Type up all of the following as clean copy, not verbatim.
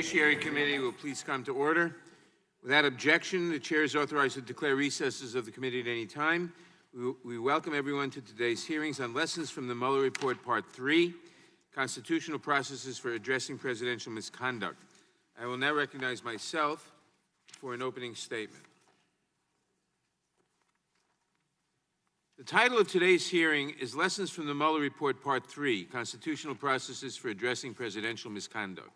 Judiciary Committee will please come to order. Without objection, the chair is authorized to declare recesses of the committee at any time. We welcome everyone to today's hearings on lessons from the Mueller Report, Part 3, Constitutional Processes for Addressing Presidential Misconduct. I will now recognize myself for an opening statement. The title of today's hearing is Lessons from the Mueller Report, Part 3, Constitutional Processes for Addressing Presidential Misconduct.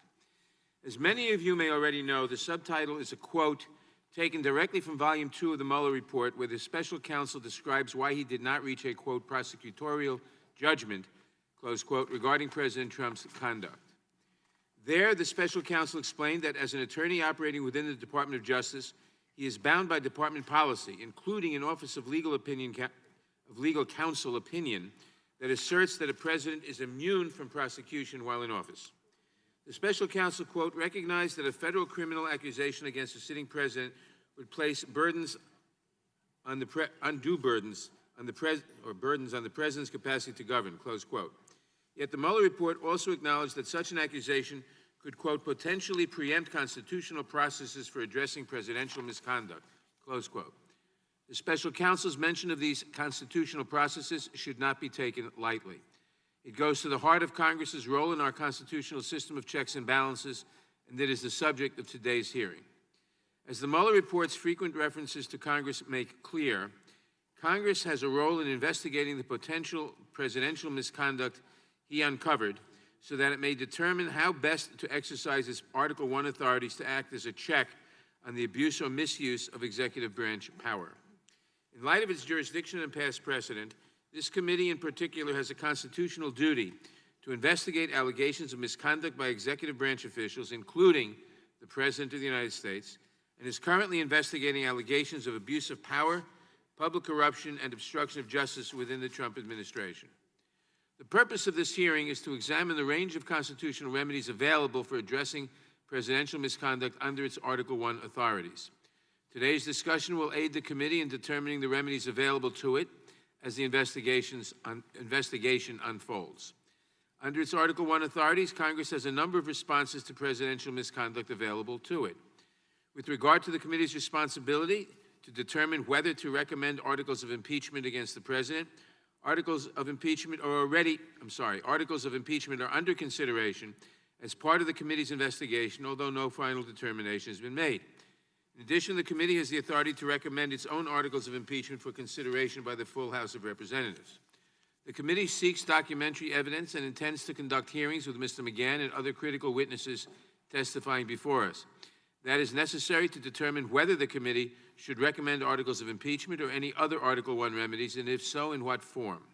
As many of you may already know, the subtitle is a quote taken directly from Volume 2 of the Mueller Report, where the special counsel describes why he did not reach a, quote, prosecutorial judgment, close quote, regarding President Trump's conduct. There, the special counsel explained that as an attorney operating within the Department of Justice, he is bound by department policy, including an Office of Legal Counsel opinion that asserts that a president is immune from prosecution while in office. The special counsel, quote, recognized that a federal criminal accusation against a sitting president would place burdens on the burdens on the president's capacity to govern, close quote. Yet the Mueller report also acknowledged that such an accusation could, quote, potentially preempt constitutional processes for addressing presidential misconduct, close quote. The special counsel's mention of these constitutional processes should not be taken lightly. It goes to the heart of Congress's role in our constitutional system of checks and balances, and it is the subject of today's hearing. As the Mueller report's frequent references to Congress make clear, Congress has a role in investigating the potential presidential misconduct he uncovered so that it may determine how best to exercise its Article I authorities to act as a check on the abuse or misuse of executive branch power. In light of its jurisdiction and past precedent, this committee in particular has a constitutional duty to investigate allegations of misconduct by executive branch officials, including the President of the United States, and is currently investigating allegations of abuse of power, public corruption, and obstruction of justice within the Trump administration. The purpose of this hearing is to examine the range of constitutional remedies available for addressing presidential misconduct under its Article I authorities. Today's discussion will aid the committee in determining the remedies available to it as the investigation unfolds. Under its Article I authorities, Congress has a number of responses to presidential misconduct available to it. With regard to the committee's responsibility to determine whether to recommend articles of impeachment against the president, articles of impeachment are under consideration as part of the committee's investigation, although no final determination has been made. In addition, the committee has the authority to recommend its own articles of impeachment for consideration by the full House of Representatives. The committee seeks documentary evidence and intends to conduct hearings with Mr. McGahn and other critical witnesses testifying before us. That is necessary to determine whether the committee should recommend articles of impeachment or any other Article I remedies, and if so, in what form.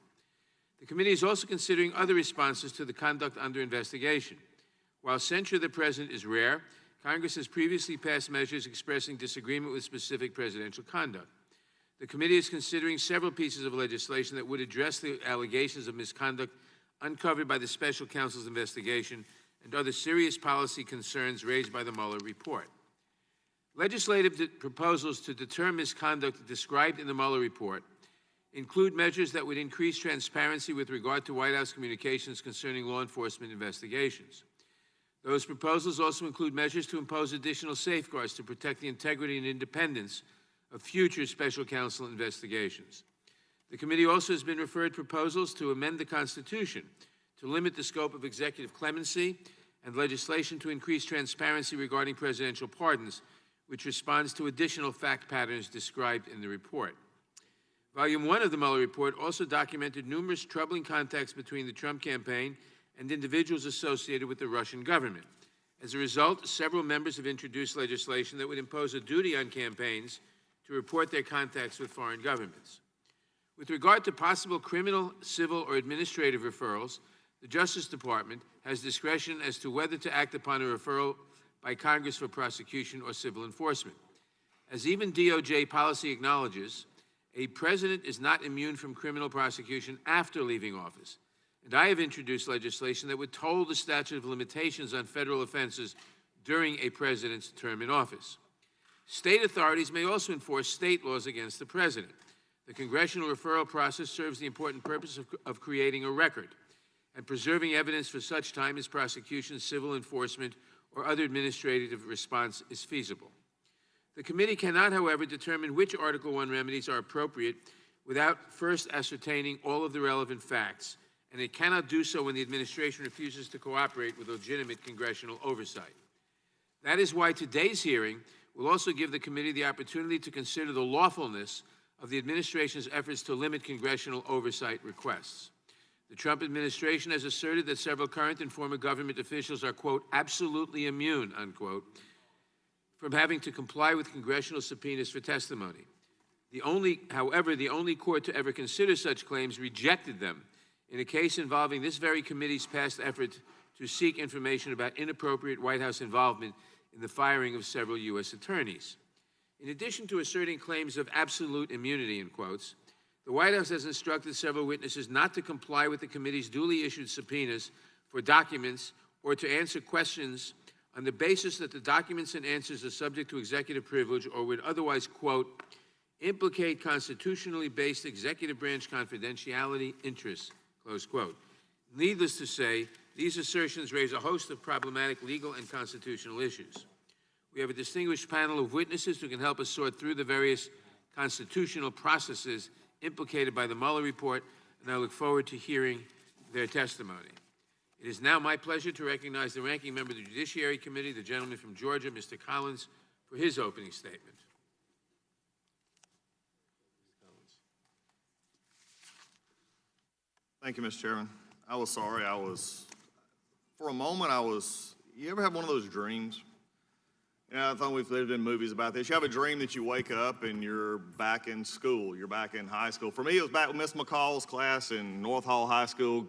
The committee is also considering other responses to the conduct under investigation. While censure of the president is rare, Congress has previously passed measures expressing disagreement with specific presidential conduct. The committee is considering several pieces of legislation that would address the allegations of misconduct uncovered by the special counsel's investigation and other serious policy concerns raised by the Mueller report. Legislative proposals to deter misconduct described in the Mueller report include measures that would increase transparency with regard to White House communications concerning law enforcement investigations. Those proposals also include measures to impose additional safeguards to protect the integrity and independence of future special counsel investigations. The committee also has been referred proposals to amend the Constitution to limit the scope of executive clemency and legislation to increase transparency regarding presidential pardons, which responds to additional fact patterns described in the report. Volume 1 of the Mueller report also documented numerous troubling contacts between the Trump campaign and individuals associated with the Russian government. As a result, several members have introduced legislation that would impose a duty on campaigns to report their contacts with foreign governments. With regard to possible criminal, civil, or administrative referrals, the Justice Department has discretion as to whether to act upon a referral by Congress for prosecution or civil enforcement. As even DOJ policy acknowledges, a president is not immune from criminal prosecution after leaving office. And I have introduced legislation that would toll the statute of limitations on federal offenses during a president's term in office. State authorities may also enforce state laws against the president. The congressional referral process serves the important purpose of creating a record and preserving evidence for such time as prosecution, civil enforcement, or other administrative response is feasible. The committee cannot, however, determine which Article I remedies are appropriate without first ascertaining all of the relevant facts, and it cannot do so when the administration refuses to cooperate with legitimate congressional oversight. That is why today's hearing will also give the committee the opportunity to consider the lawfulness of the administration's efforts to limit congressional oversight requests. The Trump administration has asserted that several current and former government officials are, quote, absolutely immune, unquote, from having to comply with congressional subpoenas for testimony. However, the only court to ever consider such claims rejected them in a case involving this very committee's past effort to seek information about inappropriate White House involvement in the firing of several U.S. attorneys. In addition to asserting claims of absolute immunity, in quotes, the White House has instructed several witnesses not to comply with the committee's duly issued subpoenas for documents or to answer questions on the basis that the documents and answers are subject to executive privilege or would otherwise, quote, implicate constitutionally based executive branch confidentiality interests, close quote. Needless to say, these assertions raise a host of problematic legal and constitutional issues. We have a distinguished panel of witnesses who can help us sort through the various constitutional processes implicated by the Mueller Report, and I look forward to hearing their testimony. It is now my pleasure to recognize the ranking member of the Judiciary Committee, the gentleman from Georgia, Mr. Collins, for his opening statement. Thank you, Mr. Chairman. I was sorry. For a moment, you ever have one of those dreams? You know, I thought we've lived in movies about this. You have a dream that you wake up and you're back in school. You're back in high school. For me, it was back with Miss McCall's class in North Hall High School,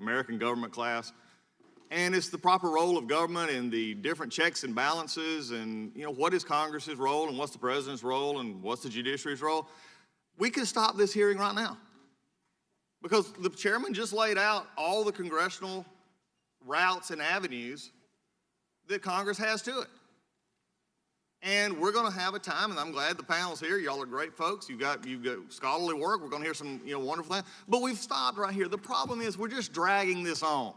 American government class. And it's the proper role of government and the different checks and balances and, you know, what is Congress's role and what's the president's role and what's the judiciary's role. We could stop this hearing right now because the chairman just laid out all the congressional routes and avenues that Congress has to it. And we're going to have a time, and I'm glad the panel's here. Y'all are great folks. You've got scholarly work. We're going to hear some, wonderful things. But we've stopped right here. The problem is we're just dragging this on.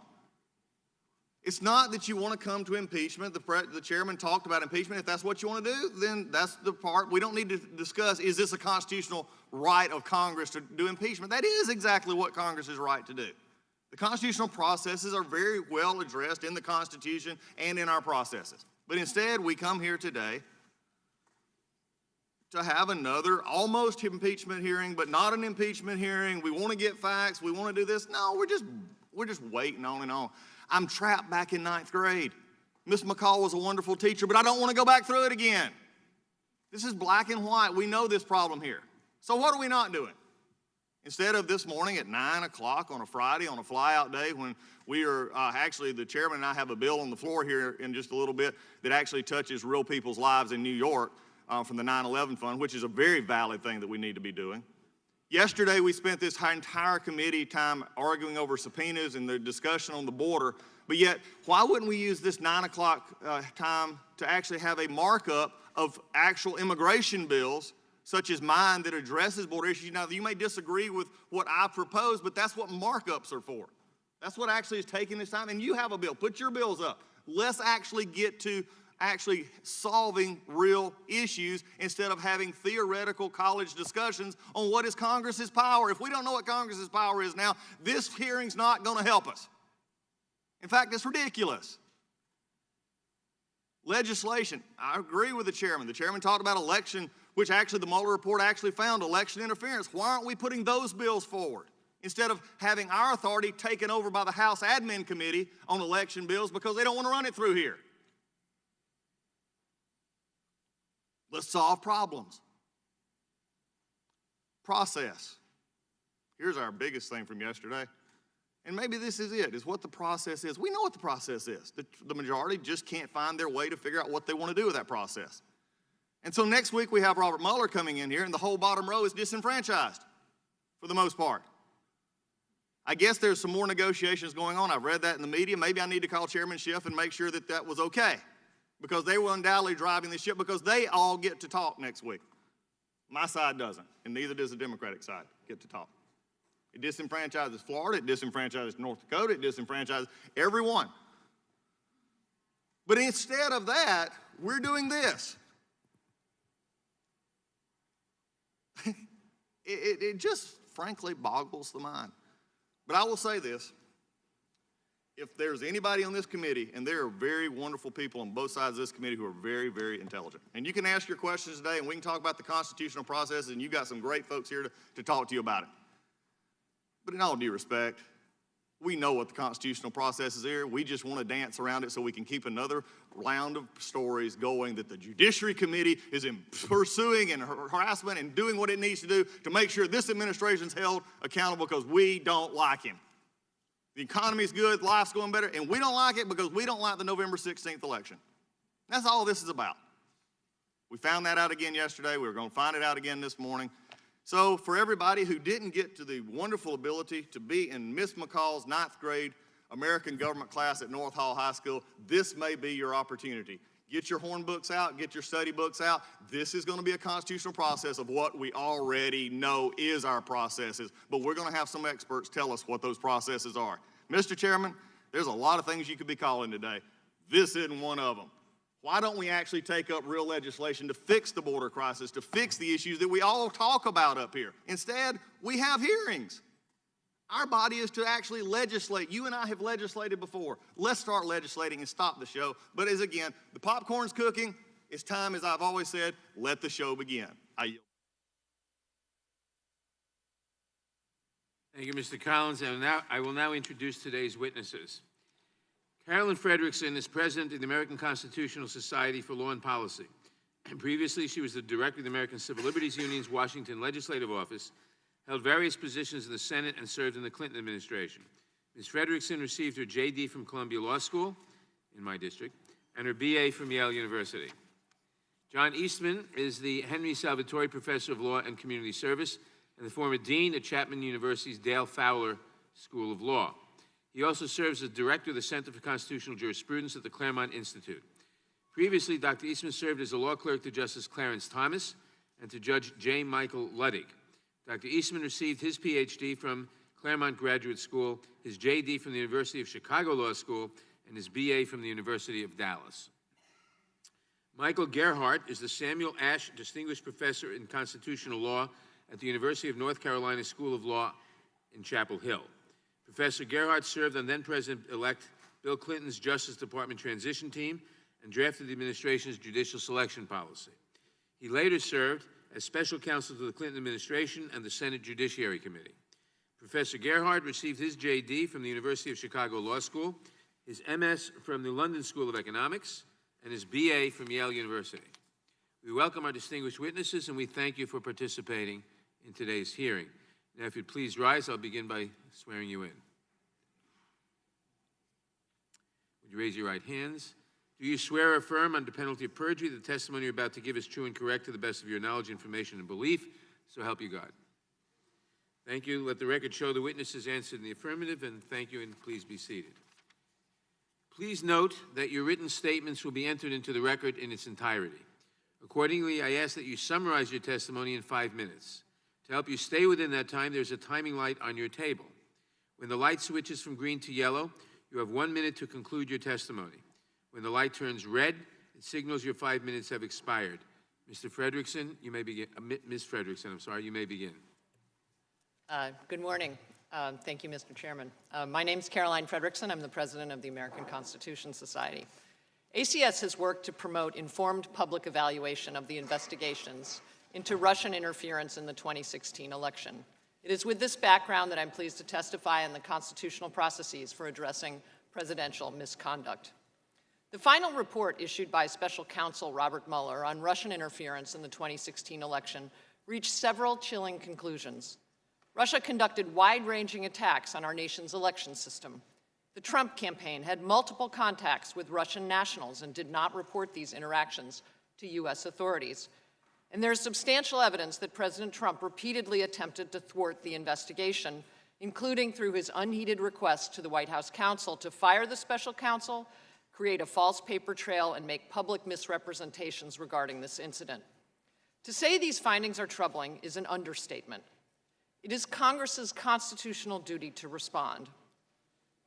It's not that you want to come to impeachment. The chairman talked about impeachment. If that's what you want to do, then that's the part. We don't need to discuss, is this a constitutional right of Congress to do impeachment? That is exactly what Congress is right to do. The constitutional processes are very well addressed in the Constitution and in our processes. But instead, we come here today to have another almost impeachment hearing, but not an impeachment hearing. We want to get facts. We want to do this. No, we're just waiting on and on. I'm trapped back in 9th grade. Miss McCall was a wonderful teacher, but I don't want to go back through it again. This is black and white. We know this problem here. So what are we not doing? Instead of this morning at 9 o'clock on a Friday on a fly-out day when we are actually, the chairman and I have a bill on the floor here in just a little bit that actually touches real people's lives in New York from the 9/11 fund, which is a very valid thing that we need to be doing. Yesterday, we spent this entire committee time arguing over subpoenas and the discussion on the border, but yet, why wouldn't we use this 9 o'clock time to actually have a markup of actual immigration bills such as mine that addresses border issues? Now, you may disagree with what I propose, but that's what markups are for. That's what actually is taking this time. And you have a bill. Put your bills up. Let's actually get to actually solving real issues instead of having theoretical college discussions on what is Congress's power. If we don't know what Congress's power is now, this hearing's not going to help us. In fact, it's ridiculous. Legislation. I agree with the chairman. The chairman talked about election, which actually the Mueller Report actually found election interference. Why aren't we putting those bills forward instead of having our authority taken over by the House Admin Committee on election bills because they don't want to run it through here? Let's solve problems. Process. Here's our biggest thing from yesterday. And maybe this is it, is what the process is. We know what the process is. The majority just can't find their way to figure out what they want to do with that process. And so next week we have Robert Mueller coming in here, and the whole bottom row is disenfranchised for the most part. I guess there's some more negotiations going on. I've read that in the media. Maybe I need to call Chairman Schiff and make sure that that was okay, because they were undoubtedly driving this ship, because they all get to talk next week. My side doesn't, and neither does the Democratic side get to talk. It disenfranchises Florida, it disenfranchises North Dakota, it disenfranchises everyone. But instead of that, we're doing this. It just frankly boggles the mind. But I will say this. If there's anybody on this committee, and there are very wonderful people on both sides of this committee who are very, very intelligent. And you can ask your questions today, and we can talk about the constitutional process, and you've got some great folks here to talk to you about it. But in all due respect, we know what the constitutional process is here. We just want to dance around it so we can keep another round of stories going that the Judiciary Committee is in pursuing and harassment and doing what it needs to do to make sure this administration's held accountable because we don't like him. The economy's good, life's going better, and we don't like it because we don't like the November 16th election. That's all this is about. We found that out again yesterday. We're going to find it out again this morning. So for everybody who didn't get to the wonderful ability to be in Miss McCall's 9th grade American government class at North Hall High School, this may be your opportunity. Get your horn books out, get your study books out. This is going to be a constitutional process of what we already know is our processes, but we're going to have some experts tell us what those processes are. Mr. Chairman, there's a lot of things you could be calling today. This isn't one of them. Why don't we actually take up real legislation to fix the border crisis, to fix the issues that we all talk about up here? Instead, we have hearings. Our body is to actually legislate. You and I have legislated before. Let's start legislating and stop the show. But as again, the popcorn's cooking. It's time, as I've always said, let the show begin. Thank you, Mr. Collins. I will now introduce today's witnesses. Carolyn Frederickson is president of the American Constitutional Society for Law and Policy. And previously, she was the director of the American Civil Liberties Union's Washington Legislative Office, held various positions in the Senate, and served in the Clinton administration. Ms. Frederickson received her JD from Columbia Law School, in my district, and her BA from Yale University. John Eastman is the Henry Salvatore Professor of Law and Community Service and the former dean at Chapman University's Dale Fowler School of Law. He also serves as director of the Center for Constitutional Jurisprudence at the Claremont Institute. Previously, Dr. Eastman served as a law clerk to Justice Clarence Thomas and to Judge J. Michael Luddig. Dr. Eastman received his PhD from Claremont Graduate School, his JD from the University of Chicago Law School, and his BA from the University of Dallas. Michael Gerhardt is the Samuel Ashe Distinguished Professor in Constitutional Law at the University of North Carolina School of Law in Chapel Hill. Professor Gerhardt served on then-President-elect Bill Clinton's Justice Department transition team and drafted the administration's judicial selection policy. He later served as special counsel to the Clinton administration and the Senate Judiciary Committee. Professor Gerhardt received his JD from the University of Chicago Law School, his MS from the London School of Economics, and his BA from Yale University. We welcome our distinguished witnesses, and we thank you for participating in today's hearing. Now, if you'd please rise, I'll begin by swearing you in. Would you raise your right hands? Do you swear or affirm under penalty of perjury that the testimony you're about to give is true and correct to the best of your knowledge, information, and belief? So help you God. Thank you. Let the record show the witnesses answered in the affirmative, and thank you, and please be seated. Please note that your written statements will be entered into the record in its entirety. Accordingly, I ask that you summarize your testimony in 5 minutes. To help you stay within that time, there's a timing light on your table. When the light switches from green to yellow, you have 1 minute to conclude your testimony. When the light turns red, it signals your 5 minutes have expired. Mr. Frederickson, you may begin. Ms. Frederickson, I'm sorry, you may begin. Good morning. Thank you, Mr. Chairman. My name is Caroline Frederickson. I'm the president of the American Constitution Society. ACS has worked to promote informed public evaluation of the investigations into Russian interference in the 2016 election. It is with this background that I'm pleased to testify on the constitutional processes for addressing presidential misconduct. The final report issued by Special Counsel Robert Mueller on Russian interference in the 2016 election reached several chilling conclusions. Russia conducted wide-ranging attacks on our nation's election system. The Trump campaign had multiple contacts with Russian nationals and did not report these interactions to U.S. authorities. And there's substantial evidence that President Trump repeatedly attempted to thwart the investigation, including through his unheeded request to the White House counsel to fire the special counsel, create a false paper trail, and make public misrepresentations regarding this incident. To say these findings are troubling is an understatement. It is Congress's constitutional duty to respond.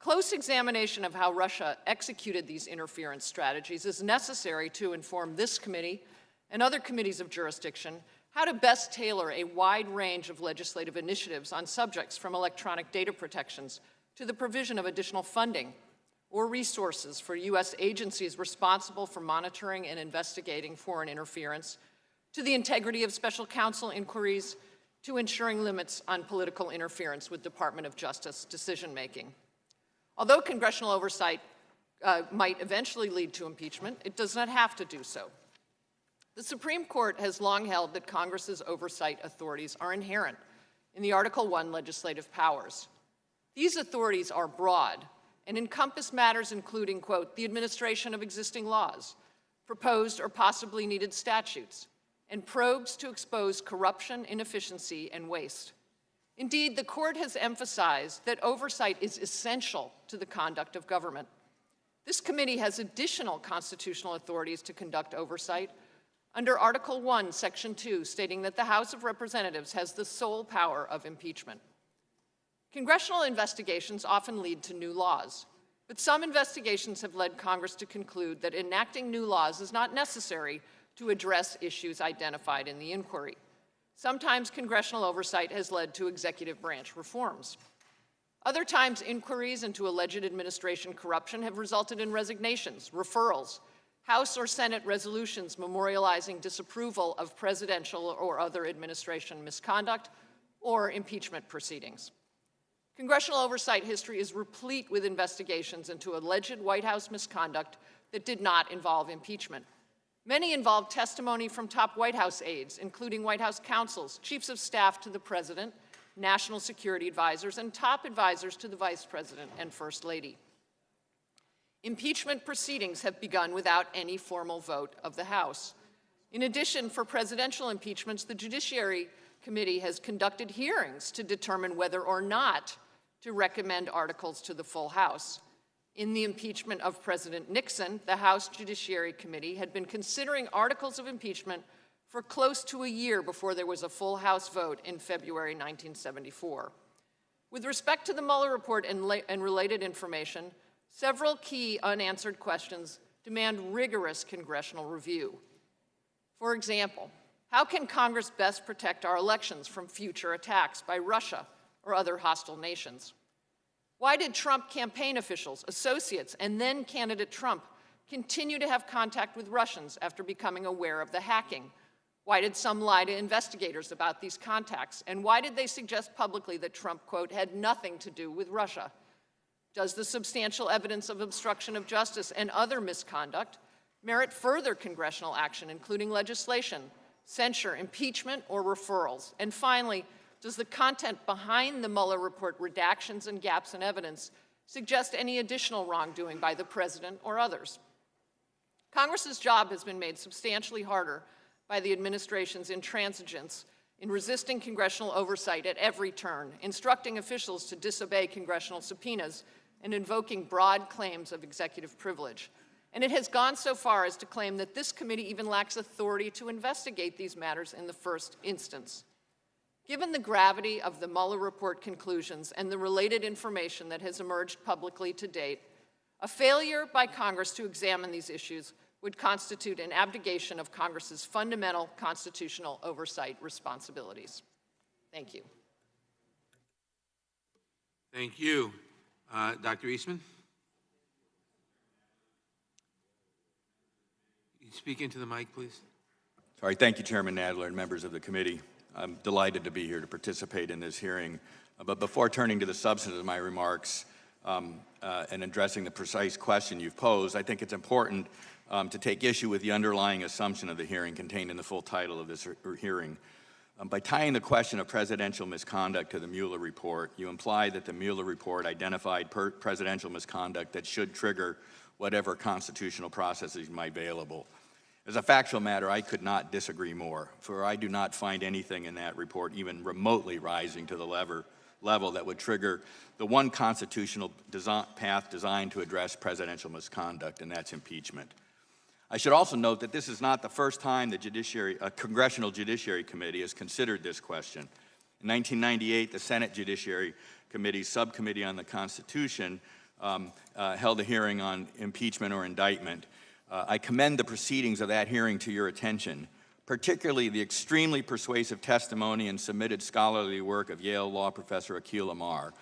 Close examination of how Russia executed these interference strategies is necessary to inform this committee and other committees of jurisdiction how to best tailor a wide range of legislative initiatives on subjects from electronic data protections to the provision of additional funding or resources for U.S. agencies responsible for monitoring and investigating foreign interference, to the integrity of special counsel inquiries, to ensuring limits on political interference with Department of Justice decision-making. Although congressional oversight might eventually lead to impeachment, it does not have to do so. The Supreme Court has long held that Congress's oversight authorities are inherent in the Article I legislative powers. These authorities are broad and encompass matters including, quote, the administration of existing laws, proposed or possibly needed statutes, and probes to expose corruption, inefficiency, and waste. Indeed, the court has emphasized that oversight is essential to the conduct of government. This committee has additional constitutional authorities to conduct oversight under Article I, Section 2, stating that the House of Representatives has the sole power of impeachment. Congressional investigations often lead to new laws, but some investigations have led Congress to conclude that enacting new laws is not necessary to address issues identified in the inquiry. Sometimes congressional oversight has led to executive branch reforms. Other times, inquiries into alleged administration corruption have resulted in resignations, referrals, House or Senate resolutions memorializing disapproval of presidential or other administration misconduct, or impeachment proceedings. Congressional oversight history is replete with investigations into alleged White House misconduct that did not involve impeachment. Many involved testimony from top White House aides, including White House counsels, chiefs of staff to the president, national security advisors, and top advisors to the vice president and first lady. Impeachment proceedings have begun without any formal vote of the House. In addition, for presidential impeachments, the Judiciary Committee has conducted hearings to determine whether or not to recommend articles to the full House. In the impeachment of President Nixon, the House Judiciary Committee had been considering articles of impeachment for close to a year before there was a full House vote in February 1974. With respect to the Mueller Report and related information, several key unanswered questions demand rigorous congressional review. For example, how can Congress best protect our elections from future attacks by Russia or other hostile nations? Why did Trump campaign officials, associates, and then candidate Trump continue to have contact with Russians after becoming aware of the hacking? Why did some lie to investigators about these contacts? And why did they suggest publicly that Trump, quote, had nothing to do with Russia? Does the substantial evidence of obstruction of justice and other misconduct merit further congressional action, including legislation, censure, impeachment, or referrals? And finally, does the content behind the Mueller Report redactions and gaps in evidence suggest any additional wrongdoing by the president or others? Congress's job has been made substantially harder by the administration's intransigence in resisting congressional oversight at every turn, instructing officials to disobey congressional subpoenas, and invoking broad claims of executive privilege. And it has gone so far as to claim that this committee even lacks authority to investigate these matters in the first instance. Given the gravity of the Mueller Report conclusions and the related information that has emerged publicly to date, a failure by Congress to examine these issues would constitute an abdication of Congress's fundamental constitutional oversight responsibilities. Thank you. Thank you. Dr. Eastman? Can you speak into the mic, please? Sorry. Thank you, Chairman Nadler and members of the committee. I'm delighted to be here to participate in this hearing. But before turning to the substance of my remarks and addressing the precise question you've posed, I think it's important to take issue with the underlying assumption of the hearing contained in the full title of this hearing. By tying the question of presidential misconduct to the Mueller Report, you imply that the Mueller Report identified presidential misconduct that should trigger whatever constitutional processes might be available. As a factual matter, I could not disagree more, for I do not find anything in that report even remotely rising to the level that would trigger the one constitutional path designed to address presidential misconduct, and that's impeachment. I should also note that this is not the first time the Congressional Judiciary Committee has considered this question. In 1998, the Senate Judiciary Committee's Subcommittee on the Constitution held a hearing on impeachment or indictment. I commend the proceedings of that hearing to your attention, particularly the extremely persuasive testimony and submitted scholarly work of Yale law professor Akhil Amar.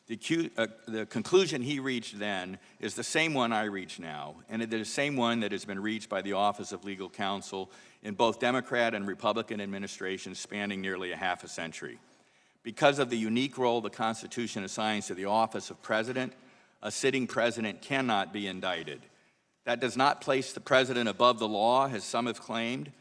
The conclusion he reached then is the same one I reach now, and it is the same one that has been reached by the Office of Legal Counsel in both Democrat and Republican administrations spanning nearly a half a century. Because of the unique role the Constitution assigns to the office of president, a sitting president cannot be indicted. That does not place the president above the law, as some have claimed,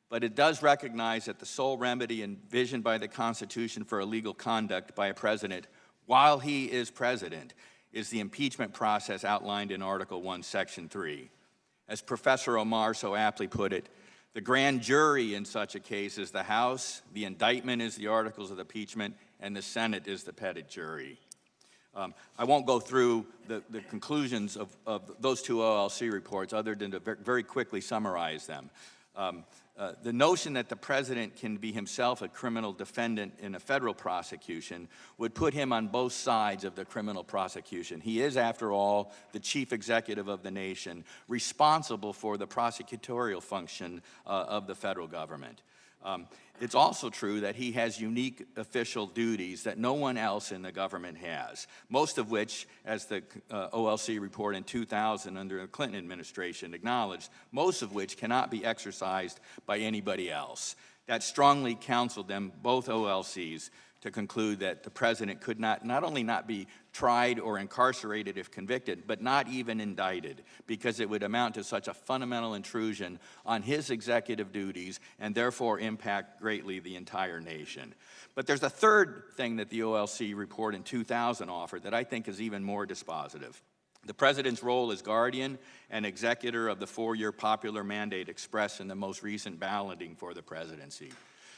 but it does recognize that the sole remedy envisioned by the Constitution for illegal conduct by a president while he is president is the impeachment process outlined in Article 1, Section 3. As Professor Omar so aptly put it, the grand jury in such a case is the House, the indictment is the articles of impeachment, and the Senate is the petit jury. I won't go through the conclusions of those two OLC reports other than to very quickly summarize them. The notion that the president can be himself a criminal defendant in a federal prosecution would put him on both sides of the criminal prosecution. He is, after all, the chief executive of the nation, responsible for the prosecutorial function of the federal government. It's also true that he has unique official duties that no one else in the government has, most of which, as the OLC report in 2000 under the Clinton administration acknowledged, most of which cannot be exercised by anybody else. That strongly counseled them, both OLCs, to conclude that the president could not only not be tried or incarcerated if convicted, but not even indicted, because it would amount to such a fundamental intrusion on his executive duties and therefore impact greatly the entire nation. But there's a third thing that the OLC report in 2000 offered that I think is even more dispositive. The president's role as guardian and executor of the 4-year popular mandate expressed in the most recent balloting for the presidency.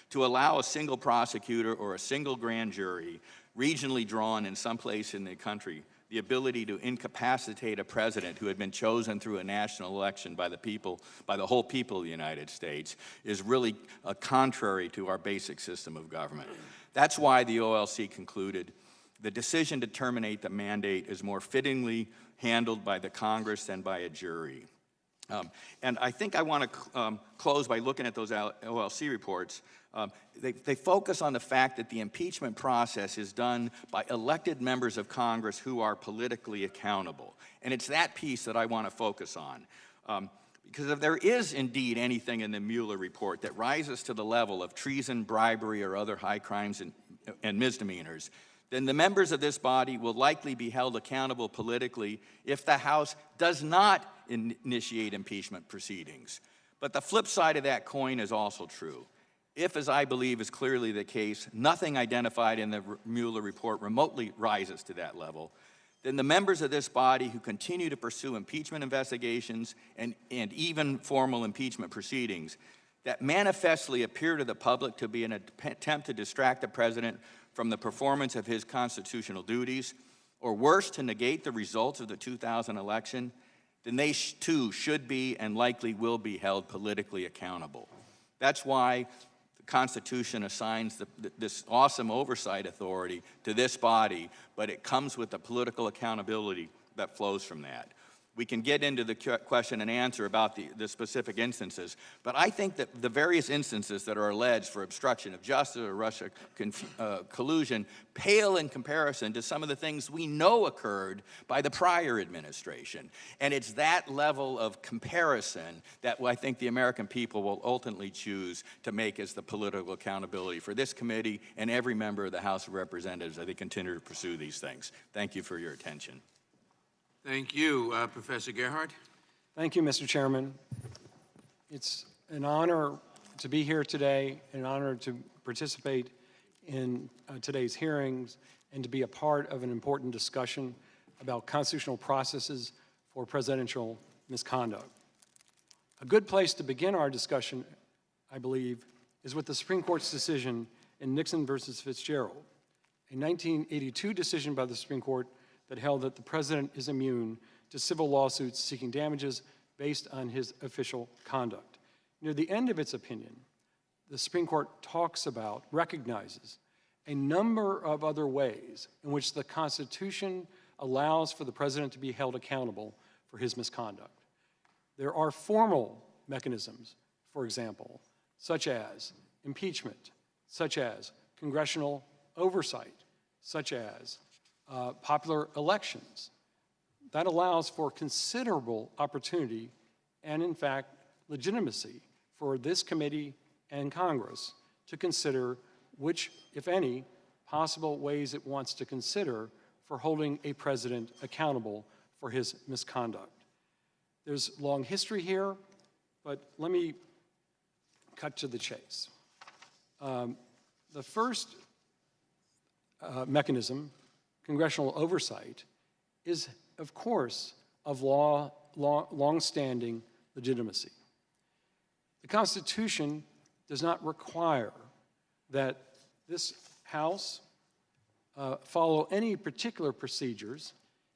To allow a single prosecutor or a single grand jury, regionally drawn in some place in the country, the ability to incapacitate a president who had been chosen through a national election by the people, by the whole people of the United States, is really contrary to our basic system of government. That's why the OLC concluded the decision to terminate the mandate is more fittingly handled by the Congress than by a jury. And I think I want to close by looking at those OLC reports. They focus on the fact that the impeachment process is done by elected members of Congress who are politically accountable. And it's that piece that I want to focus on. Because if there is indeed anything in the Mueller report that rises to the level of treason, bribery, or other high crimes and misdemeanors, then the members of this body will likely be held accountable politically if the House does not initiate impeachment proceedings. But the flip side of that coin is also true. If, as I believe is clearly the case, nothing identified in the Mueller report remotely rises to that level, then the members of this body who continue to pursue impeachment investigations and even formal impeachment proceedings that manifestly appear to the public to be an attempt to distract the president from the performance of his constitutional duties, or worse, to negate the results of the 2000 election, then they too should be and likely will be held politically accountable. That's why the Constitution assigns this awesome oversight authority to this body, but it comes with the political accountability that flows from that. We can get into the question and answer about the specific instances, but I think that the various instances that are alleged for obstruction of justice or Russia collusion pale in comparison to some of the things we know occurred by the prior administration. And it's that level of comparison that I think the American people will ultimately choose to make as the political accountability for this committee and every member of the House of Representatives as they continue to pursue these things. Thank you for your attention. Thank you. Professor Gerhardt? Thank you, Mr. Chairman. It's an honor to be here today, an honor to participate in today's hearings, and to be a part of an important discussion about constitutional processes for presidential misconduct. A good place to begin our discussion, I believe, is with the Supreme Court's decision in Nixon versus Fitzgerald, a 1982 decision by the Supreme Court that held that the president is immune to civil lawsuits seeking damages based on his official conduct. Near the end of its opinion, the Supreme Court recognizes a number of other ways in which the Constitution allows for the president to be held accountable for his misconduct. There are formal mechanisms, for example, such as impeachment, such as congressional oversight, such as popular elections. That allows for considerable opportunity and, in fact, legitimacy for this committee and Congress to consider which, if any, possible ways it wants to consider for holding a president accountable for his misconduct. There's long history here, but let me cut to the chase. The first mechanism, congressional oversight, is, of course, of long-standing legitimacy. The Constitution does not require that this House follow any particular procedures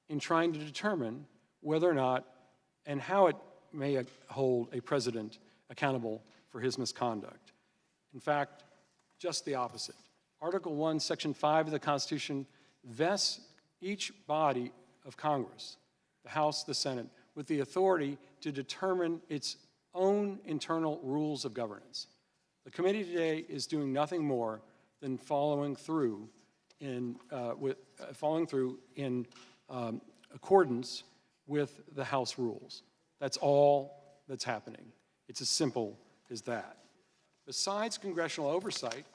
in trying to determine whether or not and how it may hold a president accountable for his misconduct. In fact, just the opposite. Article 1, Section 5 of the Constitution vests each body of Congress, the House, the Senate, with the authority to determine its own internal rules of governance. The committee today is doing nothing more than following through in accordance with the House rules. That's all that's happening. It's as simple as that. Besides congressional oversight,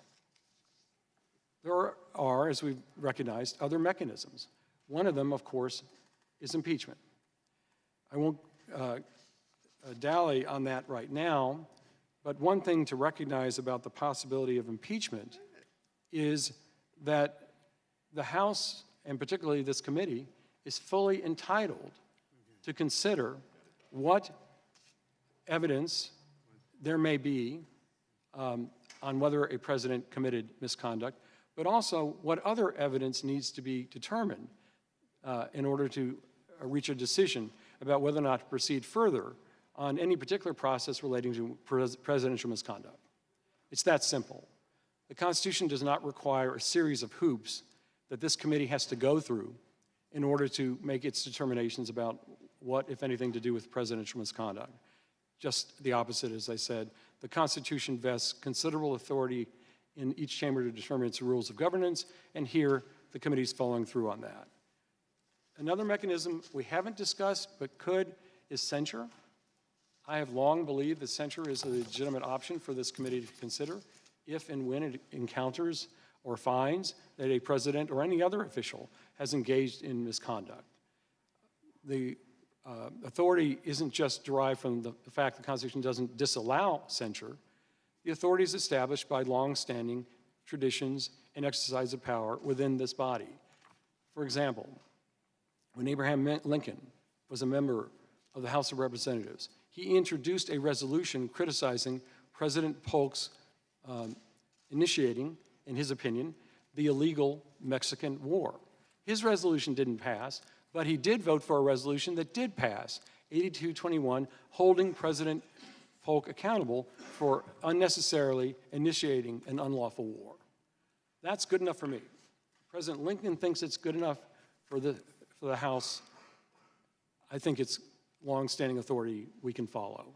there are, as we've recognized, other mechanisms. One of them, of course, is impeachment. I won't dally on that right now, but one thing to recognize about the possibility of impeachment is that the House, and particularly this committee, is fully entitled to consider what evidence there may be on whether a president committed misconduct, but also what other evidence needs to be determined in order to reach a decision about whether or not to proceed further on any particular process relating to presidential misconduct. It's that simple. The Constitution does not require a series of hoops that this committee has to go through in order to make its determinations about what, if anything, to do with presidential misconduct. Just the opposite, as I said. The Constitution vests considerable authority in each chamber to determine its rules of governance, and here the committee is following through on that. Another mechanism we haven't discussed but could is censure. I have long believed that censure is a legitimate option for this committee to consider if and when it encounters or finds that a president or any other official has engaged in misconduct. The authority isn't just derived from the fact the Constitution doesn't disallow censure. The authority is established by long-standing traditions and exercise of power within this body. For example, when Abraham Lincoln was a member of the House of Representatives, he introduced a resolution criticizing President Polk's initiating, in his opinion, the illegal Mexican War. His resolution didn't pass, but he did vote for a resolution that did pass, 82-21, holding President Polk accountable for unnecessarily initiating an unlawful war. That's good enough for me. President Lincoln thinks it's good enough for the House. I think it's long-standing authority we can follow.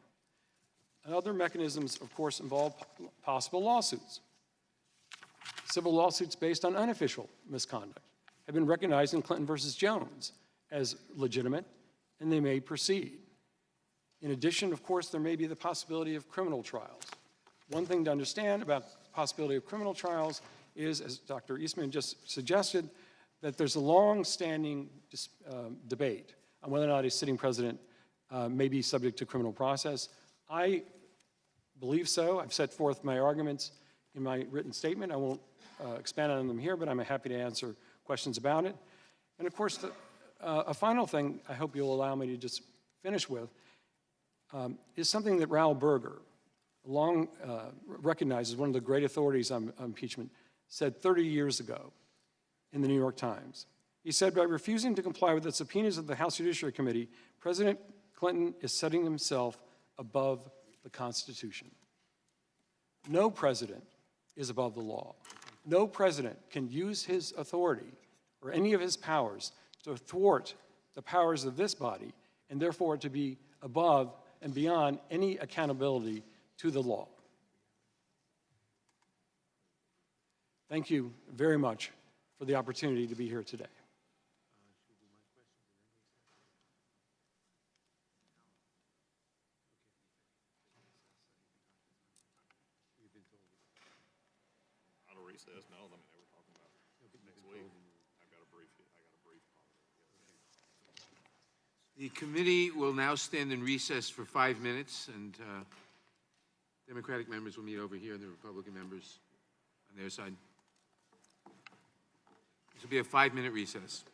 Other mechanisms, of course, involve possible lawsuits. Civil lawsuits based on unofficial misconduct have been recognized in Clinton versus Jones as legitimate, and they may proceed. In addition, of course, there may be the possibility of criminal trials. One thing to understand about the possibility of criminal trials is, as Dr. Eastman just suggested, that there's a long-standing debate on whether or not a sitting president may be subject to criminal process. I believe so. I've set forth my arguments in my written statement. I won't expand on them here, but I'm happy to answer questions about it. And of course, a final thing I hope you'll allow me to just finish with is something that Raoul Berger, long recognized as one of the great authorities on impeachment, said 30 years ago in the New York Times. He said, by refusing to comply with the subpoenas of the House Judiciary Committee, President Clinton is setting himself above the Constitution. No president is above the law. No president can use his authority or any of his powers to thwart the powers of this body, and therefore to be above and beyond any accountability to the law. Thank you very much for the opportunity to be here today. Out of recess, no, I mean, they were talking about next week. I've got a brief. The committee will now stand in recess for 5 minutes, and Democratic members will meet over here, and the Republican members on their side. This will be a 5-minute recess.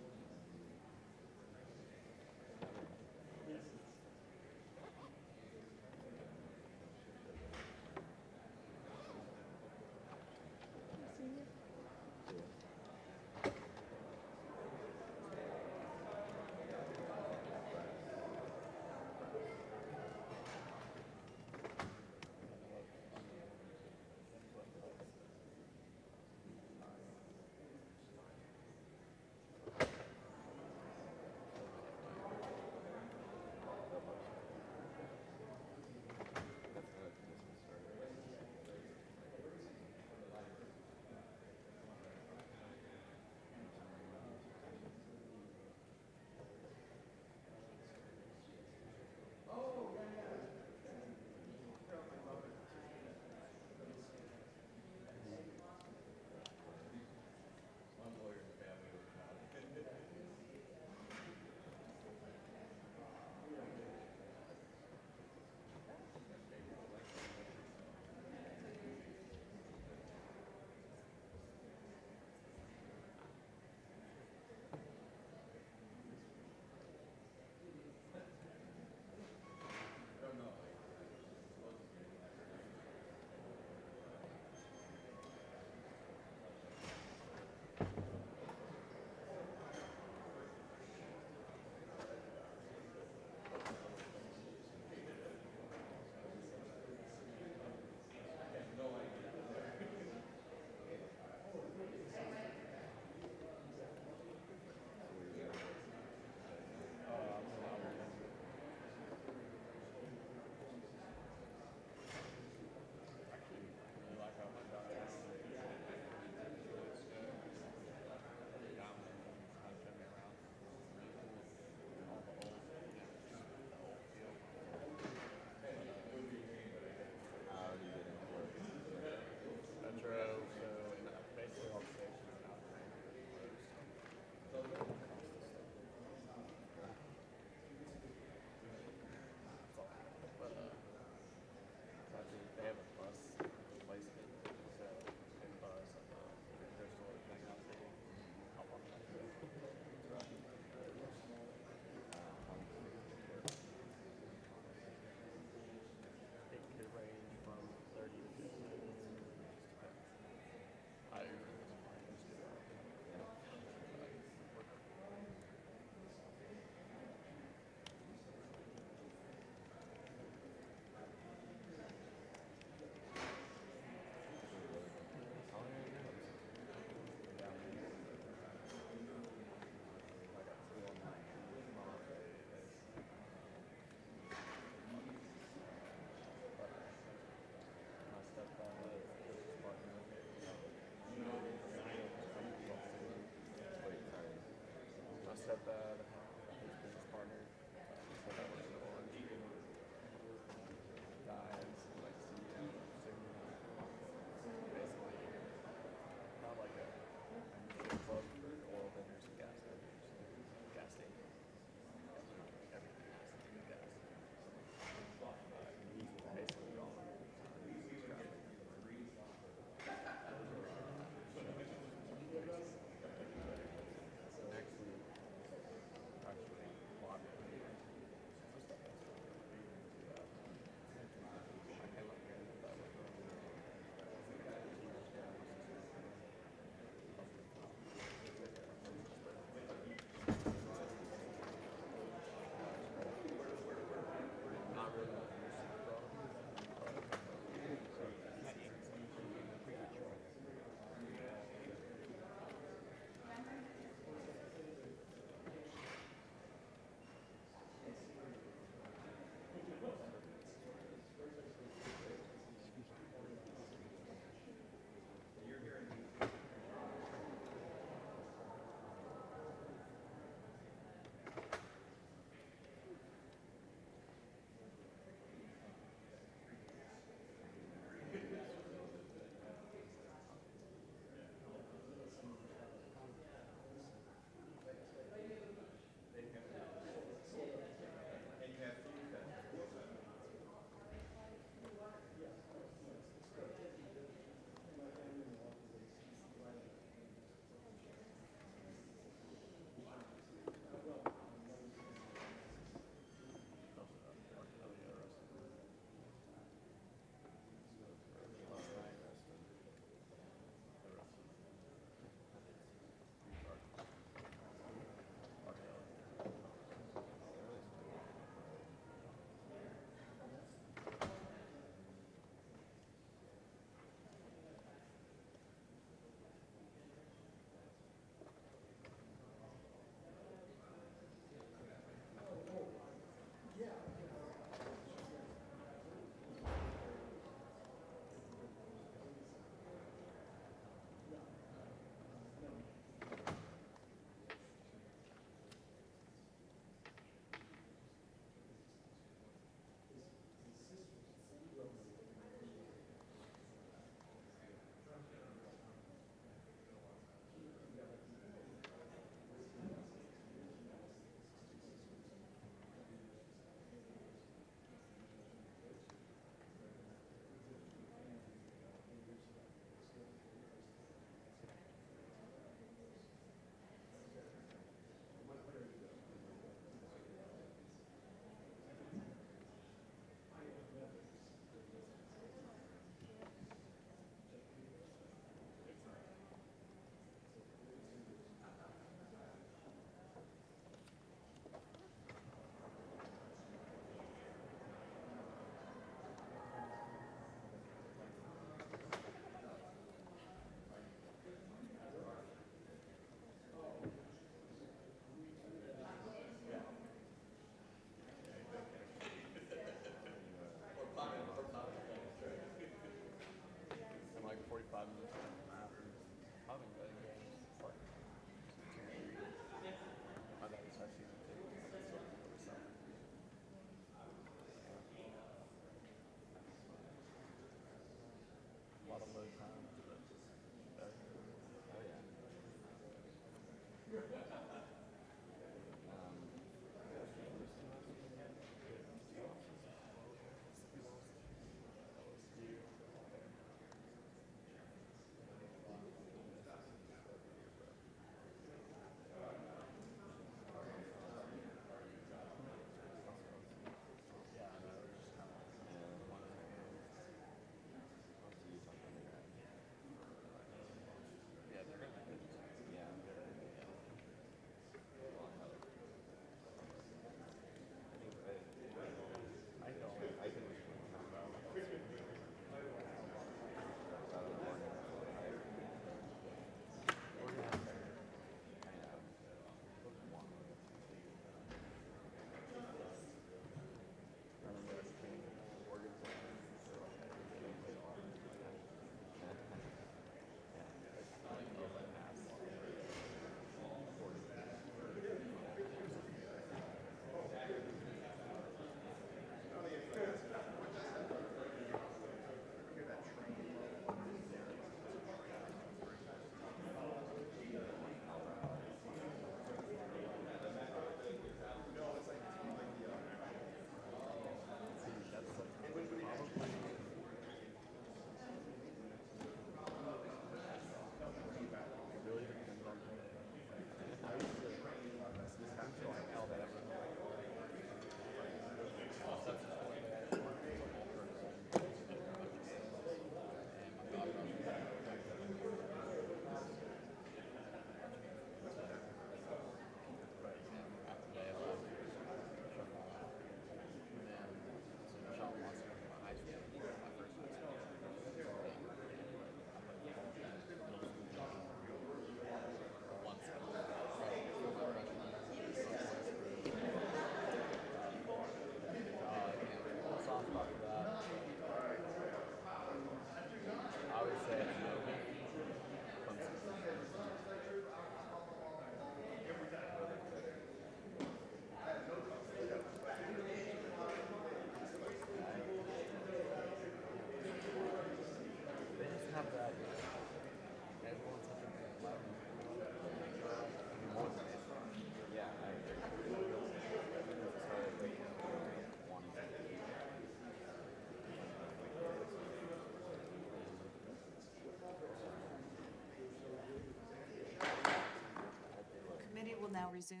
resume.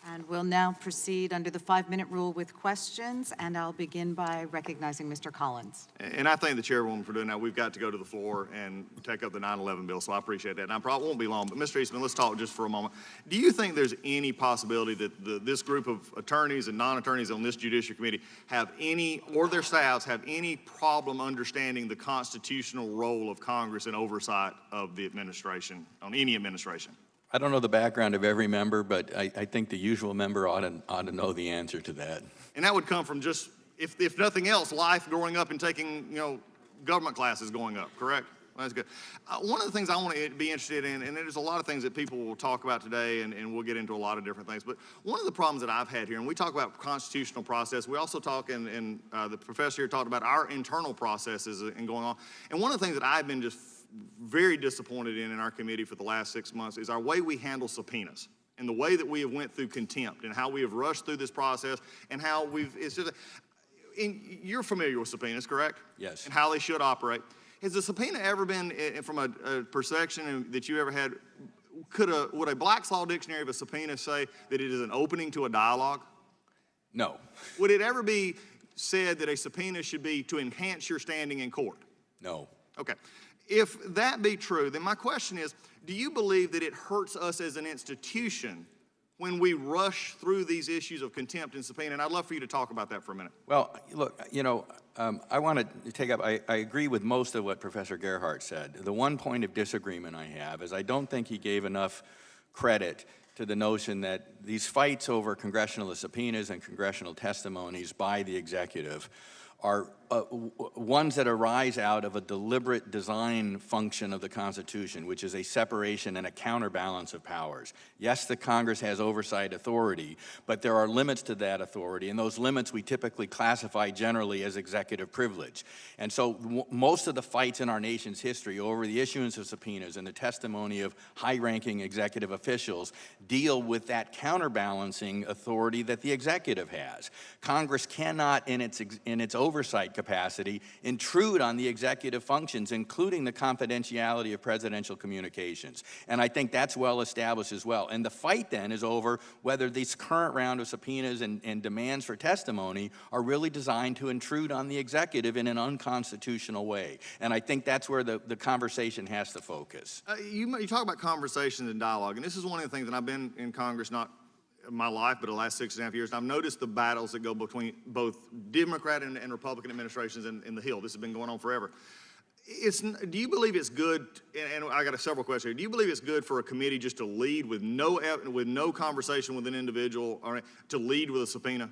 And we'll now proceed under the 5-minute rule with questions, and I'll begin by recognizing Mr. Collins. And I thank the chairwoman for doing that. We've got to go to the floor and take up the 9/11 bill, so I appreciate that. And I probably won't be long, but Mr. Eastman, let's talk just for a moment. Do you think there's any possibility that this group of attorneys and non-attorneys on this Judiciary Committee have any, or their staffs have any problem understanding the constitutional role of Congress in oversight of the administration, on any administration? I don't know the background of every member, but I think the usual member ought to know the answer to that. And that would come from just, if nothing else, life growing up and taking, government classes going up, correct? Well, that's good. One of the things I want to be interested in, and there's a lot of things that people will talk about today, and we'll get into a lot of different things, but one of the problems that I've had here, and we talk about constitutional process, we also talk, and the professor here talked about our internal processes and going on, and one of the things that I've been just very disappointed in our committee for the last 6 months is our way we handle subpoenas and the way that we have went through contempt and how we have rushed through this process and how you're familiar with subpoenas, correct? Yes. And how they should operate. Has a subpoena ever been, from a perception that you ever had, would a Black's Law Dictionary of a subpoena say that it is an opening to a dialogue? No. Would it ever be said that a subpoena should be to enhance your standing in court? No. Okay. If that be true, then my question is, do you believe that it hurts us as an institution when we rush through these issues of contempt and subpoena? And I'd love for you to talk about that for a minute. Well, look, I want to take up, I agree with most of what Professor Gerhardt said. The one point of disagreement I have is I don't think he gave enough credit to the notion that these fights over congressional subpoenas and congressional testimonies by the executive are ones that arise out of a deliberate design function of the Constitution, which is a separation and a counterbalance of powers. Yes, the Congress has oversight authority, but there are limits to that authority, and those limits we typically classify generally as executive privilege. And so most of the fights in our nation's history over the issuance of subpoenas and the testimony of high-ranking executive officials deal with that counterbalancing authority that the executive has. Congress cannot, in its oversight capacity, intrude on the executive functions, including the confidentiality of presidential communications. And I think that's well established as well. And the fight then is over whether this current round of subpoenas and demands for testimony are really designed to intrude on the executive in an unconstitutional way. And I think that's where the conversation has to focus. You talk about conversations and dialogue, and this is one of the things that I've been in Congress, not my life, but the last 6.5 years, and I've noticed the battles that go between both Democrat and Republican administrations in the Hill. This has been going on forever. Do you believe it's good, and I got several questions here, do you believe it's good for a committee just to lead with no conversation with an individual, or to lead with a subpoena?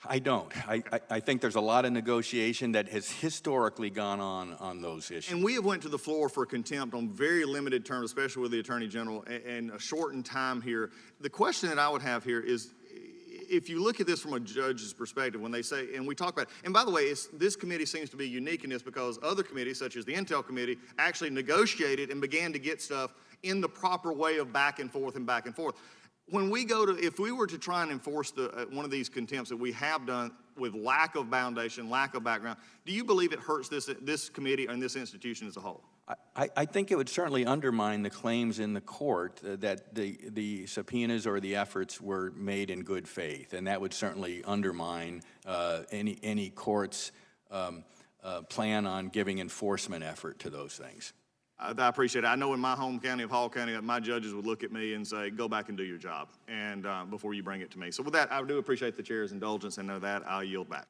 I don't. I think there's a lot of negotiation that has historically gone on those issues. And we have went to the floor for contempt on very limited terms, especially with the Attorney General, and a shortened time here. The question that I would have here is, if you look at this from a judge's perspective, when they say, and we talk about, and by the way, this committee seems to be unique in this because other committees, such as the Intel Committee, actually negotiated and began to get stuff in the proper way of back and forth and back and forth. When we if we were to try and enforce one of these contempts that we have done with lack of foundation, lack of background, do you believe it hurts this committee and this institution as a whole? I think it would certainly undermine the claims in the court that the subpoenas or the efforts were made in good faith, and that would certainly undermine any court's plan on giving enforcement effort to those things. I appreciate it. I know in my home county of Hall County, my judges would look at me and say, go back and do your job, and before you bring it to me. So with that, I do appreciate the chair's indulgence, and know that I'll yield back.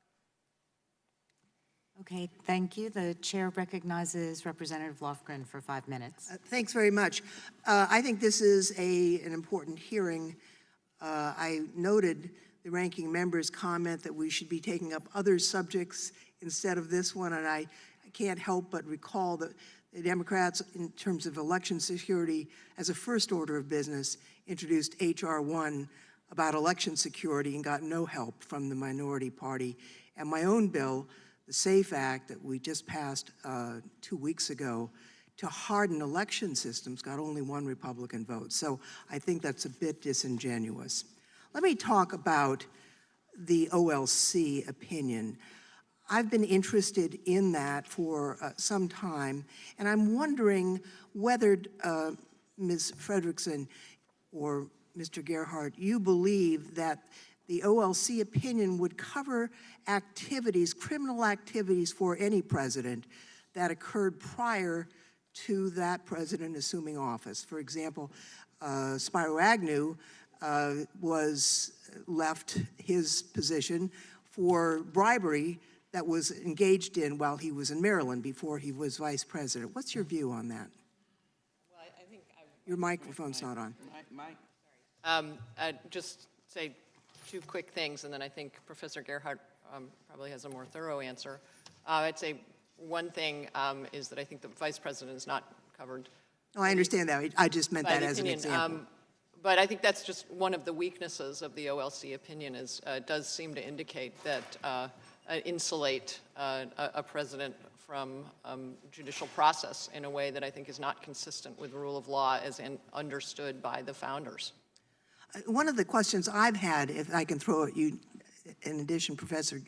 Okay, thank you. The chair recognizes Representative Lofgren for 5 minutes. Thanks very much. I think this is an important hearing. I noted the ranking member's comment that we should be taking up other subjects instead of this one, and I can't help but recall that the Democrats, in terms of election security, as a first order of business, introduced H.R. 1 about election security and got no help from the minority party. And my own bill, the SAFE Act that we just passed 2 weeks ago, to harden election systems, got only 1 Republican vote. So I think that's a bit disingenuous. Let me talk about the OLC opinion. I've been interested in that for some time, and I'm wondering whether Ms. Frederickson or Mr. Gerhardt, you believe that the OLC opinion would cover activities, criminal activities for any president that occurred prior to that president assuming office. For example, Spiro Agnew was left his position for bribery that was engaged in while he was in Maryland before he was vice president. What's your view on that? Well, I think Your microphone's not on. I'd just say two quick things, and then I think Professor Gerhardt probably has a more thorough answer. I'd say one thing is that I think the vice president is not covered. No, I understand that. I just meant by that the as an opinion. example. But I think that's just one of the weaknesses of the OLC opinion is it does seem to indicate that insulate a president from judicial process in a way that I think is not consistent with the rule of law as understood by the founders. One of the questions I've had, if I can throw at you, in addition, Professor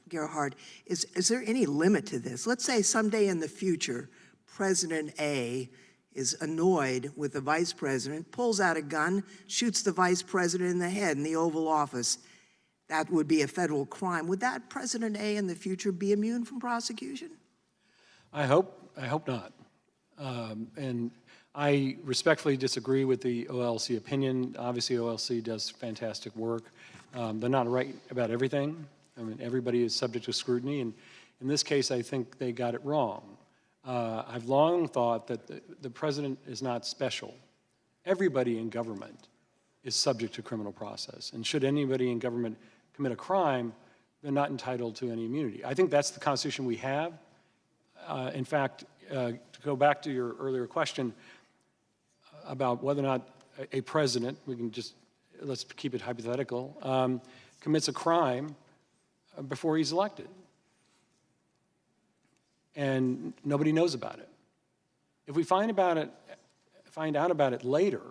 Gerhardt, is there any limit to this? Let's say someday in the future, President A is annoyed with the vice president, pulls out a gun, shoots the vice president in the head in the Oval Office. That would be a federal crime. Would that President A in the future be immune from prosecution? I hope not. And I respectfully disagree with the OLC opinion. Obviously, OLC does fantastic work. They're not right about everything. I mean, everybody is subject to scrutiny, and in this case, I think they got it wrong. I've long thought that the president is not special. Everybody in government is subject to criminal process, and should anybody in government commit a crime, they're not entitled to any immunity. I think that's the Constitution we have. In fact, to go back to your earlier question about whether or not a president, let's keep it hypothetical, commits a crime before he's elected. And nobody knows about it. If we find out about it later,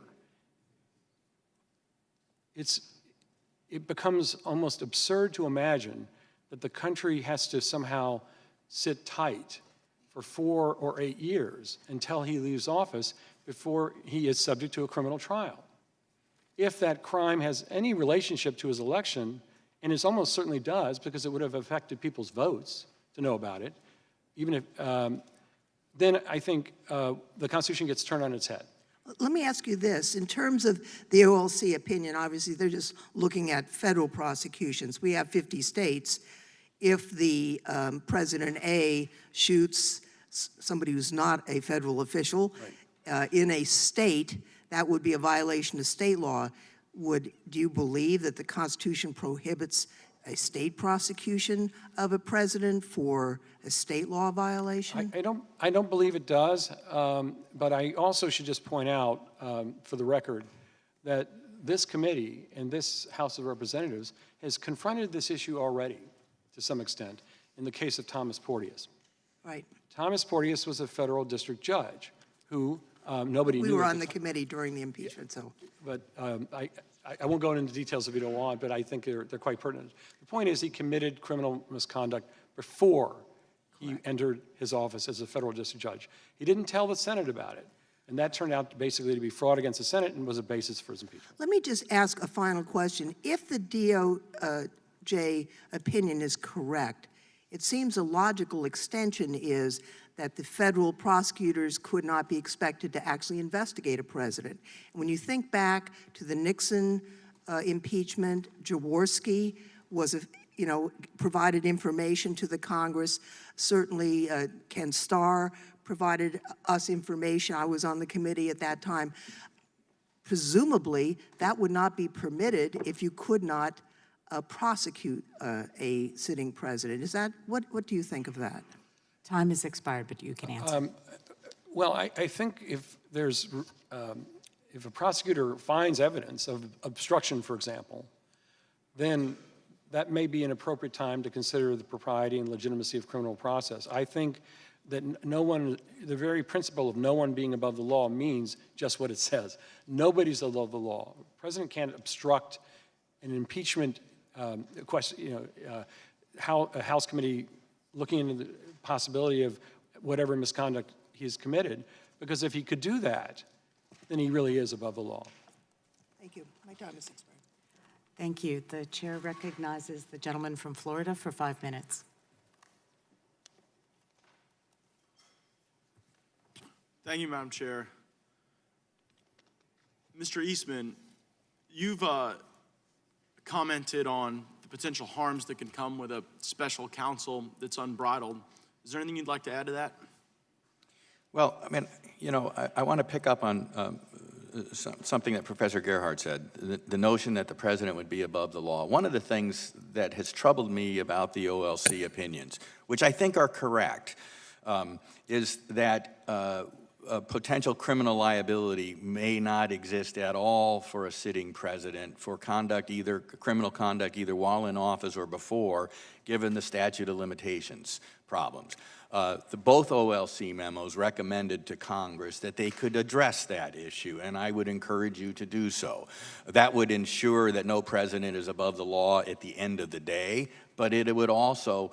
it becomes almost absurd to imagine that the country has to somehow sit tight for 4 or 8 years until he leaves office before he is subject to a criminal trial. If that crime has any relationship to his election, and it almost certainly does because it would have affected people's votes to know about it, even if, then I think the Constitution gets turned on its head. Let me ask you this. In terms of the OLC opinion, obviously they're just looking at federal prosecutions. We have 50 states. If the President A shoots somebody who's not a federal official in a state, that would be a violation of state law. Do you believe that the Constitution prohibits a state prosecution of a president for a state law violation? I don't believe it does, but I also should just point out, for the record, that this committee and this House of Representatives has confronted this issue already, to some extent, in the case of Thomas Porteous. Right. Thomas Porteous was a federal district judge who nobody knew. We were on the committee during the impeachment, so. But I won't go into details if you don't want, but I think they're quite pertinent. The point is he committed criminal misconduct before he entered his office as a federal district judge. He didn't tell the Senate about it, and that turned out basically to be fraud against the Senate and was a basis for his impeachment. Let me just ask a final question. If the DOJ opinion is correct, it seems a logical extension is that the federal prosecutors could not be expected to actually investigate a president. And when you think back to the Nixon impeachment, Jaworski was, provided information to the Congress. Certainly, Ken Starr provided us information. I was on the committee at that time. Presumably, that would not be permitted if you could not prosecute a sitting president. Is that, what do you think of that? Time has expired, but you can answer. Well, I think if a prosecutor finds evidence of obstruction, for example, then that may be an appropriate time to consider the propriety and legitimacy of criminal process. I think that the very principle of no one being above the law means just what it says. Nobody's above the law. The president can't obstruct an impeachment question, a House committee looking into the possibility of whatever misconduct he's committed, because if he could do that, then he really is above the law. Thank you. My time is expired. Thank you. The chair recognizes the gentleman from Florida for 5 minutes. Thank you, Madam Chair. Mr. Eastman, you've commented on the potential harms that can come with a special counsel that's unbridled. Is there anything you'd like to add to that? Well, I mean, you know, I want to pick up on something that Professor Gerhardt said, the notion that the president would be above the law. One of the things that has troubled me about the OLC opinions, which I think are correct, is that potential criminal liability may not exist at all for a sitting president for conduct, either criminal conduct, either while in office or before, given the statute of limitations problems. Both OLC memos recommended to Congress that they could address that issue, and I would encourage you to do so. That would ensure that no president is above the law at the end of the day, but it would also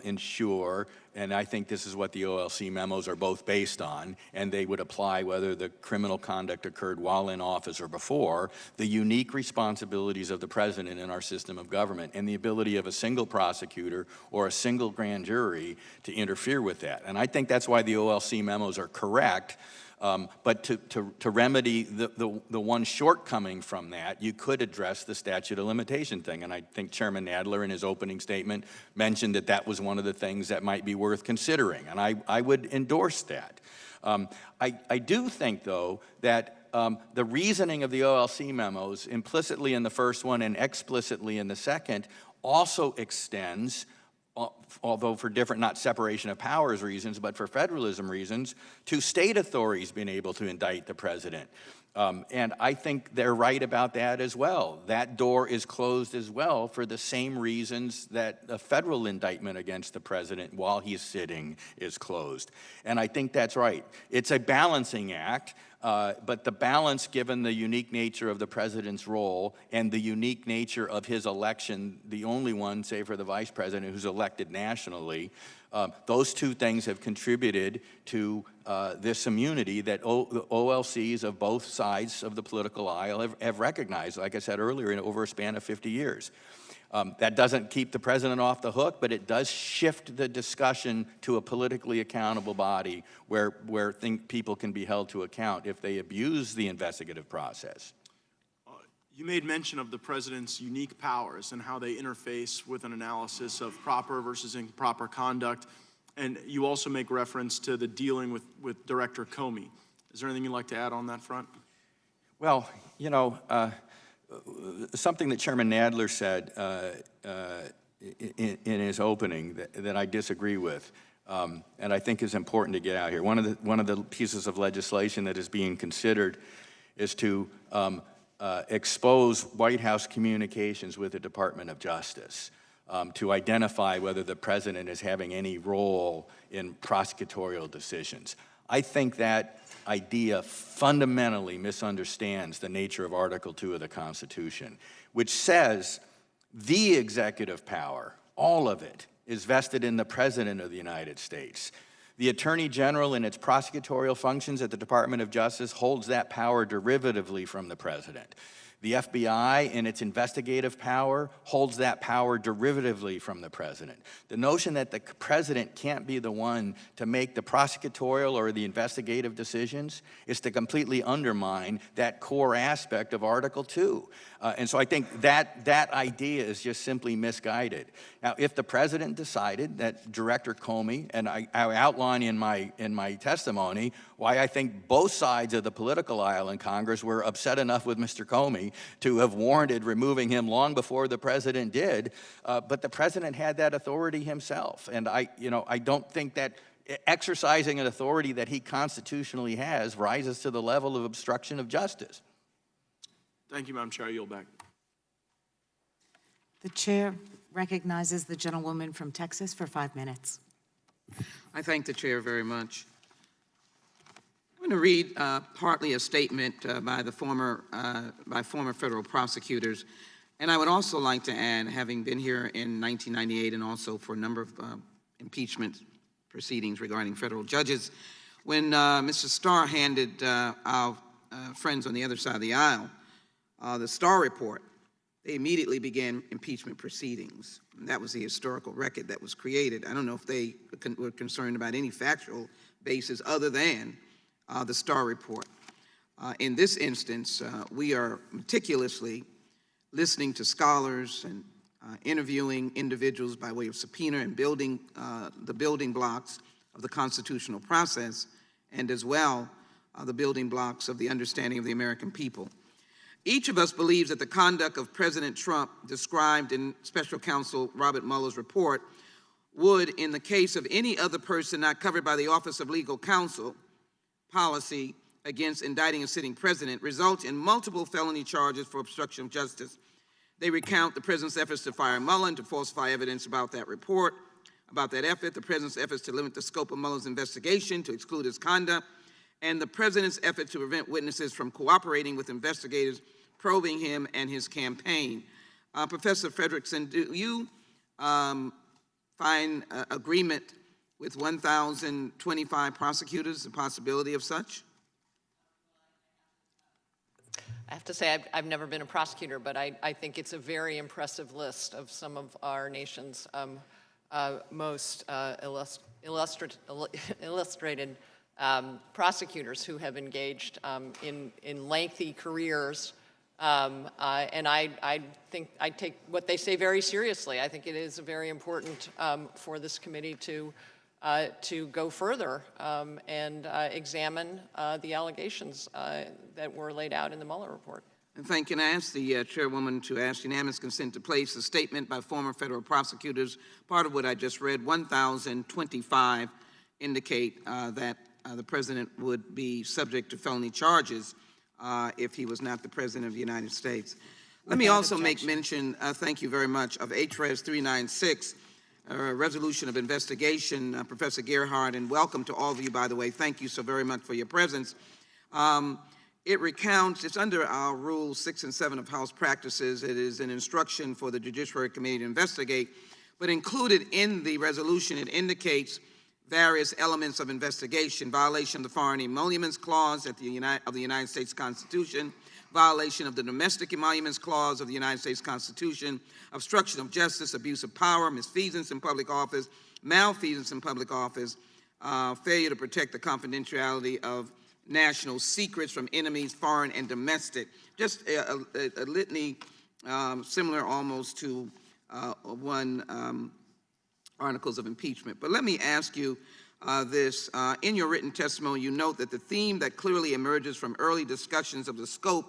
ensure, and I think this is what the OLC memos are both based on, and they would apply whether the criminal conduct occurred while in office or before, the unique responsibilities of the president in our system of government and the ability of a single prosecutor or a single grand jury to interfere with that. And I think that's why the OLC memos are correct. But to remedy the one shortcoming from that, you could address the statute of limitation thing. And I think Chairman Nadler in his opening statement mentioned that that was one of the things that might be worth considering. And I would endorse that. I do think, though, that the reasoning of the OLC memos, implicitly in the first one and explicitly in the second, also extends, although for different, not separation of powers reasons, but for federalism reasons, to state authorities being able to indict the president. And I think they're right about that as well. That door is closed as well for the same reasons that a federal indictment against the president while he's sitting is closed. And I think that's right. It's a balancing act. But the balance, given the unique nature of the president's role and the unique nature of his election, the only one, say for the vice president, who's elected nationally, those two things have contributed to this immunity that the OLCs of both sides of the political aisle have recognized, like I said earlier, in over a span of 50 years. That doesn't keep the president off the hook, but it does shift the discussion to a politically accountable body where people can be held to account if they abuse the investigative process. You made mention of the president's unique powers and how they interface with an analysis of proper versus improper conduct. And you also make reference to the dealing with Director Comey. Is there anything you'd like to add on that front? Well, you know, something that Chairman Nadler said in his opening that I disagree with, and I think is important to get out here. One of the pieces of legislation that is being considered is to expose White House communications with the Department of Justice to identify whether the president is having any role in prosecutorial decisions. I think that idea fundamentally misunderstands the nature of Article 2 of the Constitution, which says the executive power, all of it, is vested in the President of the United States. The Attorney General in its prosecutorial functions at the Department of Justice holds that power derivatively from the President. The FBI, in its investigative power, holds that power derivatively from the president. The notion that the president can't be the one to make the prosecutorial or the investigative decisions is to completely undermine that core aspect of Article 2. And so I think that idea is just simply misguided. Now, if the president decided that Director Comey, and I outline in my testimony why I think both sides of the political aisle in Congress were upset enough with Mr. Comey to have warranted removing him long before the president did, but the president had that authority himself. And I don't think that exercising an authority that he constitutionally has rises to the level of obstruction of justice. Thank you, Madam Chair. I yield back. The chair recognizes the gentlewoman from Texas for 5 minutes. I thank the chair very much. I'm going to read partly a statement by former federal prosecutors, and I would also like to add, having been here in 1998 and also for a number of impeachment proceedings regarding federal judges, when Mr. Starr handed our friends on the other side of the aisle, the Starr Report, they immediately began impeachment proceedings. And that was the historical record that was created. I don't know if they were concerned about any factual basis other than the Starr Report. In this instance, we are meticulously listening to scholars and interviewing individuals by way of subpoena and building the building blocks of the constitutional process, and as well the building blocks of the understanding of the American people. Each of us believes that the conduct of President Trump described in Special Counsel Robert Mueller's report would, in the case of any other person not covered by the Office of Legal Counsel policy against indicting a sitting president, result in multiple felony charges for obstruction of justice. They recount the president's efforts to fire Mueller and to falsify evidence about that report, about that effort, the president's efforts to limit the scope of Mueller's investigation, to exclude his conduct, and the president's effort to prevent witnesses from cooperating with investigators probing him and his campaign. Professor Frederickson, do you find agreement with 1,025 prosecutors, the possibility of such? I have to say, I've never been a prosecutor, but I think it's a very impressive list of some of our nation's most illustrated prosecutors who have engaged in lengthy careers. And I think I take what they say very seriously. I think it is very important for this committee to go further and examine the allegations that were laid out in the Mueller report. And thank you. And I ask the chairwoman to ask unanimous consent to place a statement by former federal prosecutors. Part of what I just read, 1,025 indicate that the president would be subject to felony charges if he was not the president of the United States. Let me also make mention, thank you very much, of HRES 396, a resolution of investigation, Professor Gerhardt, and welcome to all of you, by the way. Thank you so very much for your presence. It recounts, it's under our Rules 6 and 7 of House Practices. It is an instruction for the Judiciary Committee to investigate, but included in the resolution, it indicates various elements of investigation: violation of the Foreign Emoluments Clause of the United States Constitution, violation of the Domestic Emoluments Clause of the United States Constitution, obstruction of justice, abuse of power, misfeasance in public office, malfeasance in public office, failure to protect the confidentiality of national secrets from enemies, foreign and domestic. Just a litany similar almost to articles of impeachment. But let me ask you this. In your written testimony, you note that the theme that clearly emerges from early discussions of the scope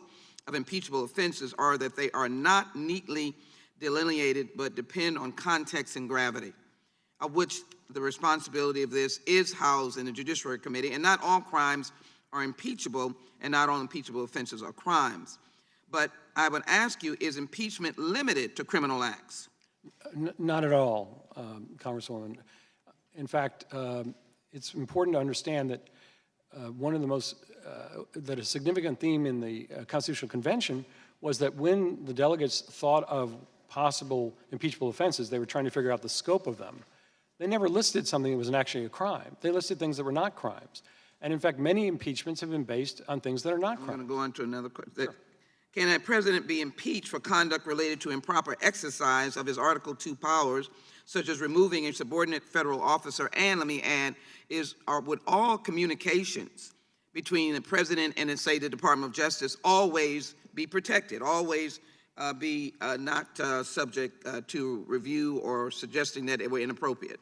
of impeachable offenses are that they are not neatly delineated but depend on context and gravity, of which the responsibility of this is housed in the Judiciary Committee, and not all crimes are impeachable, and not all impeachable offenses are crimes. But I would ask you, is impeachment limited to criminal acts? Not at all, Congresswoman. In fact, it's important to understand that one of the most, that a significant theme in the Constitutional Convention was that when the delegates thought of possible impeachable offenses, they were trying to figure out the scope of them. They never listed something that was actually a crime. They listed things that were not crimes. And in fact, many impeachments have been based on things that are not crimes. I'm going to go on to another question. Sure. Can a president be impeached for conduct related to improper exercise of his Article II powers, such as removing a subordinate federal officer? And let me add, would all communications between the president and, say, the Department of Justice always be protected, always be not subject to review or suggesting that it were inappropriate?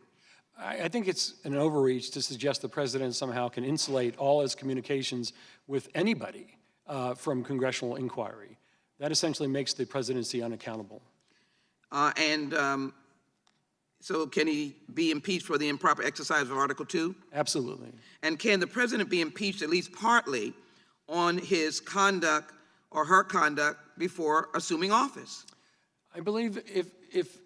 I think it's an overreach to suggest the president somehow can insulate all his communications with anybody from congressional inquiry. That essentially makes the presidency unaccountable. So can he be impeached for the improper exercise of Article II? Absolutely. And can the president be impeached at least partly on his conduct or her conduct before assuming office? I believe if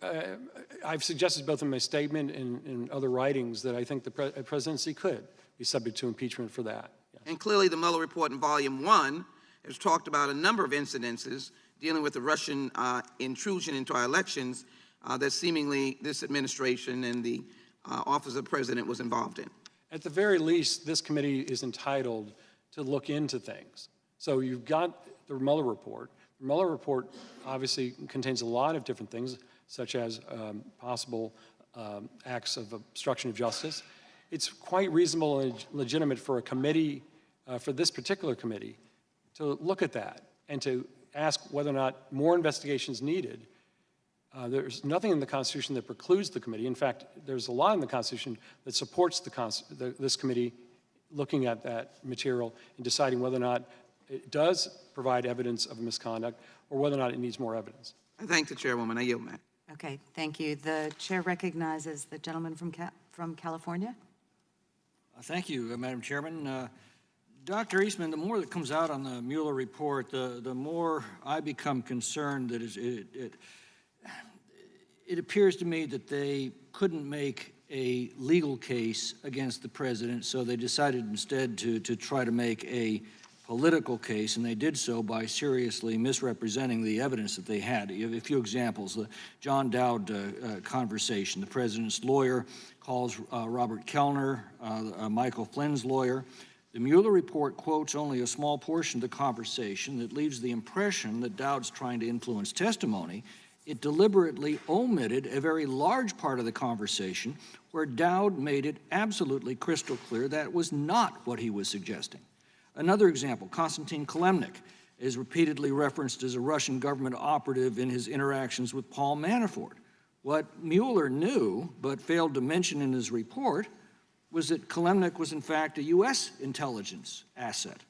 I've suggested both in my statement and in other writings that I think the presidency could be subject to impeachment for that. Yes. And clearly the Mueller Report in Volume 1 has talked about a number of incidences dealing with the Russian intrusion into our elections that seemingly this administration and the office of president was involved in. At the very least, this committee is entitled to look into things. So you've got the Mueller Report. The Mueller Report obviously contains a lot of different things, such as possible acts of obstruction of justice. It's quite reasonable and legitimate for a committee, for this particular committee, to look at that and to ask whether or not more investigation is needed. There's nothing in the Constitution that precludes the committee. In fact, there's a lot in the Constitution that supports this committee looking at that material and deciding whether or not it does provide evidence of misconduct or whether or not it needs more evidence. I thank the chairwoman. I yield back. Okay, thank you. The chair recognizes the gentleman from California. Thank you, Madam Chairman. Dr. Eastman, the more that comes out on the Mueller report, the more I become concerned that it appears to me that they couldn't make a legal case against the president, so they decided instead to try to make a political case, and they did so by seriously misrepresenting the evidence that they had. You have a few examples. The John Dowd conversation. The president's lawyer calls Robert Kellner, Michael Flynn's lawyer. The Mueller report quotes only a small portion of the conversation that leaves the impression that Dowd's trying to influence testimony. It deliberately omitted a very large part of the conversation where Dowd made it absolutely crystal clear that was not what he was suggesting. Another example, Konstantin Kalemnik is repeatedly referenced as a Russian government operative in his interactions with Paul Manafort. What Mueller knew but failed to mention in his report was that Kalemnik was in fact a U.S. intelligence asset.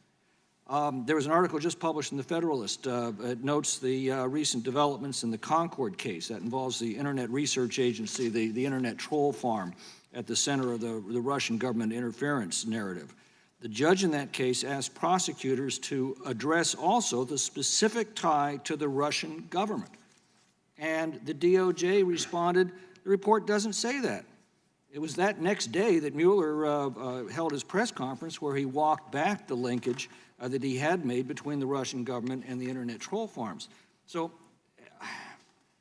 There was an article just published in the Federalist. It notes the recent developments in the Concord case. That involves the Internet Research Agency, the Internet troll farm at the center of the Russian government interference narrative. The judge in that case asked prosecutors to address also the specific tie to the Russian government. And the DOJ responded, the report doesn't say that. It was that next day that Mueller held his press conference where he walked back the linkage that he had made between the Russian government and the Internet troll farms. So,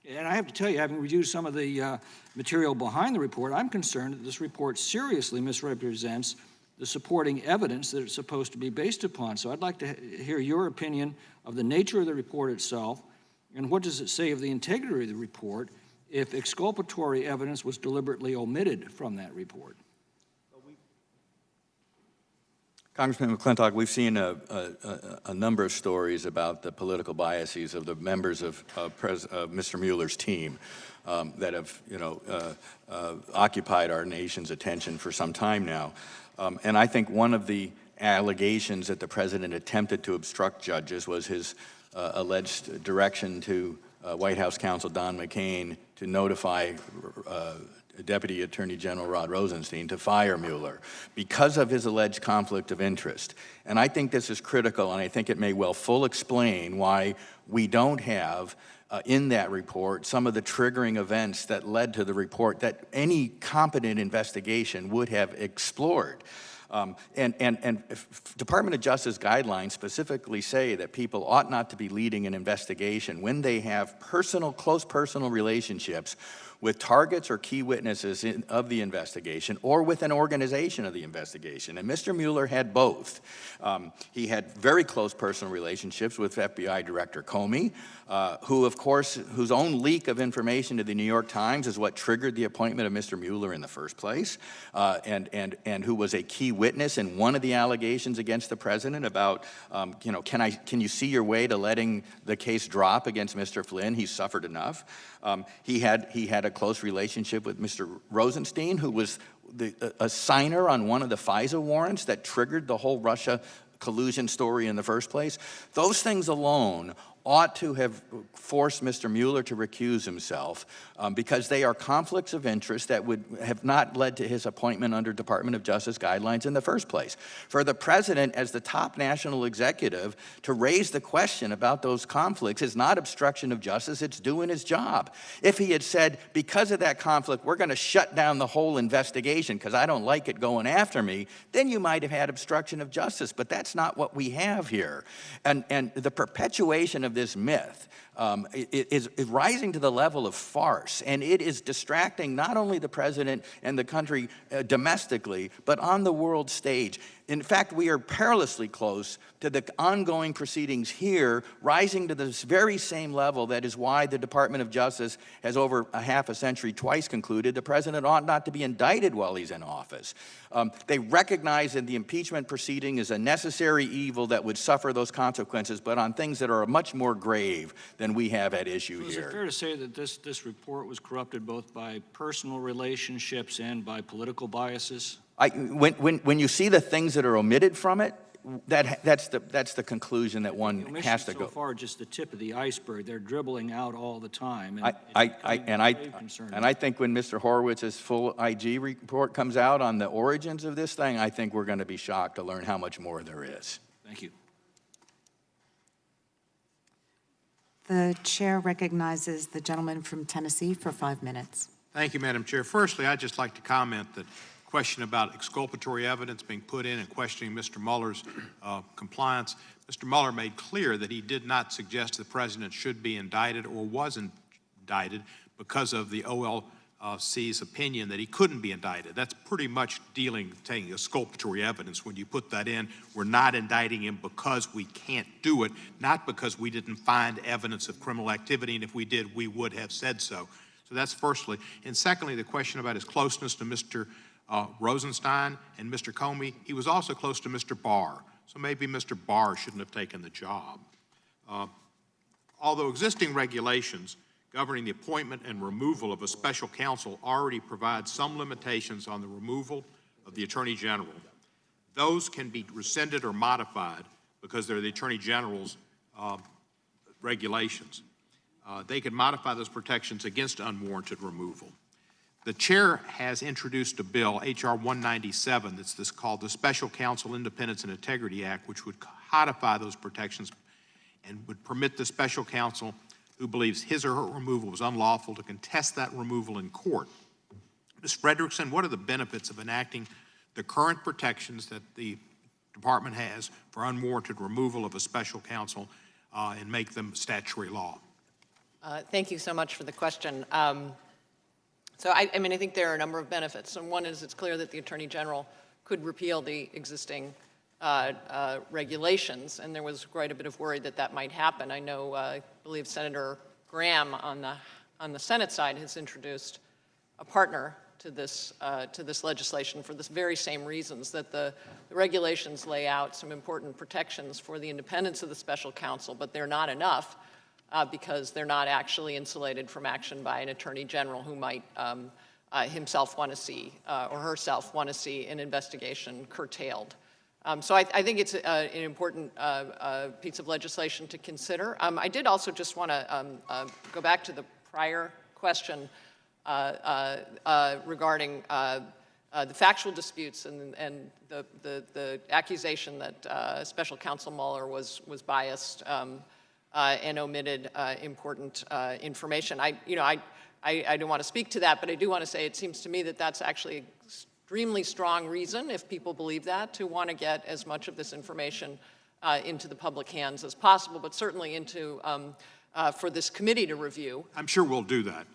and I have to tell you, having reviewed some of the material behind the report, I'm concerned that this report seriously misrepresents the supporting evidence that it's supposed to be based upon. So I'd like to hear your opinion of the nature of the report itself, and what does it say of the integrity of the report if exculpatory evidence was deliberately omitted from that report? Congressman McClintock, we've seen a number of stories about the political biases of the members of Mr. Mueller's team that have, occupied our nation's attention for some time now. And I think one of the allegations that the president attempted to obstruct judges was his alleged direction to White House counsel Don McCain to notify Deputy Attorney General Rod Rosenstein to fire Mueller because of his alleged conflict of interest. And I think this is critical, and I think it may well full explain why we don't have in that report some of the triggering events that led to the report that any competent investigation would have explored. And Department of Justice guidelines specifically say that people ought not to be leading an investigation when they have close personal relationships with targets or key witnesses of the investigation or with an organization of the investigation. And Mr. Mueller had both. He had very close personal relationships with FBI Director Comey, whose own leak of information to the New York Times is what triggered the appointment of Mr. Mueller in the first place, and who was a key witness in one of the allegations against the president about, can you see your way to letting the case drop against Mr. Flynn? He's suffered enough. He had a close relationship with Mr. Rosenstein, who was a signer on one of the FISA warrants that triggered the whole Russia collusion story in the first place. Those things alone ought to have forced Mr. Mueller to recuse himself because they are conflicts of interest that would have not led to his appointment under Department of Justice guidelines in the first place. For the president, as the top national executive, to raise the question about those conflicts is not obstruction of justice, it's doing his job. If he had said, because of that conflict, we're going to shut down the whole investigation because I don't like it going after me, then you might have had obstruction of justice, but that's not what we have here. And the perpetuation of this myth is rising to the level of farce, and it is distracting not only the president and the country domestically, but on the world stage. In fact, we are perilously close to the ongoing proceedings here, rising to this very same level. That is why the Department of Justice has over a half a century twice concluded the president ought not to be indicted while he's in office. They recognize that the impeachment proceeding is a necessary evil that would suffer those consequences, but on things that are much more grave than we have at issue So is here. it fair to say that this report was corrupted both by personal relationships and by political biases? When you see the things that are omitted from it, that's the conclusion that one has to go. So far, just the tip of the iceberg. They're dribbling out all the time. And I think when Mr. Horowitz's full IG report comes out on the origins of this thing, I think we're going to be shocked to learn how much more there is. Thank you. The chair recognizes the gentleman from Tennessee for 5 minutes. Thank you, Madam Chair. Firstly, I'd just like to comment that question about exculpatory evidence being put in and questioning Mr. Mueller's compliance. Mr. Mueller made clear that he did not suggest the president should be indicted or was indicted because of the OLC's opinion that he couldn't be indicted. That's pretty much taking exculpatory evidence. When you put that in, we're not indicting him because we can't do it, not because we didn't find evidence of criminal activity, and if we did, we would have said so. So that's firstly. And secondly, the question about his closeness to Mr. Rosenstein and Mr. Comey, he was also close to Mr. Barr. So maybe Mr. Barr shouldn't have taken the job. Although existing regulations governing the appointment and removal of a special counsel already provide some limitations on the removal of the Attorney General, those can be rescinded or modified because they're the Attorney General's regulations. They can modify those protections against unwarranted removal. The chair has introduced a bill, H.R. 197, that's called the Special Counsel Independence and Integrity Act, which would codify those protections and would permit the special counsel who believes his or her removal was unlawful to contest that removal in court. Ms. Frederickson, what are the benefits of enacting the current protections that the department has for unwarranted removal of a special counsel and make them statutory law? Thank you so much for the question. So I think there are a number of benefits. And one is it's clear that the Attorney General could repeal the existing regulations, and there was quite a bit of worry that that might happen. I know, I believe Senator Graham on the Senate side has introduced a partner to this legislation for this very same reasons, that the regulations lay out some important protections for the independence of the special counsel, but they're not enough. Because they're not actually insulated from action by an attorney general who might himself want to see or herself want to see an investigation curtailed. So I think it's an important piece of legislation to consider. I did also just want to go back to the prior question regarding the factual disputes and the accusation that Special Counsel Mueller was biased and omitted important information. I don't want to speak to that, but I do want to say it seems to me that that's actually an extremely strong reason, if people believe that, to want to get as much of this information into the public hands as possible, but certainly into for this committee to review. I'm sure we'll do that.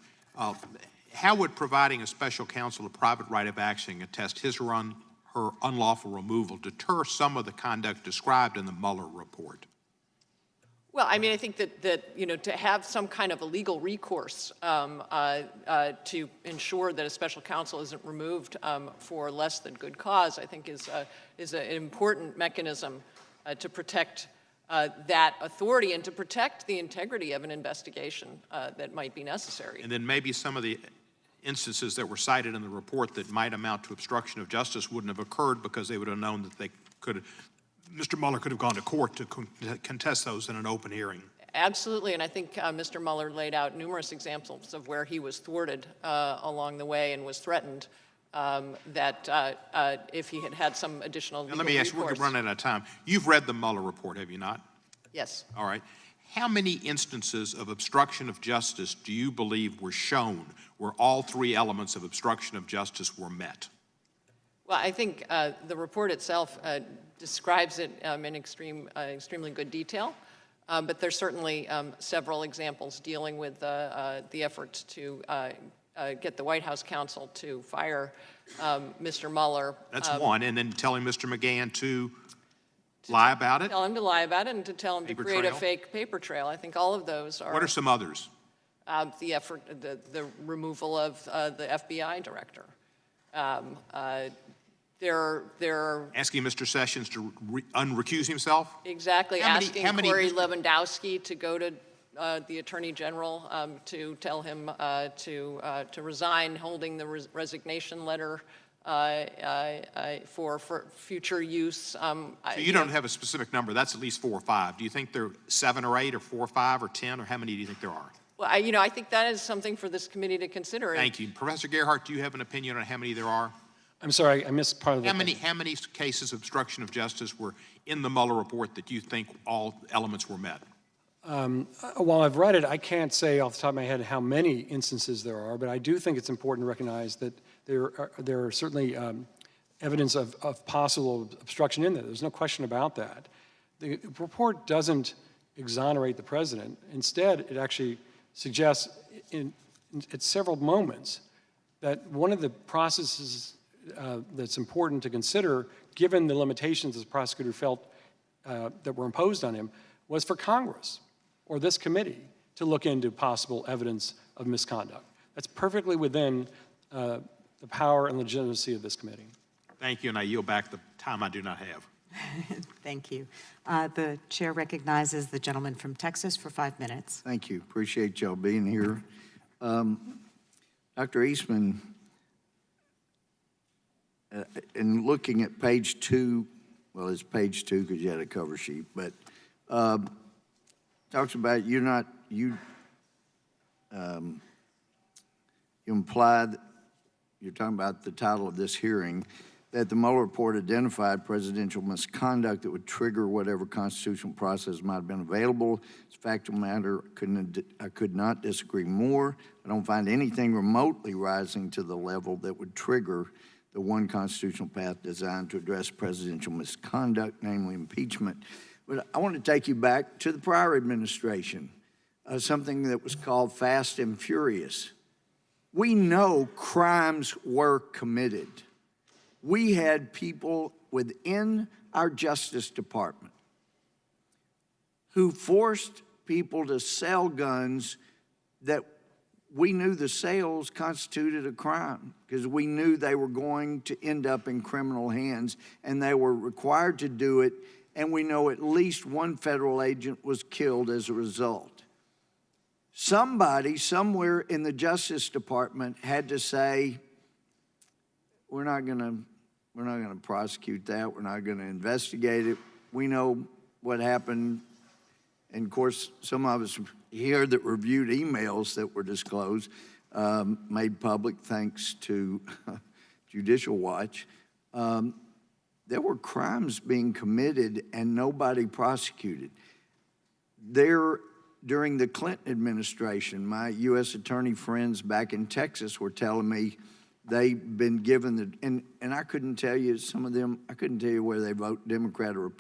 How would providing a special counsel a private right of action attest his or her unlawful removal deter some of the conduct described in the Mueller report? Well, I think that to have some kind of a legal recourse to ensure that a special counsel isn't removed for less than good cause, I think is an important mechanism to protect that authority and to protect the integrity of an investigation that might be necessary. And then maybe some of the instances that were cited in the report that might amount to obstruction of justice wouldn't have occurred because they would have known that they could have, Mr. Mueller could have gone to court to contest those in an open hearing. Absolutely, and I think Mr. Mueller laid out numerous examples of where he was thwarted along the way and was threatened that if he had had some additional legal Let me ask you, recourse. we're running out of time. You've read the Mueller report, have you not? Yes. All right. How many instances of obstruction of justice do you believe were shown where all three elements of obstruction of justice were met? Well, I think the report itself describes it in extremely good detail, but there's certainly several examples dealing with the effort to get the White House counsel to fire Mr. Mueller. That's one, and then telling Mr. McGahn to lie about it? Tell him to lie about it and to tell him Paper to create trail? a fake paper trail. I think all of those are. What are some others? The effort, the removal of the FBI director. They're Asking Mr. Sessions to unrecuse himself? exactly How many- asking how many- Corey Lewandowski to go to the Attorney General to tell him to resign, holding the resignation letter for future use. So you don't have a specific number. That's at least 4 or 5. Do you think there are 7 or 8 or 4 or 5 or 10, or how many do you think there are? Well, I think that is something for this committee to consider. Thank you. Professor Gerhardt, do you have an opinion on how many there are? I'm sorry, I missed part of the. How many cases of obstruction of justice were in the Mueller report that you think all elements were met? While I've read it, I can't say off the top of my head how many instances there are, but I do think it's important to recognize that there are certainly evidence of possible obstruction in there. There's no question about that. The report doesn't exonerate the president. Instead, it actually suggests at several moments that one of the processes that's important to consider, given the limitations the prosecutor felt that were imposed on him, was for Congress or this committee to look into possible evidence of misconduct. That's perfectly within the power and legitimacy of this committee. Thank you, and I yield back the time I do not have. Thank you. The chair recognizes the gentleman from Texas for 5 minutes. Thank you. Appreciate y'all being here. Dr. Eastman, in looking at page 2, well, it's page 2 because you had a cover sheet, but talks about you implied, you're talking about the title of this hearing, that the Mueller report identified presidential misconduct that would trigger whatever constitutional process might have been available. It's a factual matter. I could not disagree more. I don't find anything remotely rising to the level that would trigger the one constitutional path designed to address presidential misconduct, namely impeachment. But I want to take you back to the prior administration, something that was called fast and furious. We know crimes were committed. We had people within our Justice Department who forced people to sell guns that we knew the sales constituted a crime because we knew they were going to end up in criminal hands, and they were required to do it, and we know at least one federal agent was killed as a result. Somebody somewhere in the Justice Department had to say, we're not going to prosecute that. We're not going to investigate it. We know what happened. And of course, some of us here that reviewed emails that were disclosed, made public thanks to Judicial Watch. There were crimes being committed and nobody prosecuted. During the Clinton administration, my U.S. attorney friends back in Texas were telling me they've been given and I couldn't tell you, some of them, I couldn't tell you whether they vote Democrat or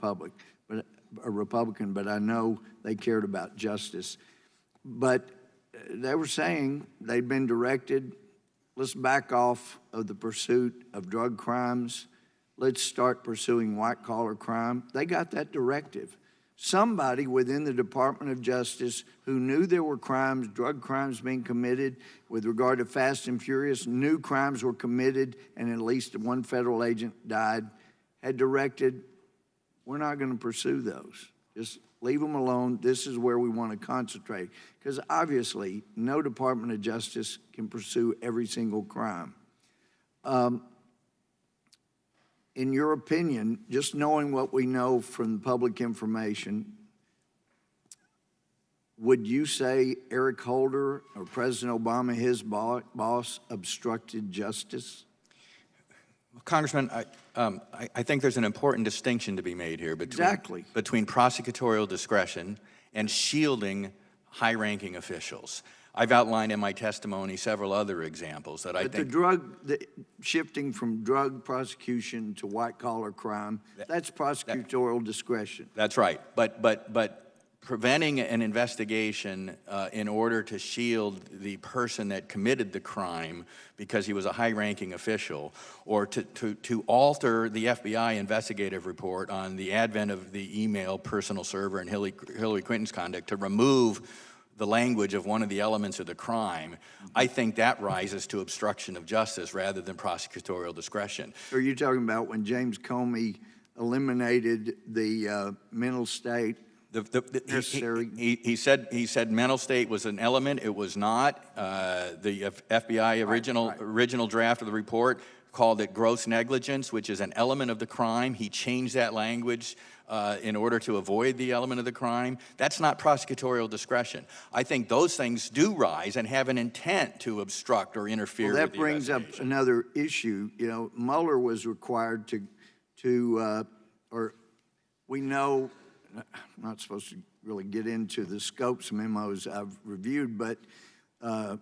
Republican, but I know they cared about justice. But they were saying they'd been directed, let's back off of the pursuit of drug crimes. Let's start pursuing white-collar crime. They got that directive. Somebody within the Department of Justice who knew there were crimes, drug crimes being committed with regard to Fast and Furious, knew crimes were committed and at least one federal agent died, had directed, we're not going to pursue those. Just leave them alone. This is where we want to concentrate. Because obviously, no Department of Justice can pursue every single crime. In your opinion, just knowing what we know from public information, would you say Eric Holder or President Obama, his boss, obstructed justice? Congressman, I think there's an important distinction to be made here between prosecutorial discretion and shielding high-ranking officials. I've outlined in my testimony several other examples that I think... the shifting from drug prosecution to white-collar crime, that's prosecutorial discretion. That's right. But preventing an investigation in order to shield the person that committed the crime because he was a high-ranking official, or to alter the FBI investigative report on the advent of the email personal server and Hillary Clinton's conduct to remove the language of one of the elements of the crime, I think that rises to obstruction of justice rather than prosecutorial discretion. Are you talking about when James Comey eliminated the mental state? Necessary? He said mental state was an element. It was not. The FBI original draft of the report called it gross negligence, which is an element of the crime. He changed that language in order to avoid the element of the crime. That's not prosecutorial discretion. I think those things do rise and have an intent to obstruct or interfere with the investigation. That brings up another issue. You know, Mueller was required we know, I'm not supposed to really get into the scopes memos I've reviewed, but, well,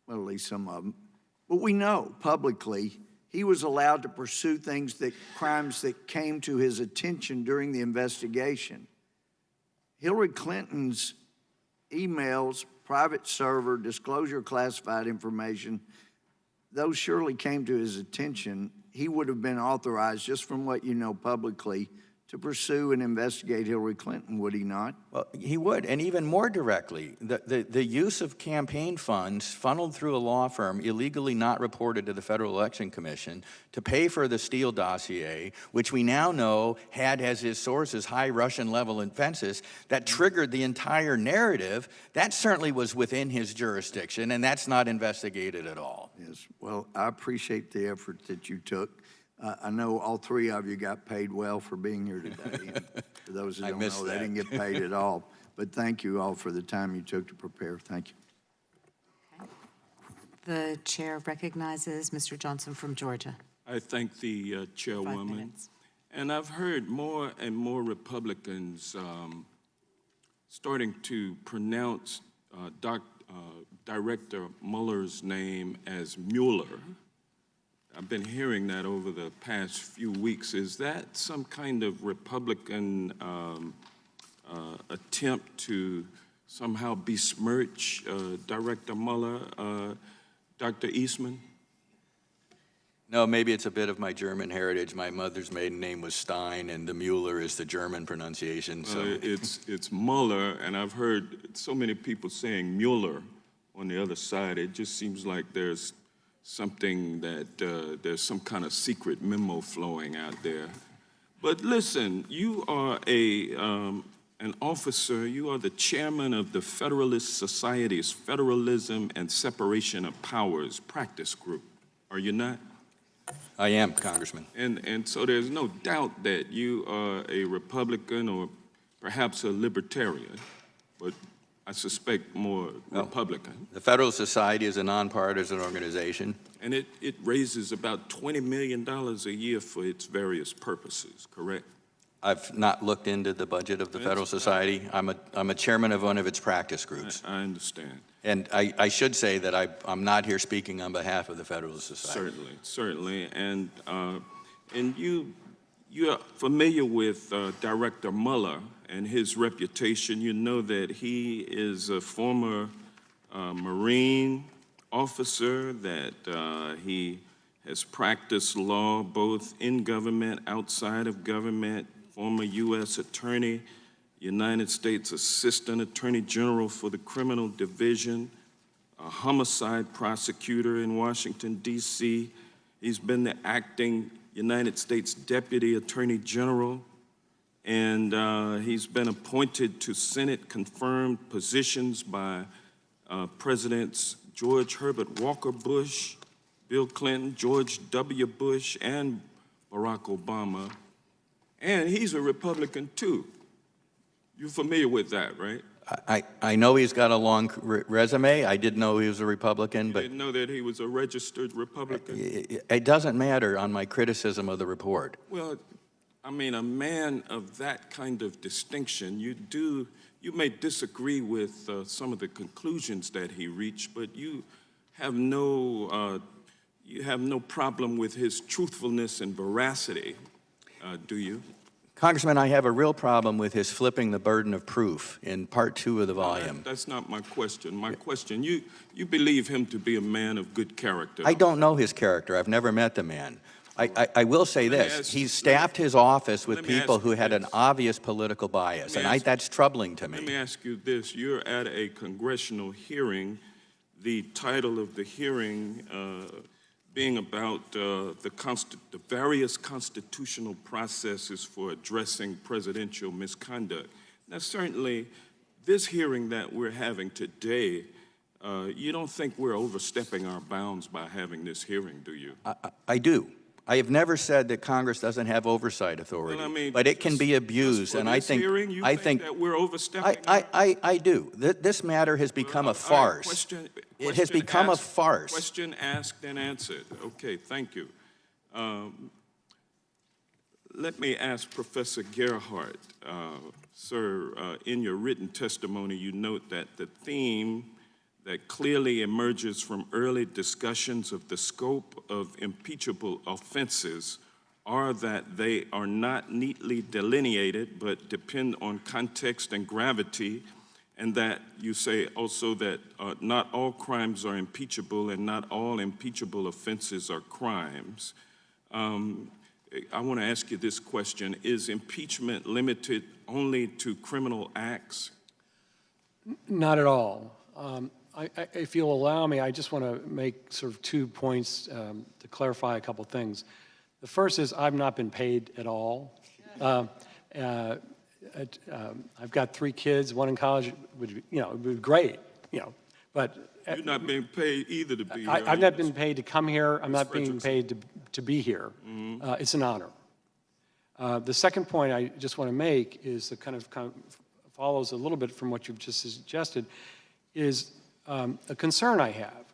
at least some of them. But we know publicly he was allowed to pursue crimes that came to his attention during the investigation. Hillary Clinton's emails, private server, disclosure of classified information, those surely came to his attention. He would have been authorized, just from what you know publicly, to pursue and investigate Hillary Clinton, would he not? Well, he would, and even more directly. The use of campaign funds funneled through a law firm, illegally not reported to the Federal Election Commission, to pay for the Steele dossier, which we now know had as his sources high Russian-level offenses, that triggered the entire narrative. That certainly was within his jurisdiction, and that's not investigated at all. Yes, well, I appreciate the effort that you took. I know all three of you got paid well for being here today. And for those who don't know, they didn't get paid at all. But thank you all for the time you took to prepare. Thank you. Okay. The chair recognizes Mr. Johnson from Georgia. I thank the chairwoman. 5 minutes. And I've heard more and more Republicans starting to pronounce Director Mueller's name as Mueller. I've been hearing that over the past few weeks. Is that some kind of Republican attempt to somehow besmirch Director Mueller, Dr. Eastman? No, maybe it's a bit of my German heritage. My mother's maiden name was Stein, and the Mueller is the German pronunciation. So It's Mueller, and I've heard so many people saying Mueller on the other side. It just seems like there's something that there's some kind of secret memo flowing out there. But listen, you are an officer, you are the chairman of the Federalist Society's Federalism and Separation of Powers Practice Group, are you not? I am, Congressman. And so there's no doubt that you are a Republican or perhaps a libertarian, but I suspect more Republican. The Federalist Society is a nonpartisan organization. And it raises about $20 million a year for its various purposes, correct? I've not looked into the budget of the Federalist Society. I'm a chairman of one of its practice groups. I understand. And I should say that I'm not here speaking on behalf of the Federalist Society. Certainly. And you're familiar with Director Mueller and his reputation. You know that he is a former Marine officer, that he has practiced law both in government, outside of government, former U.S. Attorney, United States Assistant Attorney General for the Criminal Division, a homicide prosecutor in Washington, D.C. He's been the acting United States Deputy Attorney General, and he's been appointed to Senate-confirmed positions by Presidents George Herbert Walker Bush, Bill Clinton, George W. Bush, and Barack Obama. And he's a Republican, too. You're familiar with that, right? I know he's got a long resume. I didn't know he was a Republican. You but didn't know that he was a registered Republican? It doesn't matter on my criticism of the report. Well, I mean, a man of that kind of distinction, you may disagree with some of the conclusions that he reached, but you have no problem with his truthfulness and veracity, do you? Congressman, I have a real problem with his flipping the burden of proof in part 2 of the volume. That's not my question. My question, you believe him to be a man of good character. I don't know his character. I've never met the man. I will say this. He's staffed his office with people who had an obvious political bias, and that's troubling to me. Let me ask you this. You're at a congressional hearing. The title of the hearing being about the various constitutional processes for addressing presidential misconduct. Now, certainly, this hearing that we're having today, you don't think we're overstepping our bounds by having this hearing, do you? I do. I have never said that Congress doesn't have oversight authority, but it can be abused, and I think that we're overstepping. I do. This matter has become a farce. It has become a farce. Question asked and answered. Okay, thank you. Let me ask Professor Gerhardt, sir, in your written testimony, you note that the theme that clearly emerges from early discussions of the scope of impeachable offenses are that they are not neatly delineated but depend on context and gravity, and that you say also that not all crimes are impeachable and not all impeachable offenses are crimes. I want to ask you this question. Is impeachment limited only to criminal acts? Not at all. If you'll allow me, I just want to make sort of 2 points to clarify a couple things. The first is I've not been paid at all. I've got 3 kids, 1 in college, would be great, but you're not being paid either to be here. I've not been paid to come here. I'm not being paid to be here. It's an honor. The second point I just want to make is that kind of follows a little bit from what you've just suggested, is a concern I have,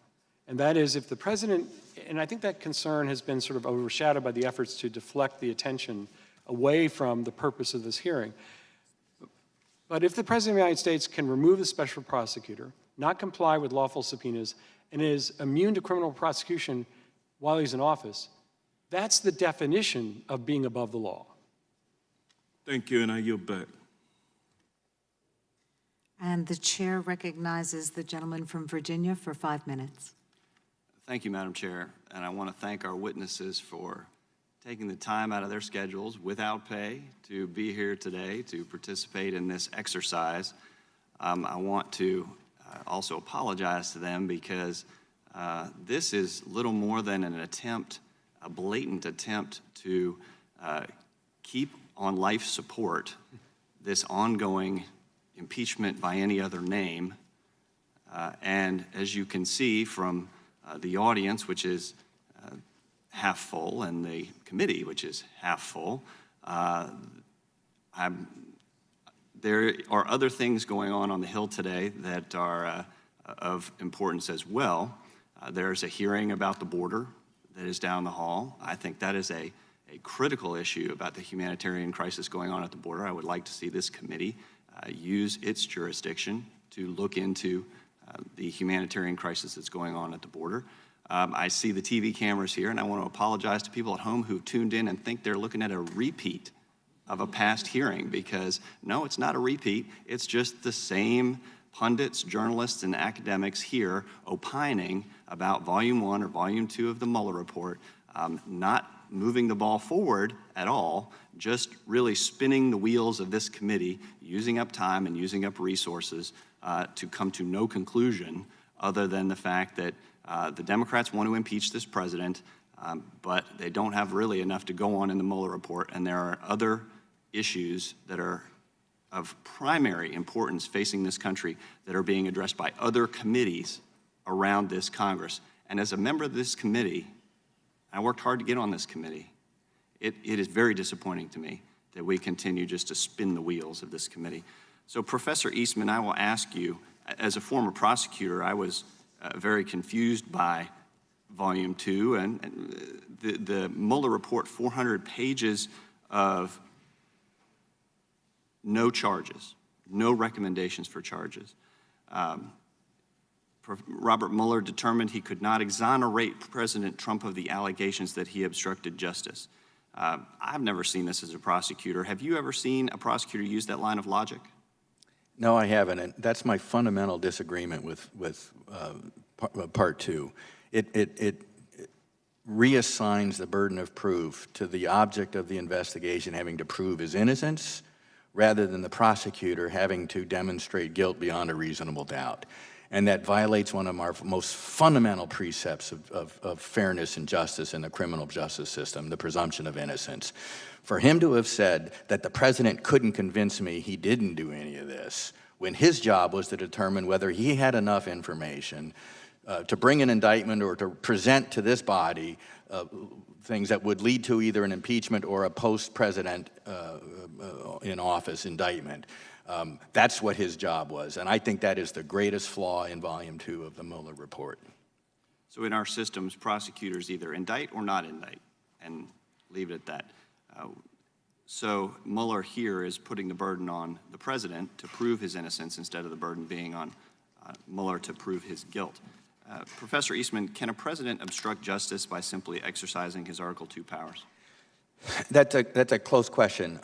and that is if the president, and I think that concern has been sort of overshadowed by the efforts to deflect the attention away from the purpose of this hearing. But if the President of the United States can remove the special prosecutor, not comply with lawful subpoenas, and is immune to criminal prosecution while he's in office, that's the definition of being above the law. Thank you, and I yield back. And the chair recognizes the gentleman from Virginia for 5 minutes. Thank you, Madam Chair. And I want to thank our witnesses for taking the time out of their schedules without pay to be here today to participate in this exercise. I want to also apologize to them because this is little more than an attempt, a blatant attempt to keep on life support this ongoing impeachment by any other name. And as you can see from the audience, which is half full, and the committee, which is half full, there are other things going on the Hill today that are of importance as well. There's a hearing about the border that is down the hall. I think that is a critical issue about the humanitarian crisis going on at the border. I would like to see this committee use its jurisdiction to look into the humanitarian crisis that's going on at the border. I see the TV cameras here, and I want to apologize to people at home who tuned in and think they're looking at a repeat of a past hearing, because no, it's not a repeat. It's just the same pundits, journalists, and academics here opining about Volume 1 or Volume 2 of the Mueller Report, not moving the ball forward at all, just really spinning the wheels of this committee, using up time and using up resources to come to no conclusion other than the fact that the Democrats want to impeach this president, but they don't have really enough to go on in the Mueller Report, and there are other issues that are of primary importance facing this country that are being addressed by other committees around this Congress. And as a member of this committee, I worked hard to get on this committee. It is very disappointing to me that we continue just to spin the wheels of this committee. So, Professor Eastman, I will ask you, as a former prosecutor, I was very confused by Volume 2 and the Mueller Report, 400 pages of no charges, no recommendations for charges. Robert Mueller determined he could not exonerate President Trump of the allegations that he obstructed justice. I've never seen this as a prosecutor. Have you ever seen a prosecutor use that line of logic? No, I haven't, and that's my fundamental disagreement with part two. It reassigns the burden of proof to the object of the investigation having to prove his innocence, rather than the prosecutor having to demonstrate guilt beyond a reasonable doubt. And that violates one of our most fundamental precepts of fairness and justice in the criminal justice system, the presumption of innocence. For him to have said that the president couldn't convince me he didn't do any of this, when his job was to determine whether he had enough information to bring an indictment or to present to this body things that would lead to either an impeachment or a post-president in office indictment. That's what his job was, and I think that is the greatest flaw in Volume 2 of the Mueller Report. So in our systems, prosecutors either indict or not indict, and leave it at that. So Mueller here is putting the burden on the president to prove his innocence instead of the burden being on Mueller to prove his guilt. Professor Eastman, can a president obstruct justice by simply exercising his Article II powers? That's a close question.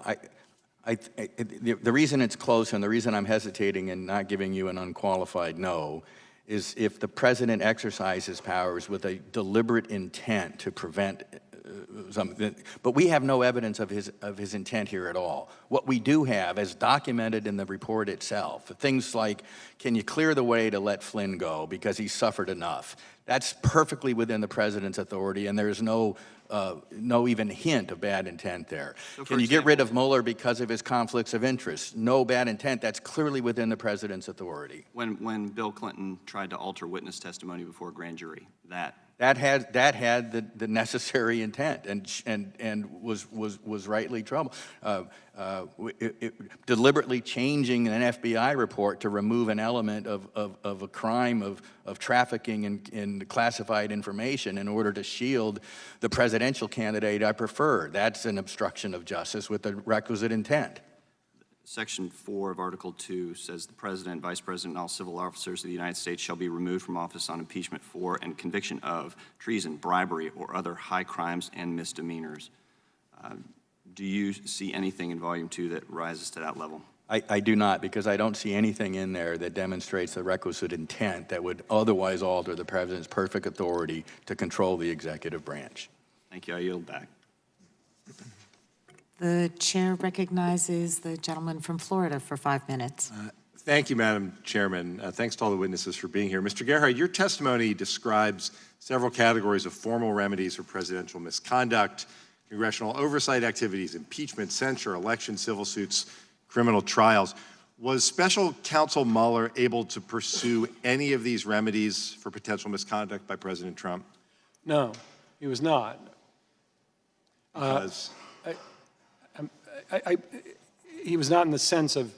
The reason it's close and the reason I'm hesitating and not giving you an unqualified no is if the president exercises powers with a deliberate intent to prevent something. But we have no evidence of his intent here at all. What we do have, as documented in the report itself, things like, can you clear the way to let Flynn go because he suffered enough? That's perfectly within the president's authority, and there's no even hint of bad intent there. So Can you get rid of Mueller because of his conflicts of interest? No bad intent. That's clearly within the president's authority. When Bill Clinton tried to alter witness testimony before a grand jury, that had the necessary intent and was rightly troubled. Deliberately changing an FBI report to remove an element of a crime of trafficking in classified information in order to shield the presidential candidate I prefer. That's an obstruction of justice with the requisite intent. Section 4 of Article 2 says the President, Vice President, and all civil officers of the United States shall be removed from office on impeachment for and conviction of treason, bribery, or other high crimes and misdemeanors. Do you see anything in Volume 2 that rises to that level? I do not, because I don't see anything in there that demonstrates the requisite intent that would otherwise alter the president's perfect authority to control the executive branch. Thank you. I yield back. The chair recognizes the gentleman from Florida for 5 minutes. Thank you, Madam Chairman. Thanks to all the witnesses for being here. Mr. Gerhardt, your testimony describes several categories of formal remedies for presidential misconduct, congressional oversight activities, impeachment, censure, election, civil suits, criminal trials. Was Special Counsel Mueller able to pursue any of these remedies for potential misconduct by President Trump? No, he was not. Because? He was not in the sense of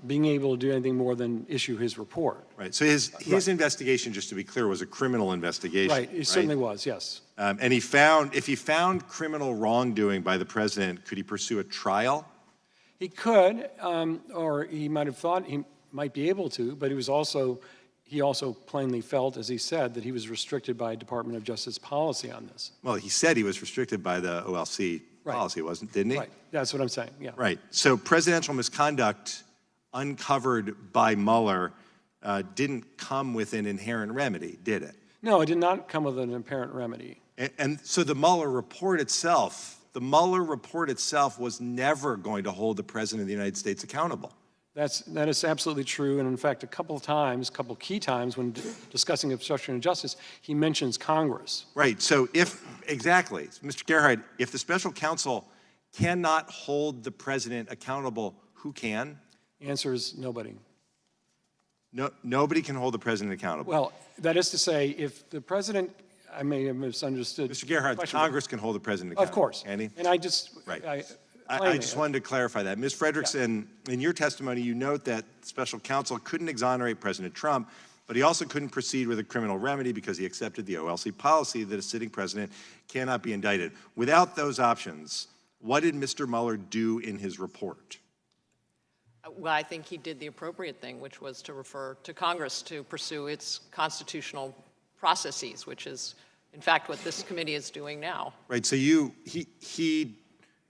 being able to do anything more than issue his report. Right. So his investigation, just to be clear, was a criminal investigation. Right. It certainly was. Yes. And if he found criminal wrongdoing by the president, could he pursue a trial? He could, or he might have thought he might be able to, but he also plainly felt, as he said, that he was restricted by Department of Justice policy on this. Well, he said he was restricted by the OLC policy, didn't he? Right. That's what I'm saying. Yeah. Right. So presidential misconduct uncovered by Mueller didn't come with an inherent remedy, did it? No, it did not come with an apparent remedy. And so the Mueller report itself was never going to hold the President of the United States accountable. That is absolutely true, and in fact, a couple key times when discussing obstruction of justice, he mentions Congress. Right, so exactly, Mr. Gerhardt, if the special counsel cannot hold the president accountable, who can? The answer is nobody. No, nobody can hold the president accountable. Well, that is to say, if the president, I may have misunderstood. Mr. Gerhardt, Congress can hold the president accountable. Of course. Andy? And I just, right. I just wanted to clarify that. Ms. Fredrickson, in your testimony, you note that special counsel couldn't exonerate President Trump, but he also couldn't proceed with a criminal remedy because he accepted the OLC policy that a sitting president cannot be indicted. Without those options, what did Mr. Mueller do in his report? Well, I think he did the appropriate thing, which was to refer to Congress to pursue its constitutional processes, which is in fact, what this committee is doing now. Right, so he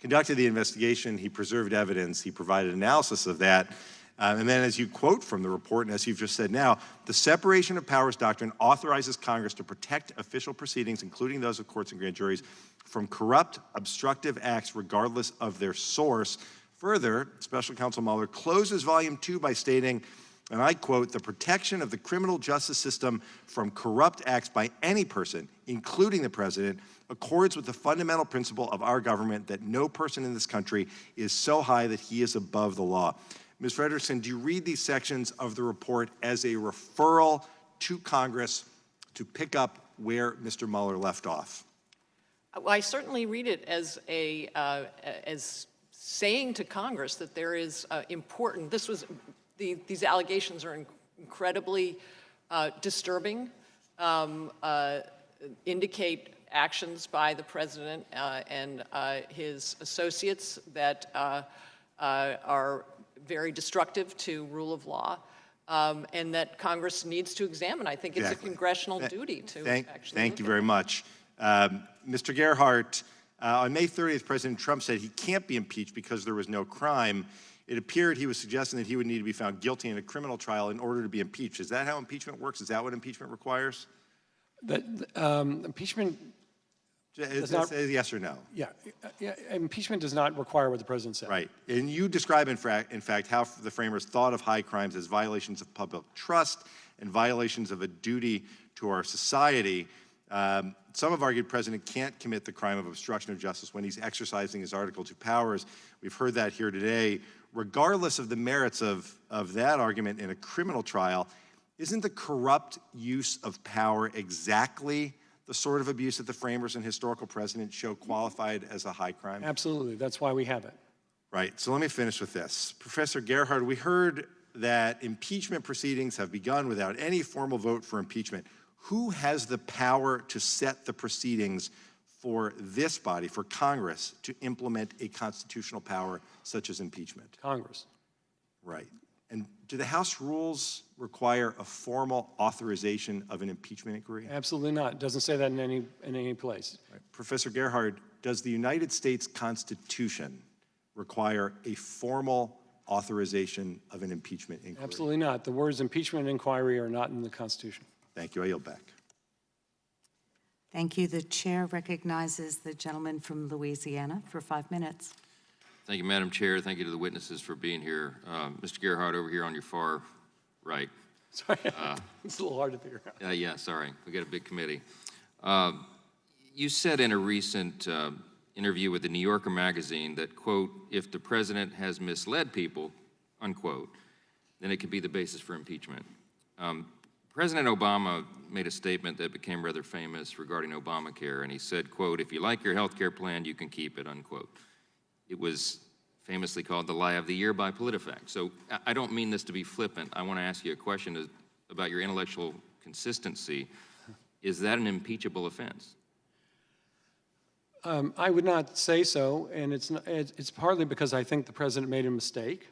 conducted the investigation, he preserved evidence, he provided analysis of that, and then as you quote from the report, and as you've just said now, the separation of powers doctrine authorizes Congress to protect official proceedings, including those of courts and grand juries, from corrupt, obstructive acts regardless of their source. Further, Special Counsel Mueller closes Volume 2 by stating, and I quote, "The protection of the criminal justice system from corrupt acts by any person, including the president, accords with the fundamental principle of our government that no person in this country is so high that he is above the law." Ms. Frederickson, do you read these sections of the report as a referral to Congress to pick up where Mr. Mueller left off? Well, I certainly read it as as saying to Congress that there is important. These allegations are incredibly disturbing, indicate actions by the president and his associates that are very destructive to rule of law, and that Congress needs to examine. I think it's a congressional duty to actually. Thank you very much. Mr. Gerhardt, on May 30th, President Trump said he can't be impeached because there was no crime. It appeared he was suggesting that he would need to be found guilty in a criminal trial in order to be impeached. Is that how impeachment works? Is that what impeachment requires? Impeachment does not, yes or no? Yeah, impeachment does not require what the president said. Right, and you describe, in fact, how the framers thought of high crimes as violations of public trust and violations of a duty to our society. Some have argued the president can't commit the crime of obstruction of justice when he's exercising his Article II powers. We've heard that here today. Regardless of the merits of that argument in a criminal trial, isn't the corrupt use of power exactly the sort of abuse that the framers and historical precedent show qualified as a high crime? Absolutely, that's why we have it. Right, so let me finish with this. Professor Gerhardt, we heard that impeachment proceedings have begun without any formal vote for impeachment. Who has the power to set the proceedings for this body, for Congress, to implement a constitutional power such as impeachment? Congress. Right. And do the House rules require a formal authorization of an impeachment inquiry? Absolutely not. It doesn't say that in any place. Right. Professor Gerhardt, does the United States Constitution require a formal authorization of an impeachment inquiry? Absolutely not. The words impeachment and inquiry are not in the Constitution. Thank you. I yield back. Thank you. The chair recognizes the gentleman from Louisiana for 5 minutes. Thank you, Madam Chair. Thank you to the witnesses for being here. Mr. Gerhardt, over here on your far right. Sorry, it's a little hard to figure out. Yeah, sorry. We got a big committee. You said in a recent interview with the New Yorker magazine that, quote, if the president has misled people, unquote, then it could be the basis for impeachment. President Obama made a statement that became rather famous regarding Obamacare, and he said, quote, if you like your health care plan, you can keep it, unquote. It was famously called the lie of the year by PolitiFact. So I don't mean this to be flippant. I want to ask you a question about your intellectual consistency. Is that an impeachable offense? I would not say so, and it's partly because I think the president made a mistake.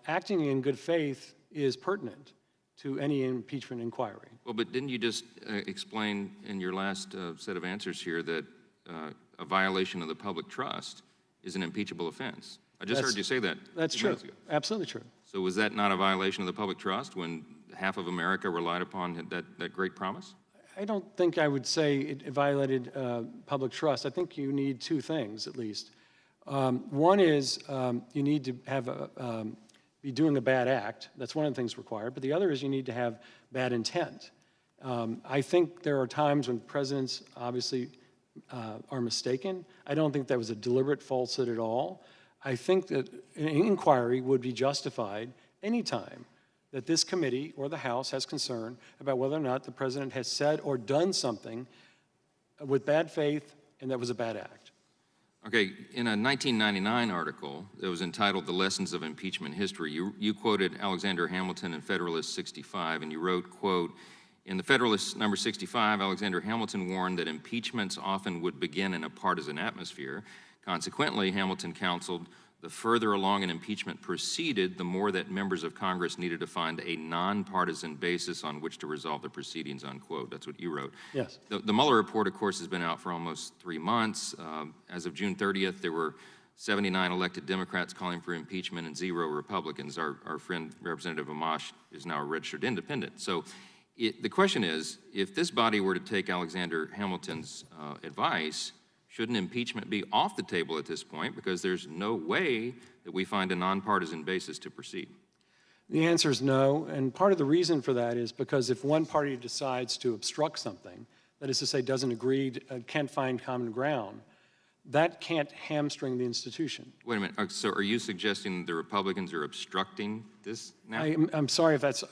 Acting in good faith is pertinent to any impeachment inquiry. Well, but didn't you just explain in your last set of answers here that a violation of the public trust is an impeachable offense? I just heard you say that. That's true. Absolutely true. So was that not a violation of the public trust when half of America relied upon that great promise? I don't think I would say it violated public trust. I think you need two things, at least. One is you need to have be doing a bad act. That's one of the things required. But the other is you need to have bad intent. I think there are times when presidents obviously are mistaken. I don't think that was a deliberate falsehood at all. I think that an inquiry would be justified anytime that this committee or the House has concern about whether or not the president has said or done something with bad faith and that was a bad act. Okay, in a 1999 article that was entitled The Lessons of Impeachment History, you quoted Alexander Hamilton in Federalist 65, and you wrote, quote, in the Federalist number 65, Alexander Hamilton warned that impeachments often would begin in a partisan atmosphere. Consequently, Hamilton counseled The further along an impeachment proceeded, the more that members of Congress needed to find a nonpartisan basis on which to resolve the proceedings, unquote. That's what you wrote. Yes. The Mueller report, of course, has been out for almost 3 months. As of June 30th, there were 79 elected Democrats calling for impeachment and 0 Republicans. Our friend Representative Amash is now a registered independent. So the question is, if this body were to take Alexander Hamilton's advice, shouldn't impeachment be off the table at this point because there's no way that we find a nonpartisan basis to proceed? The answer is no, and part of the reason for that is because if one party decides to obstruct something, that is to say doesn't agree, can't find common ground, that can't hamstring the institution. Wait a minute, so are you suggesting the Republicans are obstructing this now? I'm sorry if that's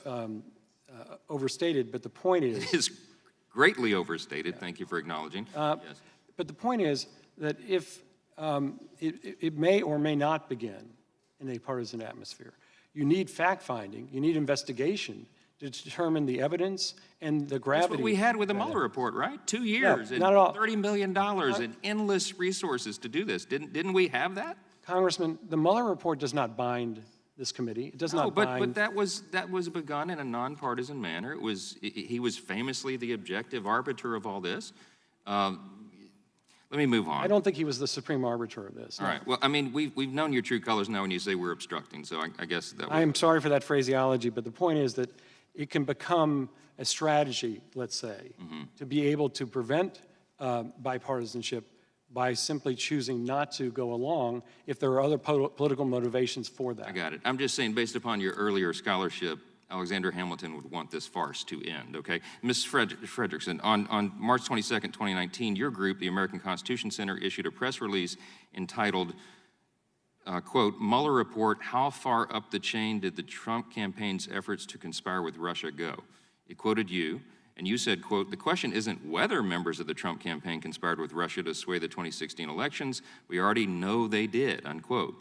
overstated, but the point is... It is greatly overstated, thank you for acknowledging. Yes. But the point is that if it may or may not begin in a partisan atmosphere, you need fact-finding, you need investigation to determine the evidence and the gravity. That's what we had with the Mueller report, right? 2 years No, and not at all. $30 million and endless resources to do this. Didn't we have that? Congressman, the Mueller report does not bind this committee. It does not bind. But that was begun in a nonpartisan manner. He was famously the objective arbiter of all this. Let me move on. I don't think he was the supreme arbiter of this. All right. Well, I mean, we've known your true colors now when you say we're obstructing, so I guess that was... I'm sorry for that phraseology, but the point is that it can become a strategy, let's say, to be able to prevent bipartisanship by simply choosing not to go along if there are other political motivations for that. I got it. I'm just saying, based upon your earlier scholarship, Alexander Hamilton would want this farce to end, okay? Ms. Fredrickson, on March 22nd, 2019, your group, the American Constitution Center, issued a press release entitled, quote, Mueller Report, How Far Up the Chain Did the Trump Campaign's Efforts to Conspire with Russia Go? It quoted you, and you said, quote, the question isn't whether members of the Trump campaign conspired with Russia to sway the 2016 elections. We already know they did, unquote.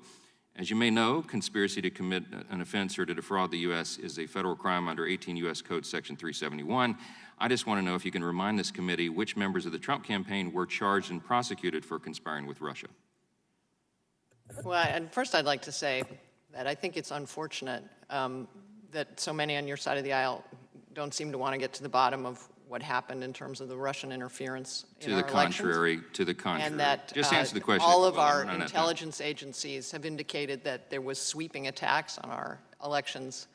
As you may know, conspiracy to commit an offense or to defraud the U.S. is a federal crime under 18 U.S. Code Section 371. I just want to know if you can remind this committee which members of the Trump campaign were charged and prosecuted for conspiring with Russia. Well, and first I'd like to say that I think it's unfortunate that so many on your side of the aisle don't seem to want to get to the bottom of what happened in terms of the Russian interference in our elections. To the contrary. And that just answer the question. all of our intelligence agencies have indicated that there was sweeping attacks on our elections,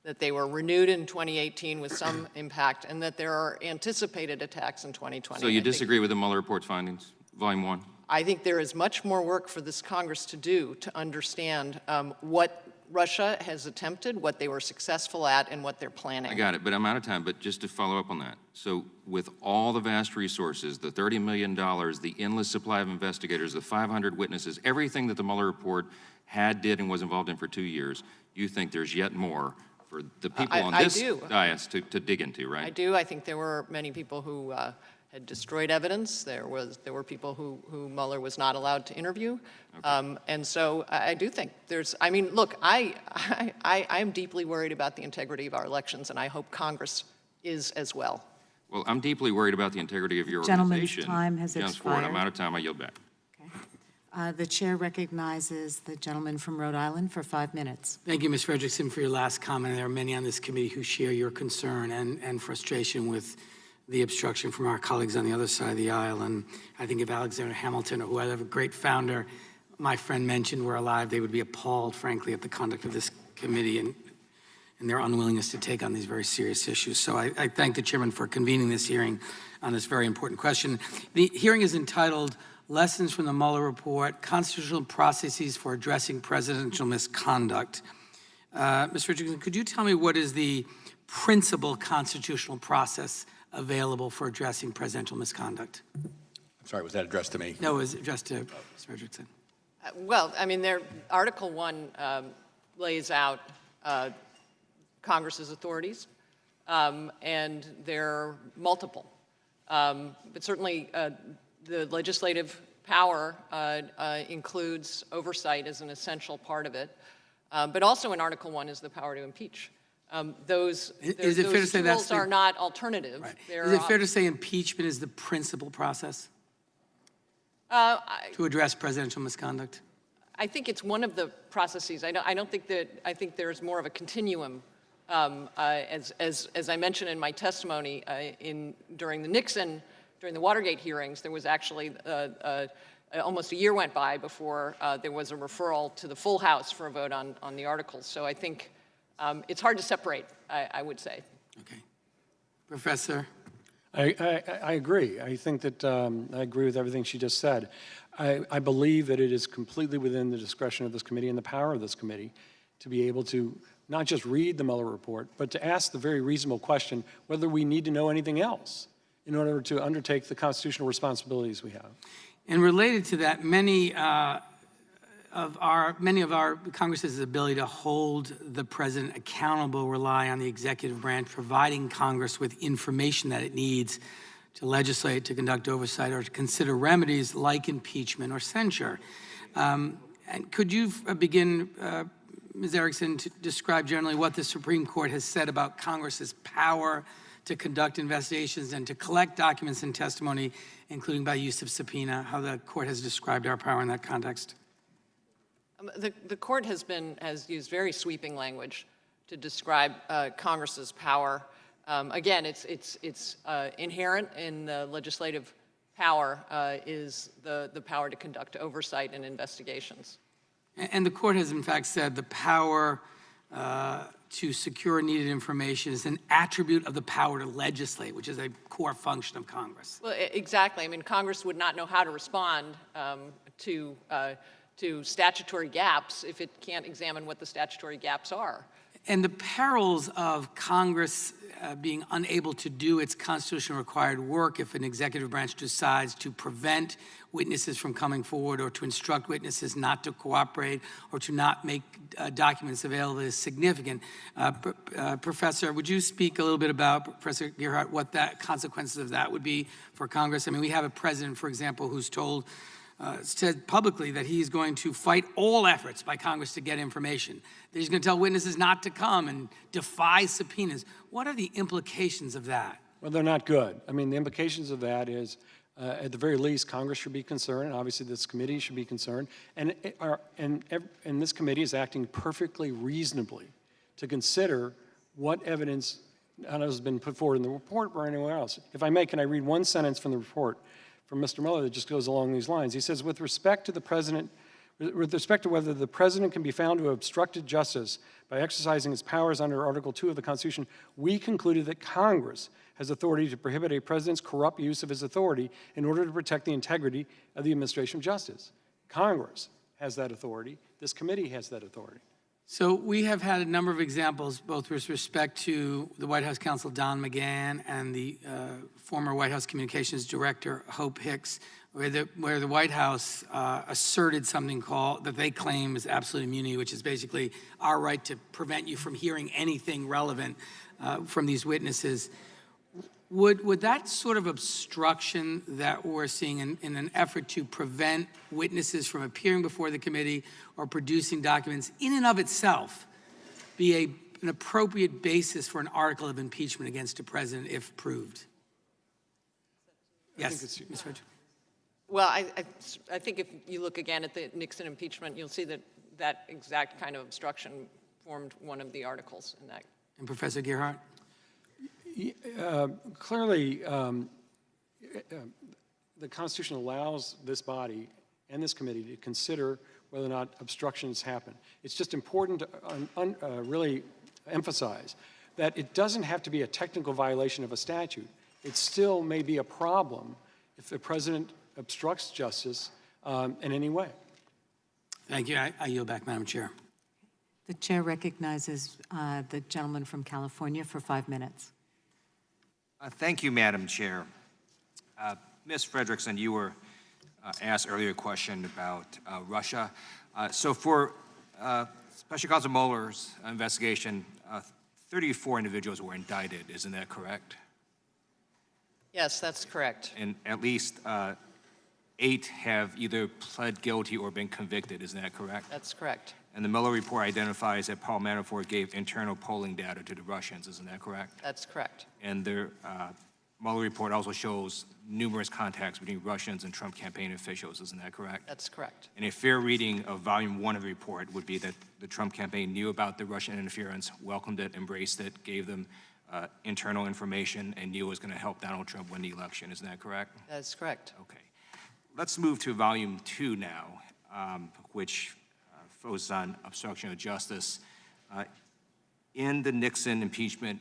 that they were renewed in 2018 with some impact, and that there are anticipated attacks in 2020. So you disagree with the Mueller Report's findings, Volume 1? I think there is much more work for this Congress to do to understand what Russia has attempted, what they were successful at, and what they're planning. I got it, but I'm out of time. But just to follow up on that. So with all the vast resources, the $30 million, the endless supply of investigators, the 500 witnesses, everything that the Mueller Report had, did, and was involved in for 2 years, you think there's yet more for the people on this dais to dig into, right? I do. I think there were many people who had destroyed evidence. There were people who Mueller was not allowed to interview. Okay. And so I do think there's, I mean, look, I'm deeply worried about the integrity of our elections, and I hope Congress is as well. Well, I'm deeply worried about the integrity of your Gentleman's organization. time has expired. I'm out of time. I yield back. Okay. The chair recognizes the gentleman from Rhode Island for 5 minutes. Thank you, Ms. Fredrickson, for your last comment. There are many on this committee who share your concern and frustration with the obstruction from our colleagues on the other side of the aisle. And I think if Alexander Hamilton, or whoever great founder my friend mentioned, were alive, they would be appalled, frankly, at the conduct of this committee and their unwillingness to take on these very serious issues. So I thank the chairman for convening this hearing on this very important question. The hearing is entitled Lessons from the Mueller Report, Constitutional Processes for Addressing Presidential Misconduct. Mr. Richardson, could you tell me what is the principal constitutional process available for addressing presidential misconduct? I'm sorry, was that addressed to me? No, it was addressed to Mr. Richardson. Well, I mean, Article 1 lays out Congress's authorities, and they're multiple. But certainly the legislative power includes oversight as an essential part of it. But also in Article 1 is the power to impeach. Those tools are not alternative. Right. Is it fair to say impeachment is the principal process to address presidential misconduct? I think it's one of the processes. I think there's more of a continuum. As I mentioned in my testimony, during the Watergate hearings, there was actually almost a year went by before there was a referral to the full House for a vote on the articles. So I think it's hard to separate, I would say. Okay. Professor? I agree. I think that I agree with everything she just said. I believe that it is completely within the discretion of this committee and the power of this committee to be able to not just read the Mueller report, but to ask the very reasonable question whether we need to know anything else in order to undertake the constitutional responsibilities we have. And related to that, many of our Congress's ability to hold the president accountable rely on the executive branch providing Congress with information that it needs to legislate, to conduct oversight, or to consider remedies like impeachment or censure. And could you begin, Ms. Erickson, to describe generally what the Supreme Court has said about Congress's power to conduct investigations and to collect documents and testimony, including by use of subpoena, how the court has described our power in that context? The court has used very sweeping language to describe Congress's power. Again, it's inherent in the legislative power is the power to conduct oversight and investigations. And the court has in fact said the power to secure needed information is an attribute of the power to legislate, which is a core function of Congress. Well, exactly. I mean, Congress would not know how to respond to statutory gaps if it can't examine what the statutory gaps are. And the perils of Congress being unable to do its constitutionally required work if an executive branch decides to prevent witnesses from coming forward or to instruct witnesses not to cooperate or to not make documents available is significant. Professor, would you speak a little bit about, Professor Gerhardt, what that consequences of that would be for Congress? I mean, we have a president, for example, who's said publicly that he's going to fight all efforts by Congress to get information, that he's going to tell witnesses not to come and defy subpoenas. What are the implications of that? Well, they're not good. I mean, the implications of that is, at the very least, Congress should be concerned, and obviously this committee should be concerned, and this committee is acting perfectly reasonably to consider what evidence has been put forward in the report or anywhere else. If I may, can I read one sentence from the report from Mr. Mueller that just goes along these lines? He says, with respect to whether the president can be found to have obstructed justice by exercising his powers under Article 2 of the Constitution, we concluded that Congress has authority to prohibit a president's corrupt use of his authority in order to protect the integrity of the administration of justice. Congress has that authority. This committee has that authority. So we have had a number of examples, both with respect to the White House counsel Don McGahn and the former White House Communications Director Hope Hicks, where the White House asserted something that they claim is absolute immunity, which is basically our right to prevent you from hearing anything relevant from these witnesses. Would that sort of obstruction that we're seeing in an effort to prevent witnesses from appearing before the committee or producing documents in and of itself be an appropriate basis for an article of impeachment against a president if proved? Yes, Ms. Frederickson. Well, I think if you look again at the Nixon impeachment, you'll see that exact kind of obstruction formed one of the articles in that. And Professor Gerhardt? Clearly, the Constitution allows this body and this committee to consider whether or not obstructions happen. It's just important to really emphasize that it doesn't have to be a technical violation of a statute. It still may be a problem if the president obstructs justice in any way. Thank you. I yield back, Madam Chair. The chair recognizes the gentleman from California for 5 minutes. Thank you, Madam Chair. Ms. Frederickson, you were asked earlier a question about Russia. So for Special Counsel Mueller's investigation, 34 individuals were indicted, isn't that correct? Yes, that's correct. And at least 8 have either pled guilty or been convicted, isn't that correct? That's correct. And the Mueller report identifies that Paul Manafort gave internal polling data to the Russians, isn't that correct? That's correct. And there Mueller report also shows numerous contacts between Russians and Trump campaign officials. Isn't that correct? That's correct. And a fair reading of volume 1 of the report would be that the Trump campaign knew about the Russian interference, welcomed it, embraced it, gave them internal information, and knew it was going to help Donald Trump win the election. Isn't that correct? That's correct. Okay. Let's move to volume 2 now, which focuses on obstruction of justice. In the Nixon impeachment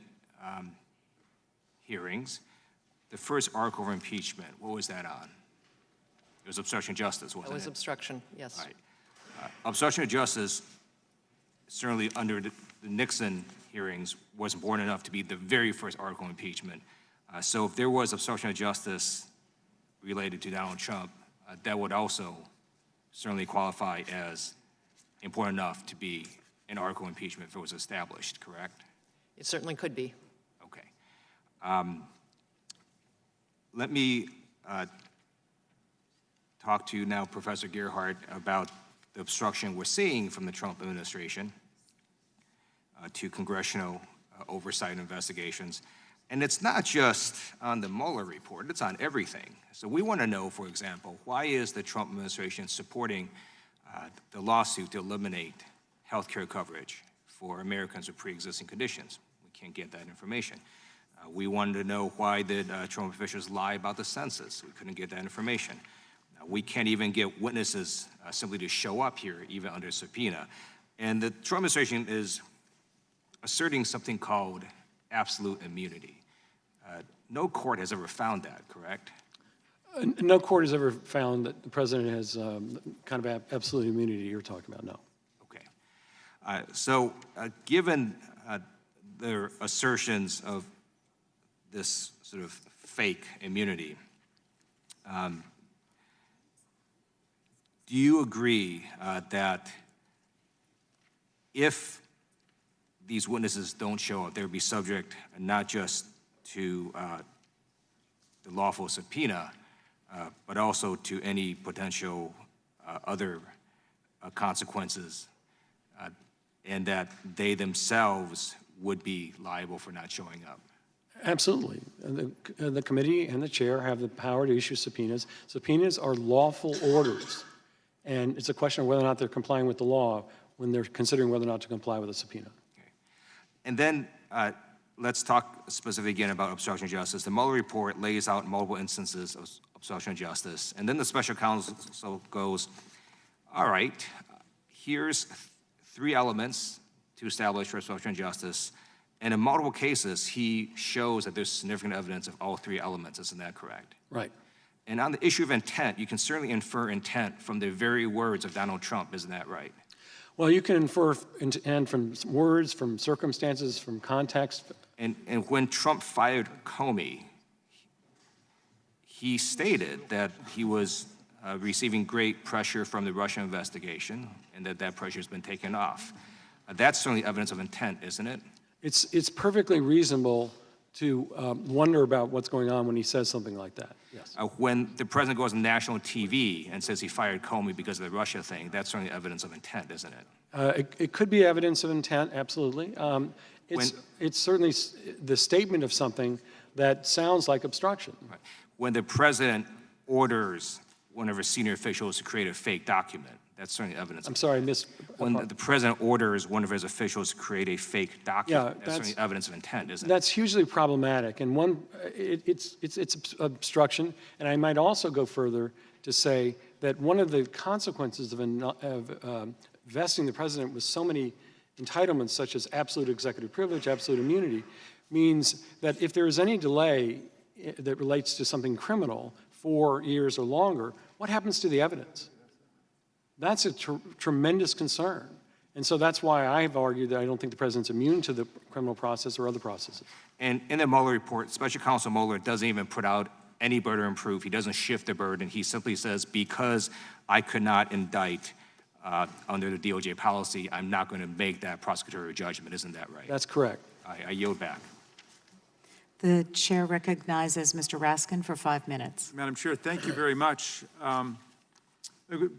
hearings, the first article of impeachment, what was that on? It was obstruction of justice, wasn't it? It was obstruction, yes. Right. Obstruction of justice, certainly under the Nixon hearings, was important enough to be the very first article of impeachment. So if there was obstruction of justice related to Donald Trump, that would also certainly qualify as important enough to be an article of impeachment if it was established, correct? It certainly could be. Okay. Let me talk to you now, Professor Gerhardt, about the obstruction we're seeing from the Trump administration to congressional oversight investigations. And it's not just on the Mueller report, it's on everything. So we want to know, for example, why is the Trump administration supporting the lawsuit to eliminate health care coverage for Americans with pre-existing conditions? We can't get that information. We wanted to know why did Trump officials lie about the census? We couldn't get that information. We can't even get witnesses simply to show up here, even under subpoena. And the Trump administration is asserting something called absolute immunity. No court has ever found that, correct? No court has ever found that the president has kind of absolute immunity you're talking about, no. Okay. So given their assertions of this sort of fake immunity, do you agree that if these witnesses don't show up, they would be subject not just to the lawful subpoena, but also to any potential other consequences, and that they themselves would be liable for not showing up? Absolutely. The committee and the chair have the power to issue subpoenas. Subpoenas are lawful orders, and it's a question of whether or not they're complying with the law when they're considering whether or not to comply with a subpoena. Okay. And then let's talk specifically again about obstruction of justice. The Mueller report lays out multiple instances of obstruction of justice, and then the special counsel goes, all right, here's 3 elements to establish obstruction of justice. And in multiple cases, he shows that there's significant evidence of all 3 elements. Isn't that correct? Right. And on the issue of intent, you can certainly infer intent from the very words of Donald Trump. Isn't that right? Well, you can infer intent from words, from circumstances, from context. And when Trump fired Comey, he stated that he was receiving great pressure from the Russia investigation and that pressure has been taken off. That's certainly evidence of intent, isn't it? It's perfectly reasonable to wonder about what's going on when he says something like that, yes. When the president goes on national TV and says he fired Comey because of the Russia thing, that's certainly evidence of intent, isn't it? It could be evidence of intent, absolutely. It's certainly the statement of something that sounds like obstruction. Right. When the president orders one of his senior officials to create a fake document, that's certainly evidence. I'm sorry, when the president orders one of his officials to create a fake document, that's certainly evidence of intent, isn't it? That's hugely problematic, and it's obstruction. And I might also go further to say that one of the consequences of vesting the president with so many entitlements, such as absolute executive privilege, absolute immunity, means that if there is any delay that relates to something criminal, 4 years or longer, what happens to the evidence? That's a tremendous concern. And so that's why I've argued that I don't think the president's immune to the criminal process or other processes. And in the Mueller report, Special Counsel Mueller doesn't even put out any burden of proof. He doesn't shift the burden. He simply says, because I could not indict under the DOJ policy, I'm not going to make that prosecutorial judgment. Isn't that right? That's correct. I yield back. The chair recognizes Mr. Raskin for 5 minutes. Madam Chair, thank you very much.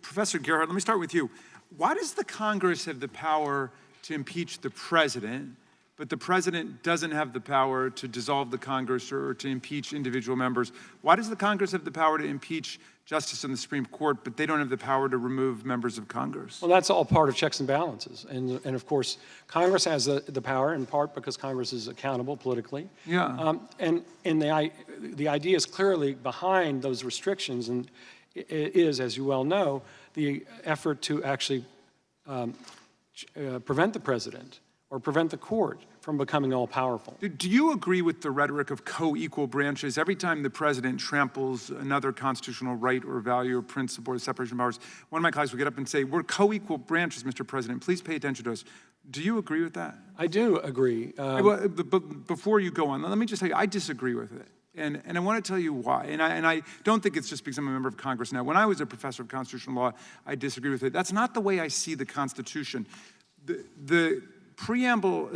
Professor Gerhardt, let me start with you. Why does the Congress have the power to impeach the president, but the president doesn't have the power to dissolve the Congress or to impeach individual members. Why does the Congress have the power to impeach justice in the Supreme Court, but they don't have the power to remove members of Congress? Well, that's all part of checks and balances. And of course, Congress has the power, in part because Congress is accountable politically. Yeah. And the idea is clearly behind those restrictions, and it is, as you well know, the effort to actually prevent the president or prevent the court from becoming all-powerful. Do you agree with the rhetoric of co-equal branches? Every time the president tramples another constitutional right or value or principle or separation of powers, one of my colleagues will get up and say, we're co-equal branches, Mr. President. Please pay attention to us. Do you agree with that? I do agree. Well, before you go on, let me just tell you, I disagree with it. And I want to tell you why. And I don't think it's just because I'm a member of Congress now. When I was a professor of constitutional law, I disagree with it. That's not the way I see the Constitution. The preamble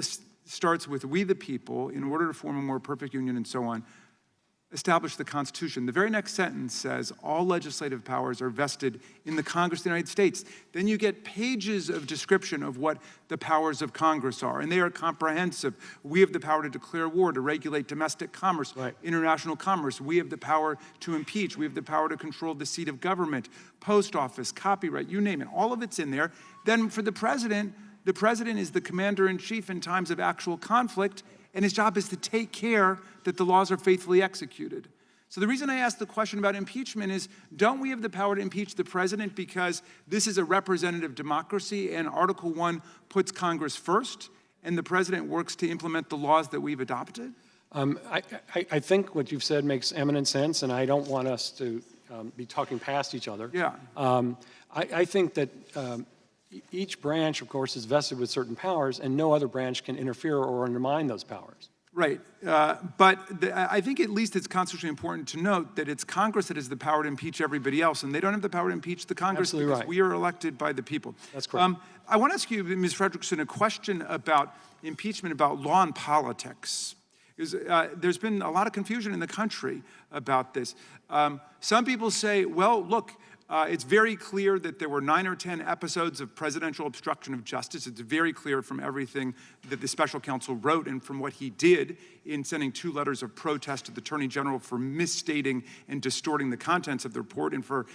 starts with "we the people, in order to form a more perfect union," and so on, establish the Constitution. The very next sentence says all legislative powers are vested in the Congress of the United States. Then you get pages of description of what the powers of Congress are, and they are comprehensive. We have the power to declare war, to regulate domestic commerce, international commerce. We have the power to impeach. We have the power to control the seat of government, post office, copyright, you name it. All of it's in there. Then for the president is the commander-in-chief in times of actual conflict, and his job is to take care that the laws are faithfully executed. So the reason I asked the question about impeachment is, don't we have the power to impeach the president because this is a representative democracy and Article 1 puts Congress first, and the president works to implement the laws that we've adopted? I think what you've said makes eminent sense, and I don't want us to be talking past each other. Yeah. I think that each branch, of course, is vested with certain powers, and no other branch can interfere or undermine those powers. Right. I think at least it's constitutionally important to note that it's Congress that has the power to impeach everybody else, and they don't have the power to impeach the Congress. Absolutely because right. we are elected by the people. That's correct. I want to ask you, Ms. Frederickson, a question about impeachment, about law and politics. There's been a lot of confusion in the country about this. Some people say, well, look, it's very clear that there were 9 or 10 episodes of presidential obstruction of justice. It's very clear from everything that the special counsel wrote and from what he did in sending 2 letters of protest to the Attorney General for misstating and distorting the contents of the report, and for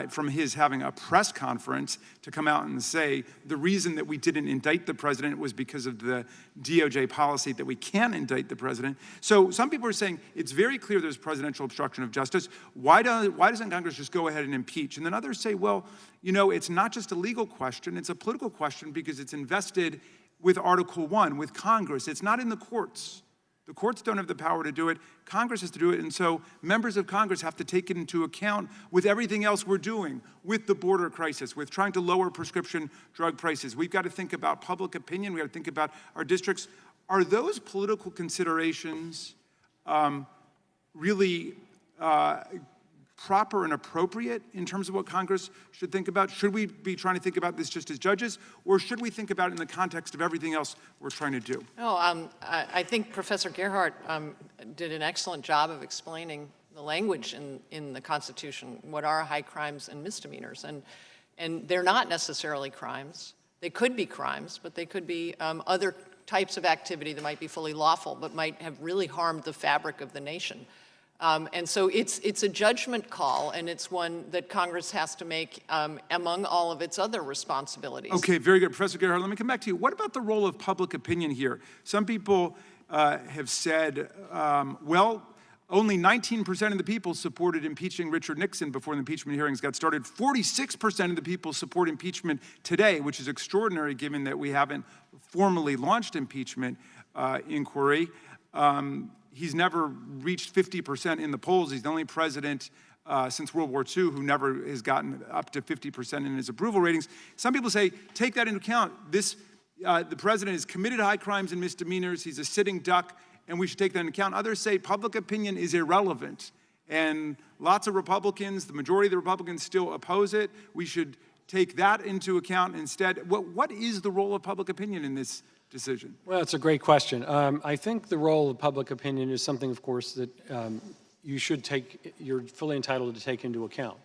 from his having a press conference to come out and say the reason that we didn't indict the president was because of the DOJ policy that we can't indict the president. So some people are saying it's very clear there's presidential obstruction of justice. Why doesn't Congress just go ahead and impeach? And then others say, well, you know, it's not just a legal question, it's a political question because it's invested with Article 1, with Congress. It's not in the courts. The courts don't have the power to do it. Congress has to do it, and so members of Congress have to take it into account with everything else we're doing, with the border crisis, with trying to lower prescription drug prices. We've got to think about public opinion. We've got to think about our districts. Are those political considerations really proper and appropriate in terms of what Congress should think about? Should we be trying to think about this just as judges, or should we think about it in the context of everything else we're trying to do? No, I think Professor Gerhardt did an excellent job of explaining the language in the Constitution, what are high crimes and misdemeanors. And they're not necessarily crimes. They could be crimes, but they could be other types of activity that might be fully lawful, but might have really harmed the fabric of the nation. And so it's a judgment call, and it's one that Congress has to make among all of its other responsibilities. Okay, very good. Professor Gerhardt, let me come back to you. What about the role of public opinion here? Some people have said, well, only 19% of the people supported impeaching Richard Nixon before the impeachment hearings got started. 46% of the people support impeachment today, which is extraordinary given that we haven't formally launched impeachment inquiry. He's never reached 50% in the polls. He's the only president since World War II who never has gotten up to 50% in his approval ratings. Some people say, take that into account. The president has committed high crimes and misdemeanors. He's a sitting duck, and we should take that into account. Others say public opinion is irrelevant. And lots of Republicans, the majority of the Republicans still oppose it. We should take that into account instead. What is the role of public opinion in this decision? Well, it's a great question. I think the role of public opinion is something, of course, that you're fully entitled to take into account.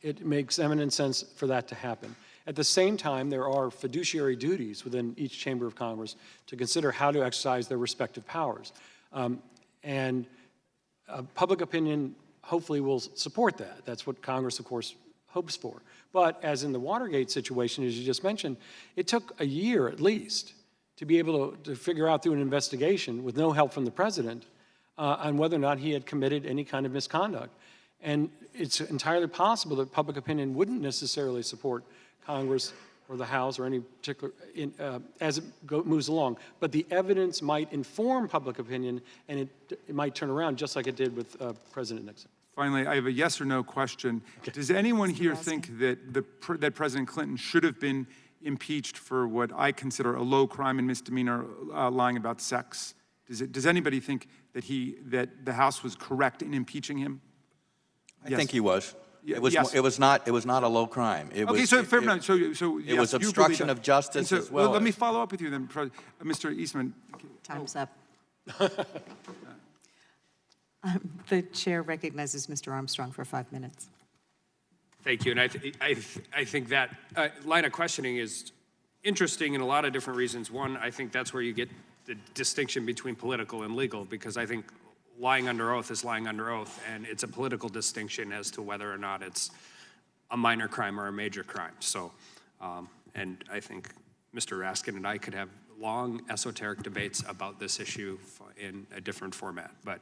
It makes eminent sense for that to happen. At the same time, there are fiduciary duties within each chamber of Congress to consider how to exercise their respective powers. And public opinion hopefully will support that. That's what Congress, of course, hopes for. But as in the Watergate situation, as you just mentioned, it took a year at least to be able to figure out through an investigation with no help from the president on whether or not he had committed any kind of misconduct. And it's entirely possible that public opinion wouldn't necessarily support Congress or the House or any particular, as it moves along. But the evidence might inform public opinion, and it might turn around just like it did with President Nixon. Finally, I have a yes or no question. Does anyone here think that that President Clinton should have been impeached for what I consider a low crime and misdemeanor, lying about sex? Does anybody think that the House was correct in impeaching him? I think he was. It was. Yes. It was not a low crime. It Okay, was, so fair enough. So it yes, was you believe obstruction that. of justice And so, as well. Let me follow up with you then, Mr. Eastman. Time's up. The chair recognizes Mr. Armstrong for 5 minutes. Thank you, and I think that line of questioning is interesting in a lot of different reasons. One, I think that's where you get the distinction between political and legal, because I think lying under oath is lying under oath, and it's a political distinction as to whether or not it's a minor crime or a major crime. So, and I think Mr. Raskin and I could have long esoteric debates about this issue in a different format. But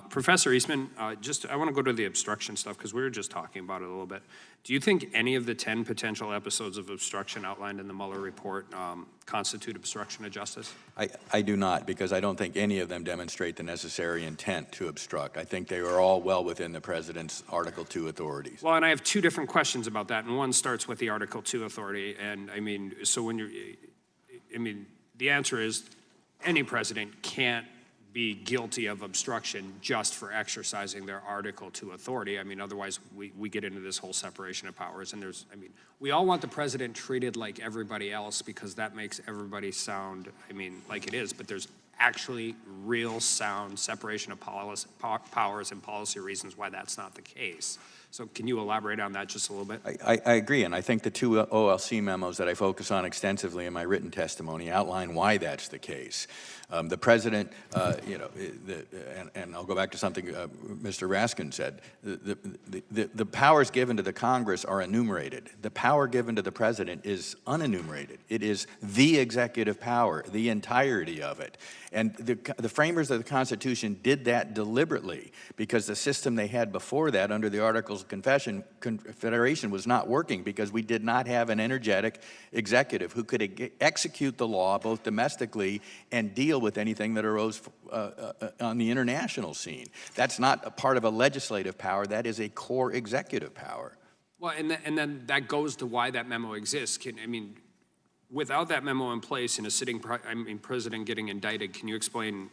Professor Eastman, I want to go to the obstruction stuff because we were just talking about it a little bit. Do you think any of the 10 potential episodes of obstruction outlined in the Mueller report constitute obstruction of justice? I do not, because I don't think any of them demonstrate the necessary intent to obstruct. I think they are all well within the president's Article II authorities. Well, and I have two different questions about that, and one starts with the Article II authority, and I mean, so when the answer is any president can't be guilty of obstruction just for exercising their Article II authority. I mean, otherwise we get into this whole separation of powers, and we all want the president treated like everybody else because that makes everybody sound, like it is, but there's actually real sound separation of powers and policy reasons why that's not the case. So can you elaborate on that just a little bit? I agree, and I think the two OLC memos that I focus on extensively in my written testimony outline why that's the case. The president, and I'll go back to something Mr. Raskin said, the powers given to the Congress are enumerated. The power given to the president is unenumerated. It is the executive power, the entirety of it. And the framers of the Constitution did that deliberately because the system they had before that under the Articles of Confederation was not working because we did not have an energetic executive who could execute the law both domestically and deal with anything that arose on the international scene. That's not a part of a legislative power. That is a core executive power. Well, and then that goes to why that memo exists. Without that memo in place and a sitting president getting indicted, can you explain,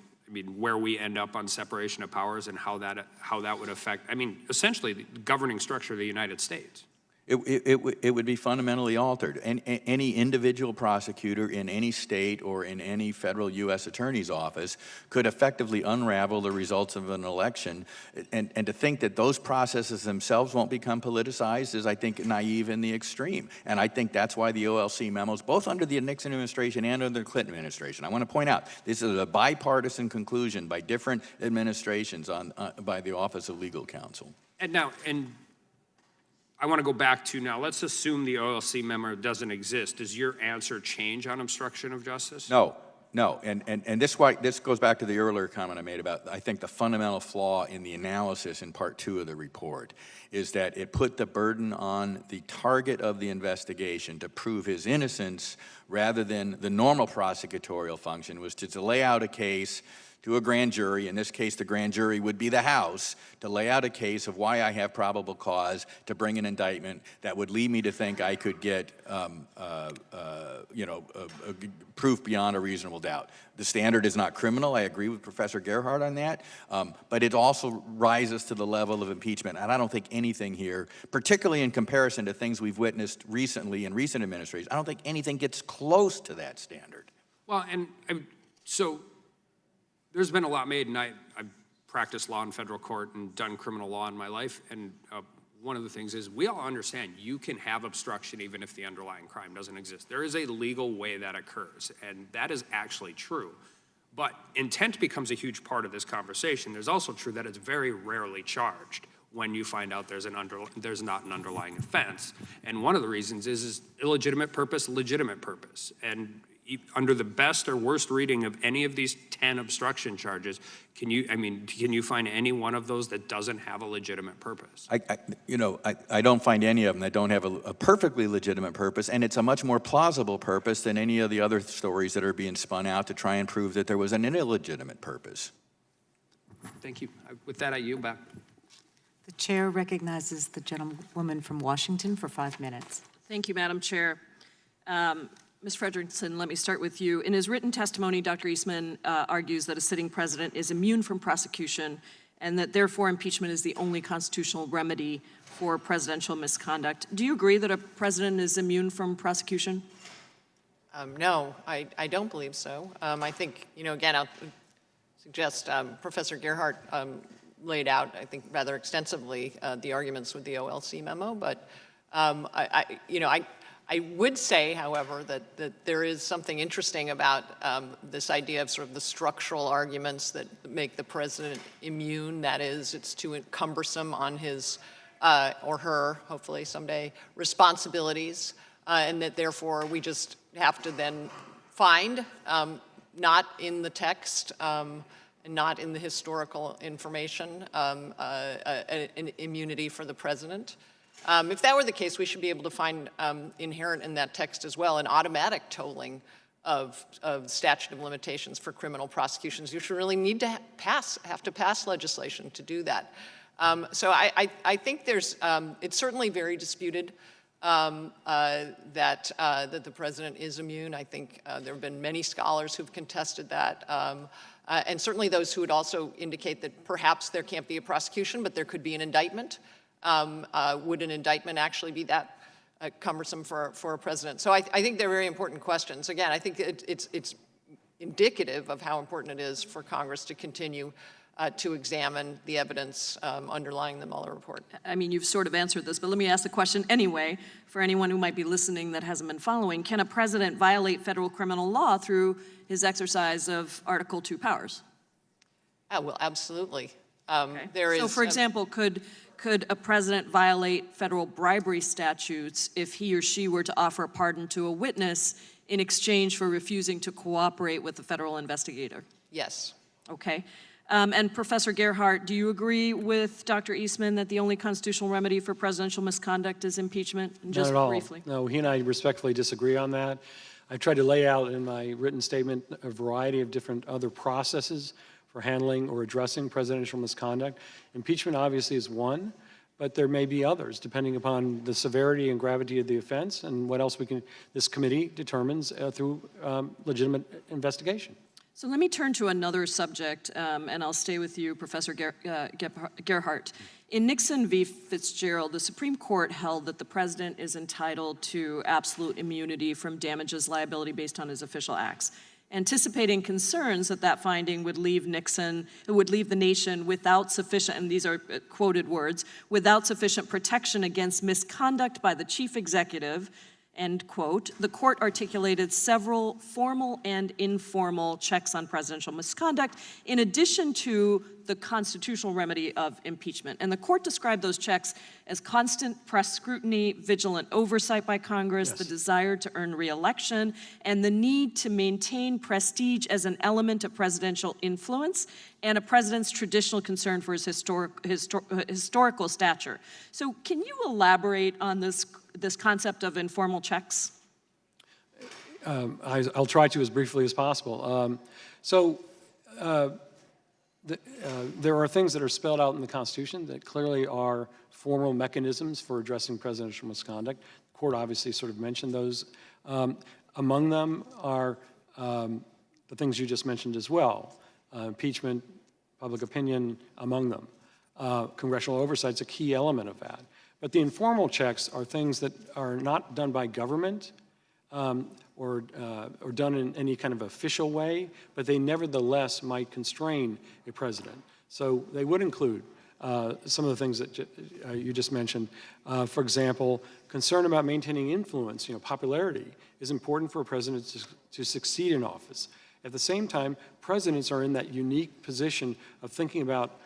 where we end up on separation of powers and how that would affect, essentially the governing structure of the United States? It would be fundamentally altered. And any individual prosecutor in any state or in any federal U.S. attorney's office could effectively unravel the results of an election. And to think that those processes themselves won't become politicized is, I think, naive in the extreme. And I think that's why the OLC memos, both under the Nixon administration and under the Clinton administration, I want to point out, this is a bipartisan conclusion by different administrations by the Office of Legal Counsel. And I want to go back to now, let's assume the OLC memo doesn't exist. Does your answer change on obstruction of justice? No. And this goes back to the earlier comment I made about, I think, the fundamental flaw in the analysis in Part 2 of the report is that it put the burden on the target of the investigation to prove his innocence rather than the normal prosecutorial function was to lay out a case to a grand jury. In this case, the grand jury would be the House, to lay out a case of why I have probable cause to bring an indictment that would lead me to think I could get proof beyond a reasonable doubt. The standard is not criminal. I agree with Professor Gerhardt on that. But it also rises to the level of impeachment. And I don't think anything here, particularly in comparison to things we've witnessed recently in recent administrations, I don't think anything gets close to that standard. Well, so there's been a lot made, and I've practiced law in federal court and done criminal law in my life, and one of the things is we all understand you can have obstruction even if the underlying crime doesn't exist. There is a legal way that occurs, and that is actually true. But intent becomes a huge part of this conversation. There's also true that it's very rarely charged when you find out there's not an underlying offense. And one of the reasons is illegitimate purpose, legitimate purpose. And under the best or worst reading of any of these 10 obstruction charges, can you find any one of those that doesn't have a legitimate purpose? I don't find any of them that don't have a perfectly legitimate purpose, and it's a much more plausible purpose than any of the other stories that are being spun out to try and prove that there was an illegitimate purpose. Thank you. With that, I yield back. The chair recognizes the gentlewoman from Washington for 5 minutes. Thank you, Madam Chair. Ms. Frederickson, let me start with you. In his written testimony, Dr. Eastman argues that a sitting president is immune from prosecution and that therefore impeachment is the only constitutional remedy for presidential misconduct. Do you agree that a president is immune from prosecution? No, I don't believe so. I think, again, I'll suggest Professor Gerhardt laid out, I think, rather extensively the arguments with the OLC memo, but I would say, however, that there is something interesting about this idea of sort of the structural arguments that make the president immune. That is, it's too cumbersome on his or her, hopefully someday, responsibilities, and that therefore we just have to then find, not in the text and not in the historical information, an immunity for the president. If that were the case, we should be able to find inherent in that text as well an automatic tolling of statute of limitations for criminal prosecutions. You should really need to have to pass legislation to do that. So I think it's certainly very disputed that the president is immune. I think there have been many scholars who've contested that. And certainly those who would also indicate that perhaps there can't be a prosecution, but there could be an indictment. Would an indictment actually be that cumbersome for a president? So I think they're very important questions. Again, I think it's indicative of how important it is for Congress to continue to examine the evidence underlying the Mueller report. I mean, you've sort of answered this, but let me ask the question anyway, for anyone who might be listening that hasn't been following. Can a president violate federal criminal law through his exercise of Article II powers? Well, absolutely. So, for example, could a president violate federal bribery statutes if he or she were to offer a pardon to a witness in exchange for refusing to cooperate with the federal investigator? Yes. Okay. And Professor Gerhardt, do you agree with Dr. Eastman that the only constitutional remedy for presidential misconduct is impeachment? And just Not at all. briefly. No, he and I respectfully disagree on that. I tried to lay out in my written statement a variety of different other processes for handling or addressing presidential misconduct. Impeachment obviously is one, but there may be others depending upon the severity and gravity of the offense and what else this committee determines through legitimate investigation. So let me turn to another subject, and I'll stay with you, Professor Gerhardt. In Nixon v. Fitzgerald, the Supreme Court held that the president is entitled to absolute immunity from damages liability based on his official acts, anticipating concerns that finding would leave the nation without sufficient, and these are quoted words, without sufficient protection against misconduct by the chief executive, end quote. The court articulated several formal and informal checks on presidential misconduct in addition to the constitutional remedy of impeachment. And the court described those checks as constant press scrutiny, vigilant oversight by Congress, the desire to earn re-election, and the need to maintain prestige as an element of presidential influence and a president's traditional concern for his historical stature. So can you elaborate on this concept of informal checks? I'll try to as briefly as possible. There are things that are spelled out in the Constitution that clearly are formal mechanisms for addressing presidential misconduct. The court obviously sort of mentioned those. Among them are the things you just mentioned as well. Impeachment, public opinion, among them. Congressional oversight is a key element of that. But the informal checks are things that are not done by government or done in any kind of official way, but they nevertheless might constrain a president. So they would include some of the things that you just mentioned. For example, concern about maintaining influence, popularity is important for a president to succeed in office. At the same time, presidents are in that unique position of thinking about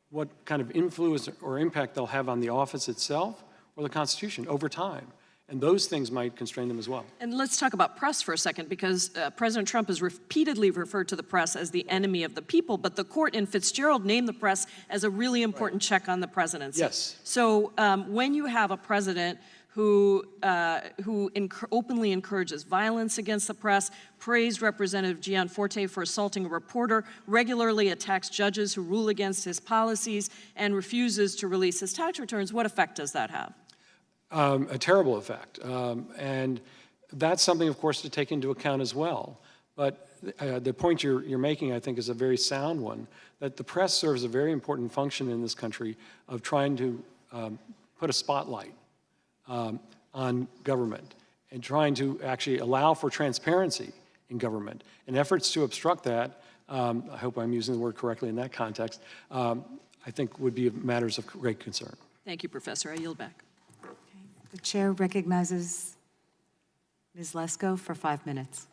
what kind of influence or impact they'll have on the office itself or the Constitution over time. And those things might constrain them as well. And let's talk about press for a second, because President Trump has repeatedly referred to the press as the enemy of the people, but the court in Fitzgerald named the press as a really important check on the presidency. Yes. So when you have a president who openly encourages violence against the press, praised Representative Gianforte for assaulting a reporter, regularly attacks judges who rule against his policies, and refuses to release his tax returns, what effect does that have? A terrible effect. And that's something, of course, to take into account as well. But the point you're making, I think, is a very sound one, that the press serves a very important function in this country of trying to put a spotlight on government and trying to actually allow for transparency in government. And efforts to obstruct that, I hope I'm using the word correctly in that context, I think would be matters of great concern. Thank you, Professor. I yield back. The chair recognizes Ms. Lesko for 5 minutes.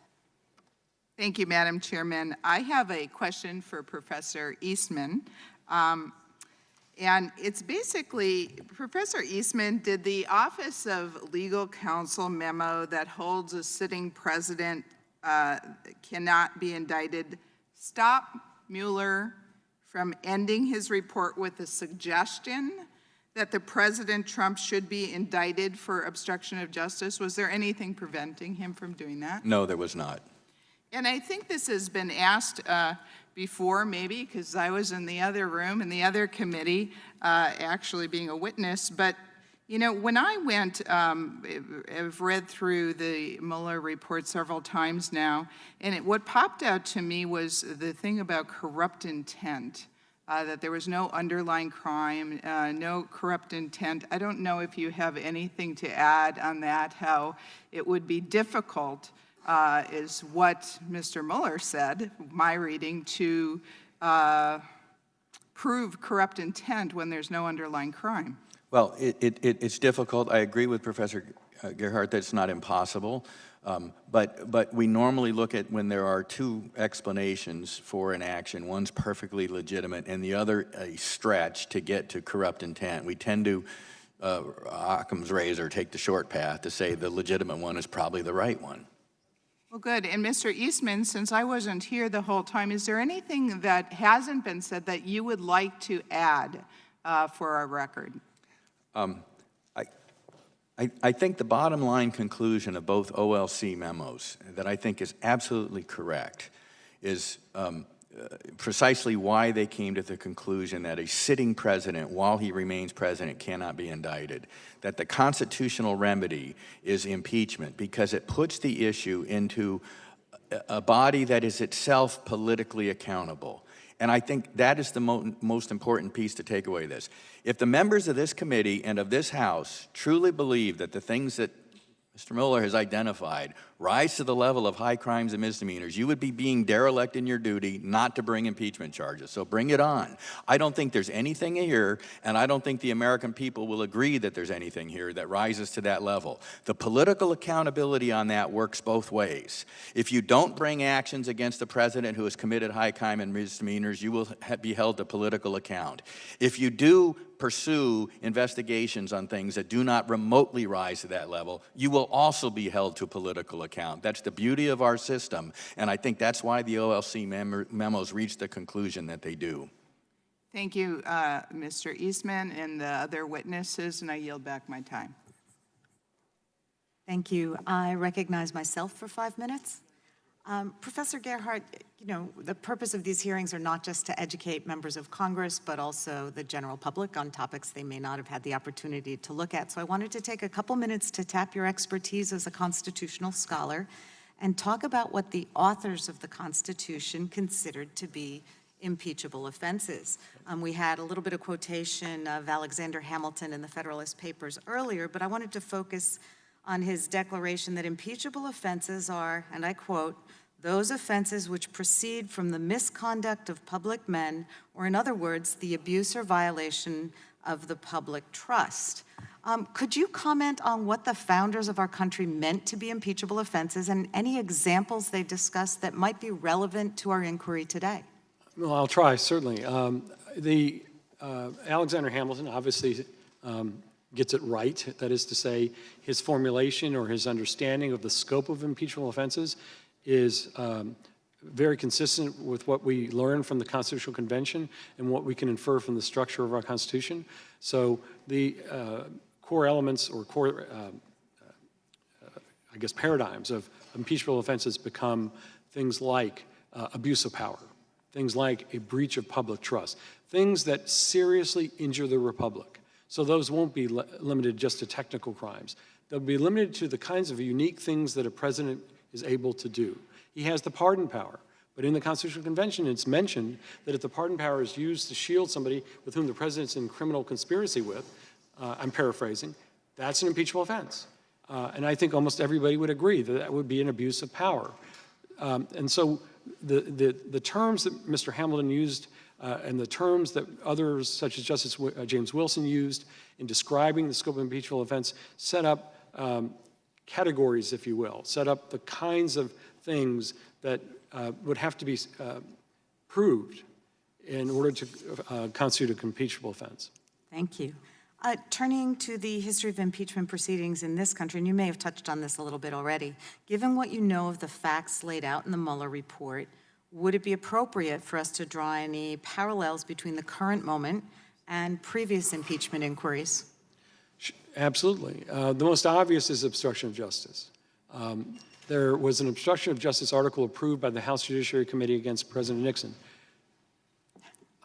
Thank you, Madam Chairman. I have a question for Professor Eastman. And it's basically, Professor Eastman, did the Office of Legal Counsel memo that holds a sitting president cannot be indicted stop Mueller from ending his report with a suggestion that the President Trump should be indicted for obstruction of justice? Was there anything preventing him from doing that? No, there was not. And I think this has been asked before, maybe, because I was in the other room, in the other committee, actually being a witness. But, when I went, I've read through the Mueller report several times now, and what popped out to me was the thing about corrupt intent. That there was no underlying crime, no corrupt intent. I don't know if you have anything to add on that, how it would be difficult, is what Mr. Mueller said, my reading, to prove corrupt intent when there's no underlying crime. Well, it's difficult. I agree with Professor Gerhardt that it's not impossible. But we normally look at when there are two explanations for an action. One's perfectly legitimate and the other a stretch to get to corrupt intent. We tend to, Occam's razor, take the short path to say the legitimate one is probably the right one. Well, good. And Mr. Eastman, since I wasn't here the whole time, is there anything that hasn't been said that you would like to add for our record? I think the bottom line conclusion of both OLC memos that I think is absolutely correct is precisely why they came to the conclusion that a sitting president, while he remains president, cannot be indicted. That the constitutional remedy is impeachment because it puts the issue into a body that is itself politically accountable. And I think that is the most important piece to take away this. If the members of this committee and of this House truly believe that the things that Mr. Mueller has identified rise to the level of high crimes and misdemeanors, you would be being derelict in your duty not to bring impeachment charges. So bring it on. I don't think there's anything here, and I don't think the American people will agree that there's anything here that rises to that level. The political accountability on that works both ways. If you don't bring actions against the president who has committed high crime and misdemeanors, you will be held to political account. If you do pursue investigations on things that do not remotely rise to that level, you will also be held to political account. That's the beauty of our system, and I think that's why the OLC memos reach the conclusion that they do. Thank you, Mr. Eastman and the other witnesses, and I yield back my time. Thank you. I recognize myself for 5 minutes. Professor Gerhardt, the purpose of these hearings are not just to educate members of Congress, but also the general public on topics they may not have had the opportunity to look at. So I wanted to take a couple minutes to tap your expertise as a constitutional scholar and talk about what the authors of the Constitution considered to be impeachable offenses. We had a little bit of quotation of Alexander Hamilton in the Federalist Papers earlier, but I wanted to focus on his declaration that impeachable offenses are, and I quote, those offenses which proceed from the misconduct of public men, or in other words, the abuse or violation of the public trust. Could you comment on what the founders of our country meant to be impeachable offenses and any examples they discussed that might be relevant to our inquiry today? Well, I'll try, certainly. Alexander Hamilton obviously gets it right. That is to say, his formulation or his understanding of the scope of impeachable offenses is very consistent with what we learn from the Constitutional Convention and what we can infer from the structure of our Constitution. So the core elements or core, I guess, paradigms of impeachable offenses become things like abuse of power, things like a breach of public trust, things that seriously injure the republic. So those won't be limited just to technical crimes. They'll be limited to the kinds of unique things that a president is able to do. He has the pardon power, but in the Constitutional Convention, it's mentioned that if the pardon power is used to shield somebody with whom the president's in criminal conspiracy with, I'm paraphrasing, that's an impeachable offense. And I think almost everybody would agree that that would be an abuse of power. And so the terms that Mr. Hamilton used and the terms that others, such as Justice James Wilson, used in describing the scope of impeachable offense set up categories, if you will, set up the kinds of things that would have to be proved in order to constitute an impeachable offense. Thank you. Turning to the history of impeachment proceedings in this country, and you may have touched on this a little bit already, given what you know of the facts laid out in the Mueller report, would it be appropriate for us to draw any parallels between the current moment and previous impeachment inquiries? Absolutely. The most obvious is obstruction of justice. There was an obstruction of justice article approved by the House Judiciary Committee against President Nixon.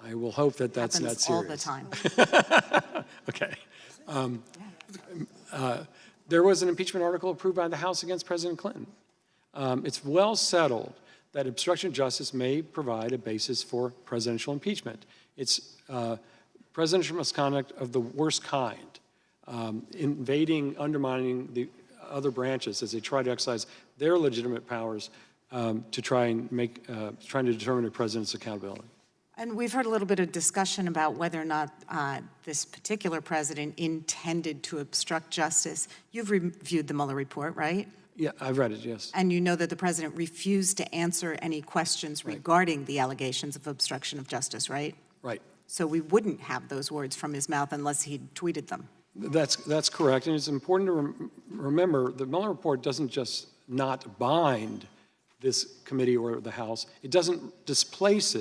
I will hope that that's not serious. All the time. Okay. There was an impeachment article approved by the House against President Clinton. It's well settled that obstruction of justice may provide a basis for presidential impeachment. It's presidential misconduct of the worst kind, invading, undermining the other branches as they try to exercise their legitimate powers to try and trying to determine a president's accountability. And we've heard a little bit of discussion about whether or not this particular president intended to obstruct justice. You've reviewed the Mueller report, right? Yeah, I've read it, yes. And you know that the president refused to answer any questions regarding the allegations of obstruction of justice, right? Right. So we wouldn't have those words from his mouth unless he'd tweeted them. That's correct, and it's important to remember the Mueller report doesn't just not bind this committee or the House. It doesn't displace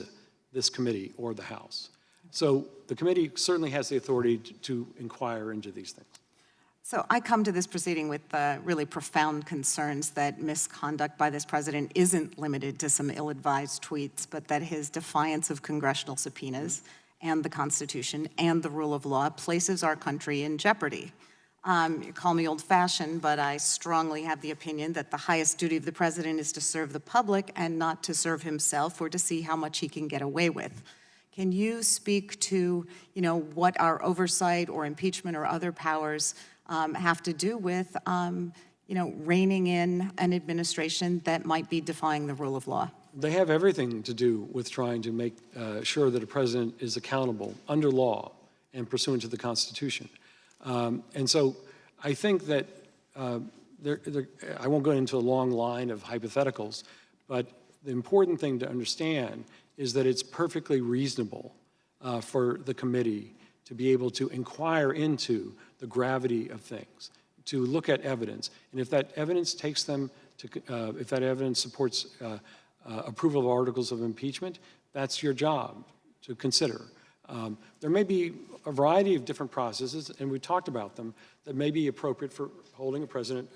this committee or the House. So the committee certainly has the authority to inquire into these things. So I come to this proceeding with really profound concerns that misconduct by this president isn't limited to some ill-advised tweets, but that his defiance of congressional subpoenas and the Constitution and the rule of law places our country in jeopardy. You call me old-fashioned, but I strongly have the opinion that the highest duty of the president is to serve the public and not to serve himself or to see how much he can get away with. Can you speak to, what our oversight or impeachment or other powers have to do with, reining in an administration that might be defying the rule of law? They have everything to do with trying to make sure that a president is accountable under law and pursuant to the Constitution. And so I think that I won't go into a long line of hypotheticals, but the important thing to understand is that it's perfectly reasonable for the committee to be able to inquire into the gravity of things, to look at evidence. And if that evidence takes them to, if that evidence supports approval of articles of impeachment, that's your job to consider. There may be a variety of different processes, and we talked about them, that may be appropriate for holding a president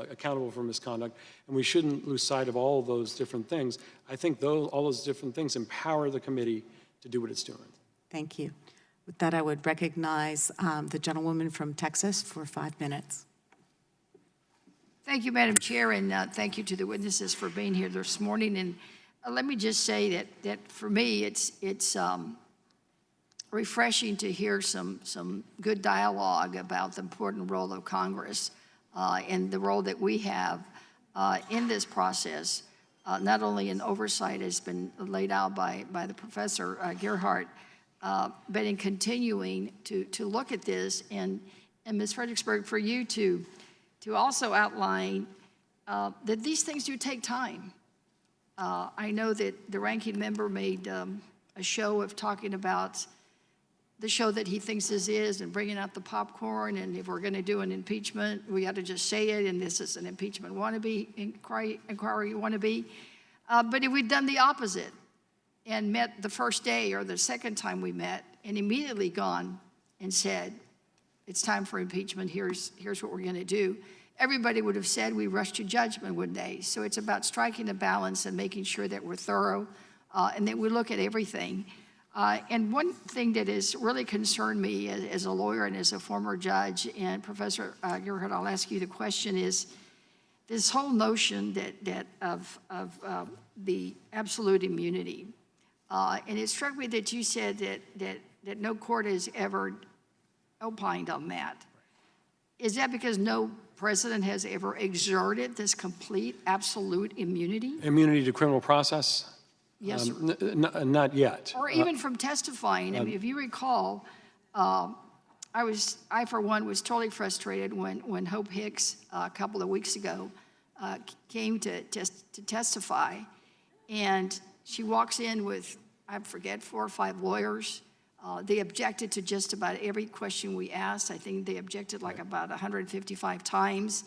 accountable for misconduct, and we shouldn't lose sight of all of those different things. I think all those different things empower the committee to do what it's doing. Thank you. With that, I would recognize the gentlewoman from Texas for 5 minutes. Thank you, Madam Chair, and thank you to the witnesses for being here this morning. And let me just say that for me, it's refreshing to hear some good dialogue about the important role of Congress and the role that we have in this process. not only in oversight has been laid out by the Professor Gerhardt, but in continuing to look at this, and Ms. Fredericksburg, for you to also outline that these things do take time. I know that the ranking member made a show of talking about the show that he thinks this is and bringing out the popcorn, and if we're going to do an impeachment, we got to just say it, and this is an impeachment wannabe, inquiry wannabe. But if we'd done the opposite and met the first day or the second time we met and immediately gone and said, it's time for impeachment, here's what we're going to do, everybody would have said we rushed to judgment, wouldn't they? So it's about striking a balance and making sure that we're thorough and that we look at everything. And one thing that has really concerned me as a lawyer and as a former judge, and Professor Gerhardt, I'll ask you the question, is this whole notion of the absolute immunity. And it struck me that you said that no court has ever opined on that. Is that because no president has ever exerted this complete absolute immunity? Immunity to criminal process? Yes, sir. Not yet. Or even from testifying. I mean, if you recall, I, for one, was totally frustrated when Hope Hicks, a couple of weeks ago, came to testify. And she walks in with, I forget, 4 or 5 lawyers. They objected to just about every question we asked. I think they objected like about 155 times.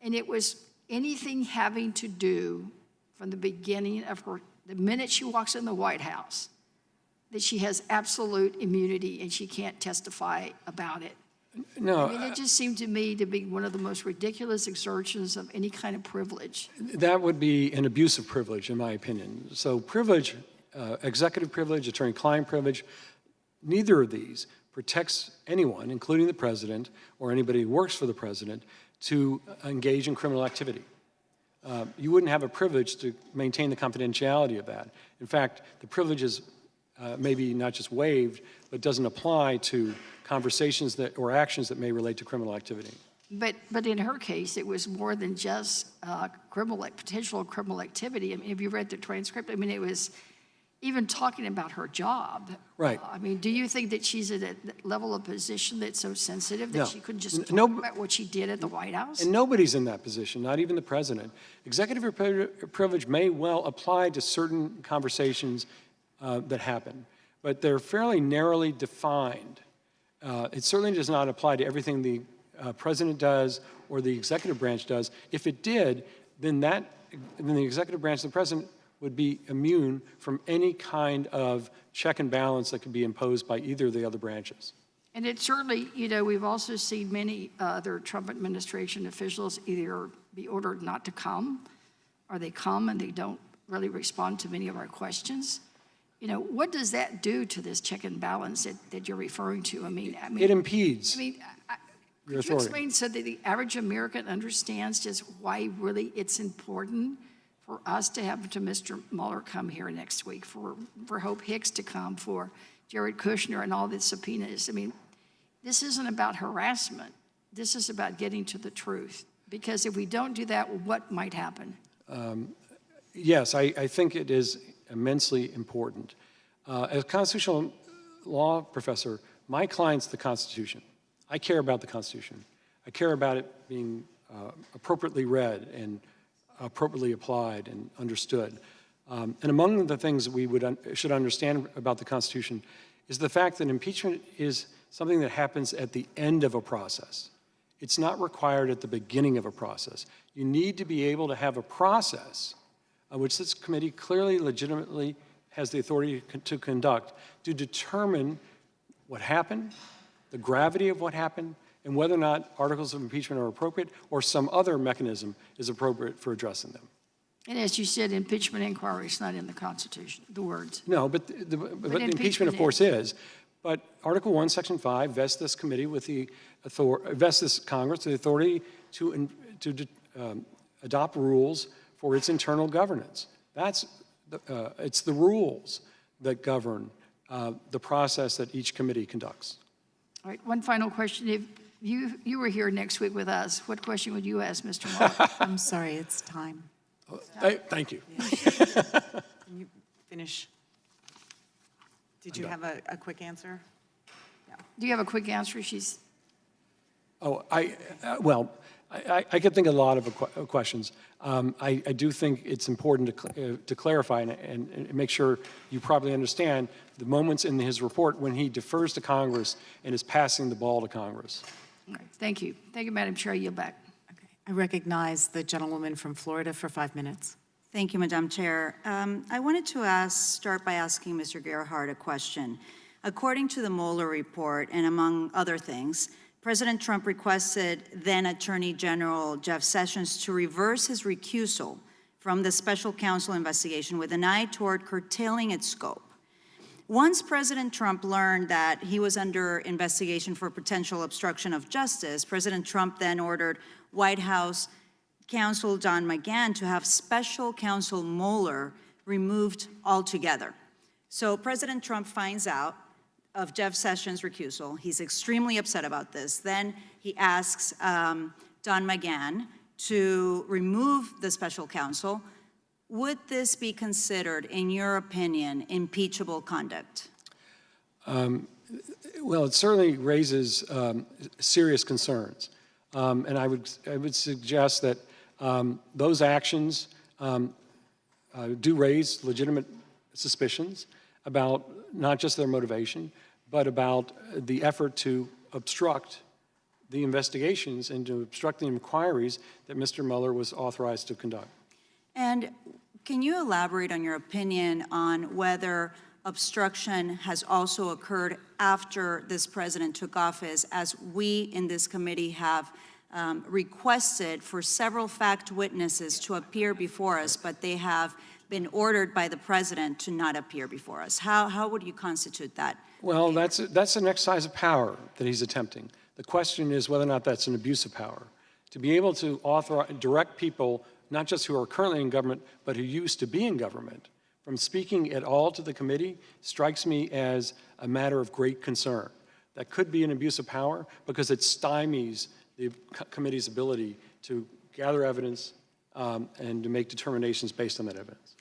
And it was anything having to do from the beginning of her, the minute she walks in the White House, that she has absolute immunity and she can't testify about it. No. I mean, it just seemed to me to be one of the most ridiculous exertions of any kind of privilege. That would be an abuse of privilege, in my opinion. So privilege, executive privilege, attorney-client privilege, neither of these protects anyone, including the president or anybody who works for the president, to engage in criminal activity. You wouldn't have a privilege to maintain the confidentiality of that. In fact, the privilege is maybe not just waived, but doesn't apply to conversations or actions that may relate to criminal activity. But in her case, it was more than just potential criminal activity. I mean, have you read the transcript? I mean, it was even talking about her job. Right. I mean, do you think that she's at a level of position that's so sensitive that No. she couldn't just talk about what she did at the White House? And nobody's in that position, not even the president. Executive privilege may well apply to certain conversations that happen, but they're fairly narrowly defined. It certainly does not apply to everything the president does or the executive branch does. If it did, then the executive branch and the president would be immune from any kind of check and balance that could be imposed by either of the other branches. And it certainly, you know, we've also seen many other Trump administration officials either be ordered not to come, or they come and they don't really respond to many of our questions. You know, what does that do to this check and balance that you're referring to? I mean, it impedes your authority. Could you explain so that the average American understands just why really it's important for us to have Mr. Mueller come here next week, for Hope Hicks to come, for Jared Kushner and all the subpoenas? I mean, this isn't about harassment. This is about getting to the truth. Because if we don't do that, what might happen? Yes, I think it is immensely important. As a constitutional law professor, my client's the Constitution. I care about the Constitution. I care about it being appropriately read and appropriately applied and understood. And among the things that we should understand about the Constitution is the fact that impeachment is something that happens at the end of a process. It's not required at the beginning of a process. You need to be able to have a process which this committee clearly, legitimately has the authority to conduct to determine what happened, the gravity of what happened, and whether or not articles of impeachment are appropriate or some other mechanism is appropriate for addressing them. And as you said, impeachment inquiry is not in the Constitution, the words. No, but impeachment, of course, is. But Article 1, Section 5 vests this committee with the vests this Congress the authority to adopt rules for its internal governance. It's the rules that govern the process that each committee conducts. All right, one final question. If you were here next week with us, what question would you ask Mr. Mueller? I'm sorry, it's time. Thank you. Can you finish? Did you have a quick answer? Do you have a quick answer? Oh, I could think of a lot of questions. I do think it's important to clarify and make sure you probably understand the moments in his report when he defers to Congress and is passing the ball to Congress. All right, thank you. Thank you, Madam Chair. I yield back. I recognize the gentlewoman from Florida for 5 minutes. Thank you, Madam Chair. I wanted to start by asking Mr. Gerhardt a question. According to the Mueller Report, and among other things, President Trump requested then Attorney General Jeff Sessions to reverse his recusal from the special counsel investigation with an eye toward curtailing its scope. Once President Trump learned that he was under investigation for potential obstruction of justice, President Trump then ordered White House counsel Don McGahn to have special counsel Mueller removed altogether. So President Trump finds out of Jeff Sessions' recusal. He's extremely upset about this. Then he asks Don McGahn to remove the special counsel. Would this be considered, in your opinion, impeachable conduct? Well, it certainly raises serious concerns. And I would suggest that those actions do raise legitimate suspicions about not just their motivation, but about the effort to obstruct the investigations and to obstruct the inquiries that Mr. Mueller was authorized to conduct. And can you elaborate on your opinion on whether obstruction has also occurred after this president took office, as we in this committee have requested for several fact witnesses to appear before us, but they have been ordered by the president to not appear before us? How would you constitute that? Well, that's an exercise of power that he's attempting. The question is whether or not that's an abuse of power. To be able to direct people, not just who are currently in government, but who used to be in government, from speaking at all to the committee strikes me as a matter of great concern. That could be an abuse of power because it stymies the committee's ability to gather evidence and to make determinations based on that evidence.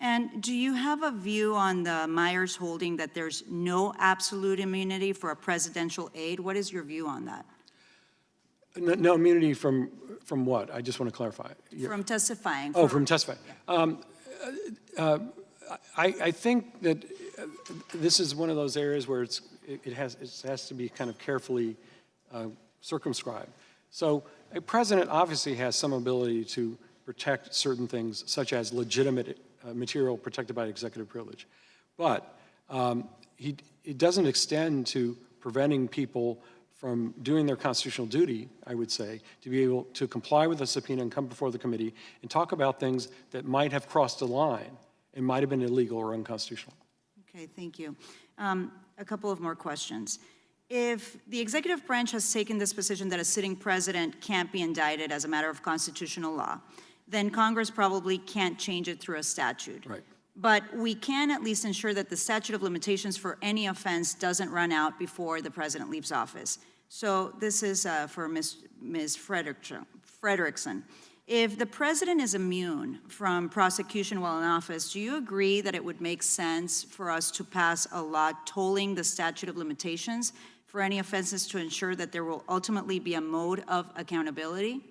And do you have a view on the Myers holding that there's no absolute immunity for a presidential aide? What is your view on that? No immunity from what? I just want to clarify. From testifying. Oh, from testifying. Yeah. I think that this is one of those areas where it has to be kind of carefully circumscribed. So a president obviously has some ability to protect certain things, such as legitimate material protected by executive privilege. But it doesn't extend to preventing people from doing their constitutional duty, I would say, to be able to comply with a subpoena and come before the committee and talk about things that might have crossed a line and might have been illegal or unconstitutional. Okay, thank you. A couple of more questions. If the executive branch has taken this position that a sitting president can't be indicted as a matter of constitutional law, then Congress probably can't change it through a statute. Right. But we can at least ensure that the statute of limitations for any offense doesn't run out before the president leaves office. So this is for Ms. Frederickson. If the president is immune from prosecution while in office, do you agree that it would make sense for us to pass a law tolling the statute of limitations for any offenses to ensure that there will ultimately be a mode of accountability?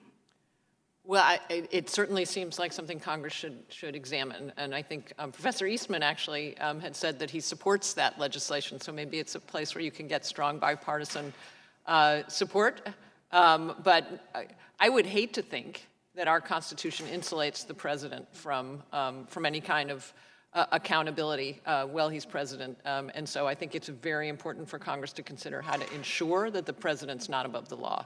Well, it certainly seems like something Congress should examine. And I think Professor Eastman actually had said that he supports that legislation. So maybe it's a place where you can get strong bipartisan support. But I would hate to think that our Constitution insulates the president from any kind of accountability while he's president. And so I think it's very important for Congress to consider how to ensure that the president's not above the law.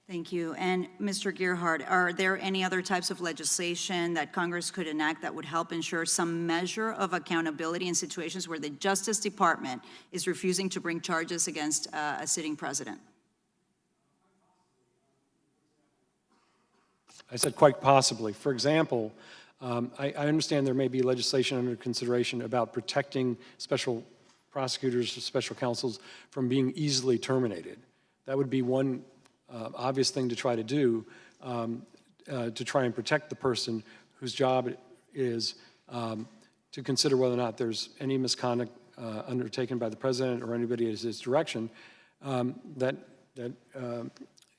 Thank you. And Mr. Gerhardt, are there any other types of legislation that Congress could enact that would help ensure some measure of accountability in situations where the Justice Department is refusing to bring charges against a sitting president? I said quite possibly. For example, I understand there may be legislation under consideration about protecting special prosecutors or special counsels from being easily terminated. That would be one obvious thing to try to do to try and protect the person whose job it is to consider whether or not there's any misconduct undertaken by the president or anybody at his direction that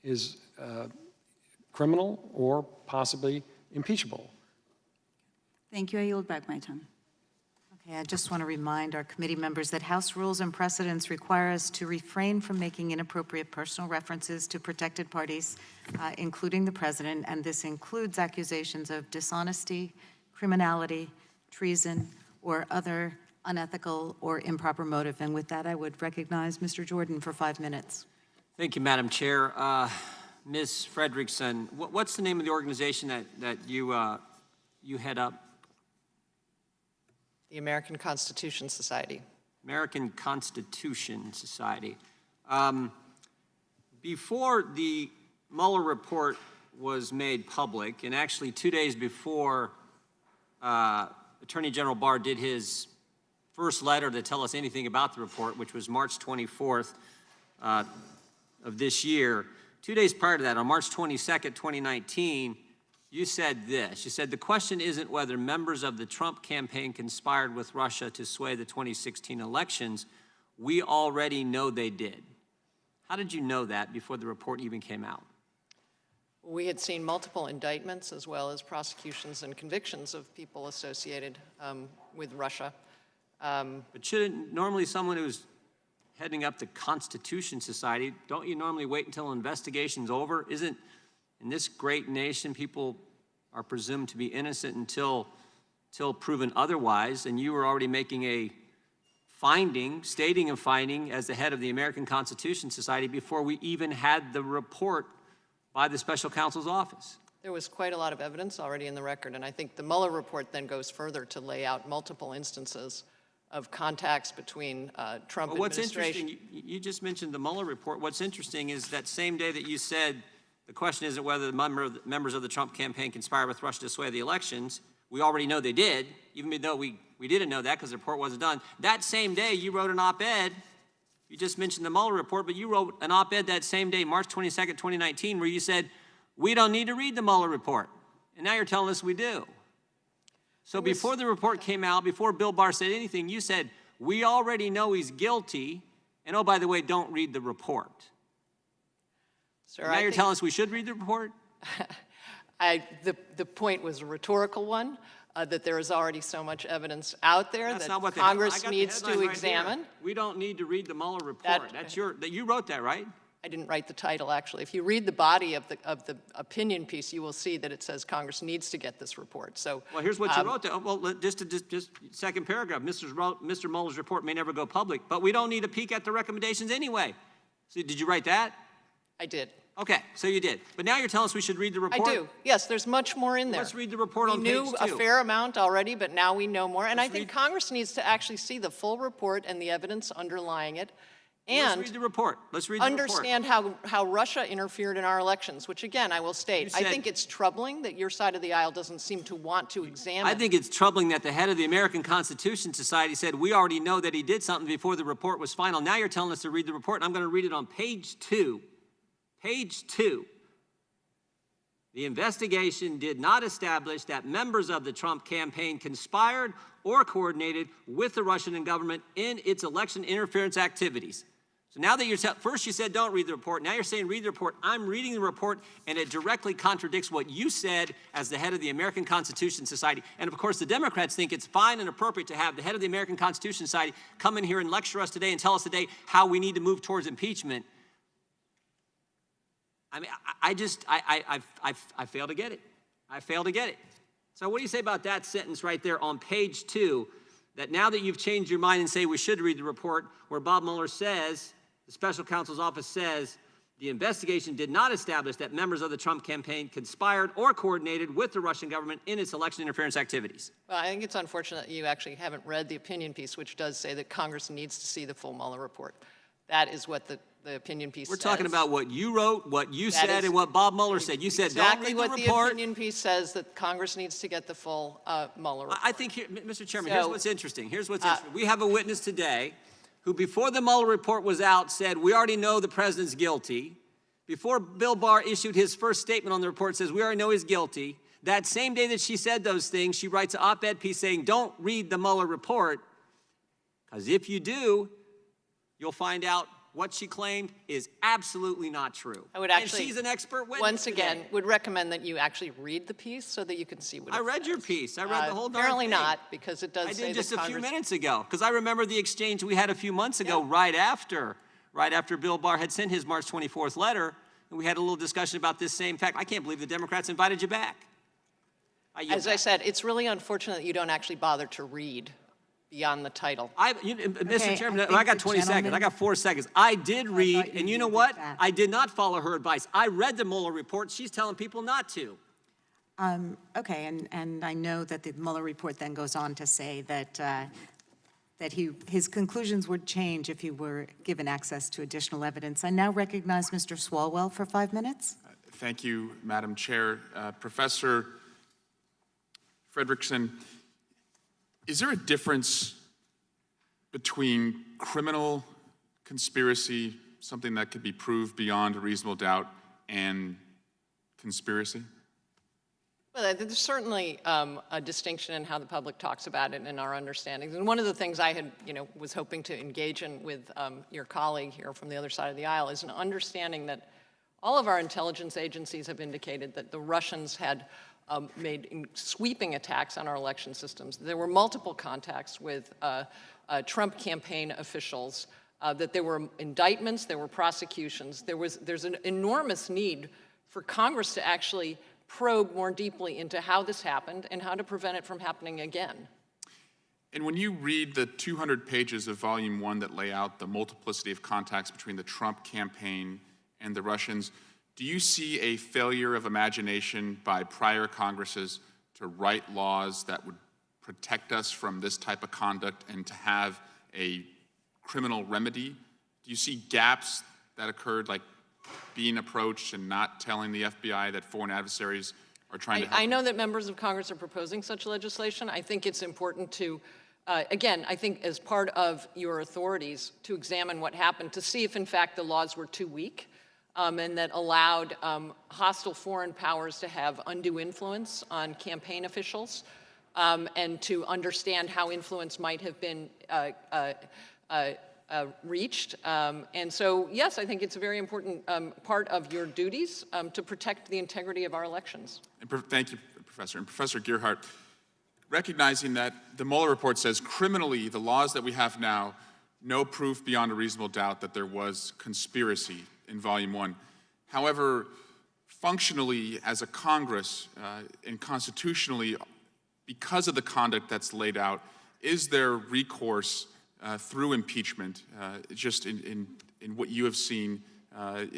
is criminal or possibly impeachable. Thank you. I yield back my time. Okay, I just want to remind our committee members that House rules and precedents require us to refrain from making inappropriate personal references to protected parties, including the president, and this includes accusations of dishonesty, criminality, treason, or other unethical or improper motive. And with that, I would recognize Mr. Jordan for 5 minutes. Thank you, Madam Chair. Ms. Fredrickson, what's the name of the organization that you head up? The American Constitution Society. American Constitution Society. Before the Mueller report was made public, and actually 2 days before Attorney General Barr did his first letter to tell us anything about the report, which was March 24th of this year, 2 days prior to that, on March 22nd, 2019, you said this. You said, the question isn't whether members of the Trump campaign conspired with Russia to sway the 2016 elections. We already know they did. How did you know that before the report even came out? We had seen multiple indictments as well as prosecutions and convictions of people associated with Russia. But shouldn't normally someone who's heading up the Constitution Society, don't you normally wait until an investigation's over? Isn't, in this great nation, people are presumed to be innocent until proven otherwise, and you were already making a finding, stating a finding as the head of the American Constitution Society before we even had the report by the special counsel's office. There was quite a lot of evidence already in the record, and I think the Mueller report then goes further to lay out multiple instances of contacts between Trump administration. Interesting, you just mentioned the Mueller report. What's interesting is that same day that you said the question isn't whether the members of the Trump campaign conspired with Russia to sway the elections. We already know they did, even though we didn't know that because the report wasn't done. That same day, you wrote an op-ed. You just mentioned the Mueller report, but you wrote an op-ed that same day, March 22nd, 2019, where you said, we don't need to read the Mueller report. And now you're telling us we do. So before the report came out, before Bill Barr said anything, you said, we already know he's guilty, and oh, by the way, don't read the report. Sir, now you're telling us we should read the report? The point was a rhetorical one, that there is already so much evidence out there That's that not what Congress needs to right examine. Here. We don't need to read the Mueller report. You wrote that, right? I didn't write the title, actually. If you read the body of the opinion piece, you will see that it says Congress needs to get this report. So, well, here's what you wrote there. Well, just second paragraph. Mr. Mueller's report may never go public, but we don't need a peek at the recommendations anyway. So, did you write that? I did. Okay, so you did. But now you're telling us we should read the report? I do. Yes, there's much more in there. Let's read the report on page 2. We knew a fair amount already, but now we know more. And I think Congress needs to actually see the full report and the evidence underlying it. And let's read the report. Let's read the understand how Russia interfered in our elections, which, again, I will state, I think it's troubling that your side of the aisle doesn't seem to want to examine. I think it's troubling that the head of the American Constitution Society said, we already know that he did something before the report was final. Now you're telling us to read the report, and I'm going to read it on page 2. Page 2. The investigation did not establish that members of the Trump campaign conspired or coordinated with the Russian government in its election interference activities. So now that you're first you said don't read the report, now you're saying read the report. I'm reading the report, and it directly contradicts what you said as the head of the American Constitution Society. And of course, the Democrats think it's fine and appropriate to have the head of the American Constitution Society come in here and lecture us today and tell us today how we need to move towards impeachment. I mean, I fail to get it. I fail to get it. So what do you say about that sentence right there on page 2, that now that you've changed your mind and say we should read the report, where Bob Mueller says, the special counsel's office says, the investigation did not establish that members of the Trump campaign conspired or coordinated with the Russian government in its election interference activities? Well, I think it's unfortunate that you actually haven't read the opinion piece, which does say that Congress needs to see the full Mueller report. That is what the opinion piece says. We're talking about what you wrote, what you said, and what Bob Mueller said. You said don't read the report. Exactly what the opinion piece says, that Congress needs to get the full Mueller report. I think, Mr. Chairman, here's what's interesting. Here's what's interesting. We have a witness today who, before the Mueller report was out, said, we already know the president's guilty. Before Bill Barr issued his first statement on the report, says, we already know he's guilty. That same day that she said those things, she writes an op-ed piece saying, don't read the Mueller report, because if you do, you'll find out what she claimed is absolutely not true. I would actually, and she's an expert witness once today. again, would recommend that you actually read the piece so that you can see what it I read says. your piece. I read the whole darn Apparently thing. not, because it does I say did just that a few Congress... minutes ago, because I remember the exchange we had a few months ago right after Bill Barr had sent his March 24th letter, and we had a little discussion about this same fact. I can't believe the Democrats invited you back. As I said, it's really unfortunate that you don't actually bother to read beyond the title. Mr. Chairman, I got 20 seconds. I got 4 seconds. I did read, and you know what? I did not follow her advice. I read the Mueller report. She's telling people not to. Okay, and I know that the Mueller report then goes on to say that his conclusions would change if he were given access to additional evidence. I now recognize Mr. Swalwell for 5 minutes. Thank you, Madam Chair. Professor Frederickson, is there a difference between criminal conspiracy, something that could be proved beyond a reasonable doubt, and conspiracy? Well, there's certainly a distinction in how the public talks about it and our understandings. And one of the things I had, was hoping to engage in with your colleague here from the other side of the aisle is an understanding that all of our intelligence agencies have indicated that the Russians had made sweeping attacks on our election systems. There were multiple contacts with Trump campaign officials, that there were indictments, there were prosecutions. There's an enormous need for Congress to actually probe more deeply into how this happened and how to prevent it from happening again. And when you read the 200 pages of Volume 1 that lay out the multiplicity of contacts between the Trump campaign and the Russians, do you see a failure of imagination by prior Congresses to write laws that would protect us from this type of conduct and to have a criminal remedy? Do you see gaps that occurred, like being approached and not telling the FBI that foreign adversaries are trying to help? I know that members of Congress are proposing such legislation. I think it's important to, again, I think as part of your authorities to examine what happened, to see if in fact the laws were too weak and that allowed hostile foreign powers to have undue influence on campaign officials, and to understand how influence might have been reached. And so, yes, I think it's a very important part of your duties to protect the integrity of our elections. And thank you, Professor. And Professor Gearhart, recognizing that the Mueller report says criminally, the laws that we have now, no proof beyond a reasonable doubt that there was conspiracy in Volume 1. However, functionally, as a Congress and constitutionally, because of the conduct that's laid out, is there recourse through impeachment, just in what you have seen,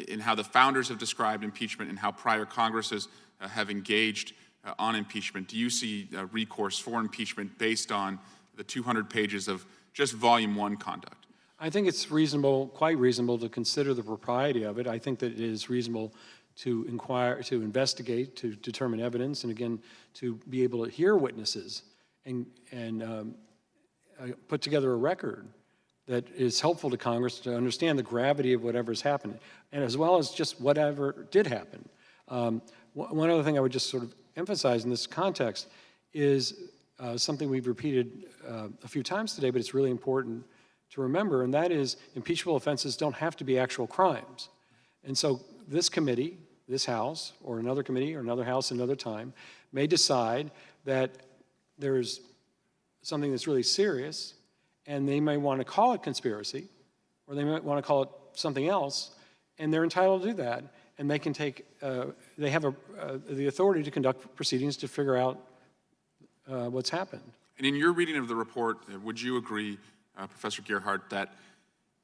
in how the founders have described impeachment and how prior Congresses have engaged on impeachment? Do you see recourse for impeachment based on the 200 pages of just Volume 1 conduct? I think it's reasonable, quite reasonable, to consider the propriety of it. I think that it is reasonable to inquire, to investigate, to determine evidence, and again, to be able to hear witnesses and put together a record that is helpful to Congress to understand the gravity of whatever's happened, and as well as just whatever did happen. One other thing I would just sort of emphasize in this context is something we've repeated a few times today, but it's really important to remember, and that is impeachable offenses don't have to be actual crimes. And so this committee, this House, or another committee, or another House another time, may decide that there's something that's really serious, and they may want to call it conspiracy, or they might want to call it something else, and they're entitled to do that. And they can take, they have the authority to conduct proceedings to figure out what's happened. And in your reading of the report, would you agree, Professor Gearhart, that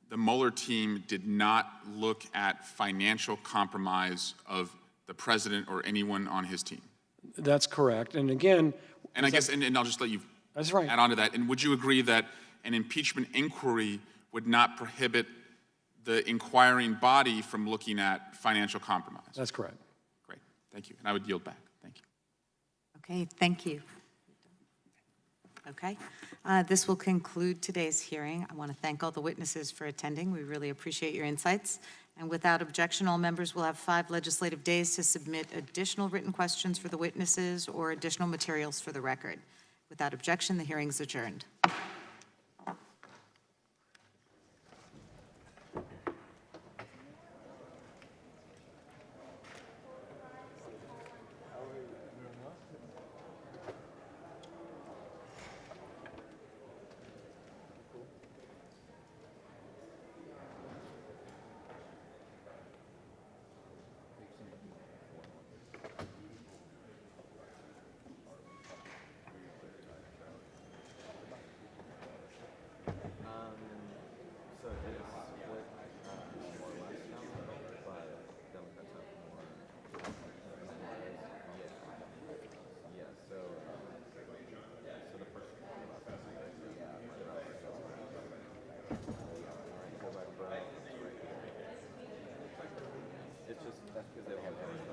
the Mueller team did not look at financial compromise of the president or anyone on his team? That's correct. And again... And I guess, and I'll just let you add on to that. And would you agree that an impeachment inquiry would not prohibit the inquiring body from looking at financial compromise? That's correct. Great. Thank you. And I would yield back. Thank you. Okay, thank you. Okay, this will conclude today's hearing. I want to thank all the witnesses for attending. We really appreciate your insights. And without objection, all members will have 5 legislative days to submit additional written questions for the witnesses or additional materials for the record. Without objection, the hearing is adjourned. It's just, that's because they don't have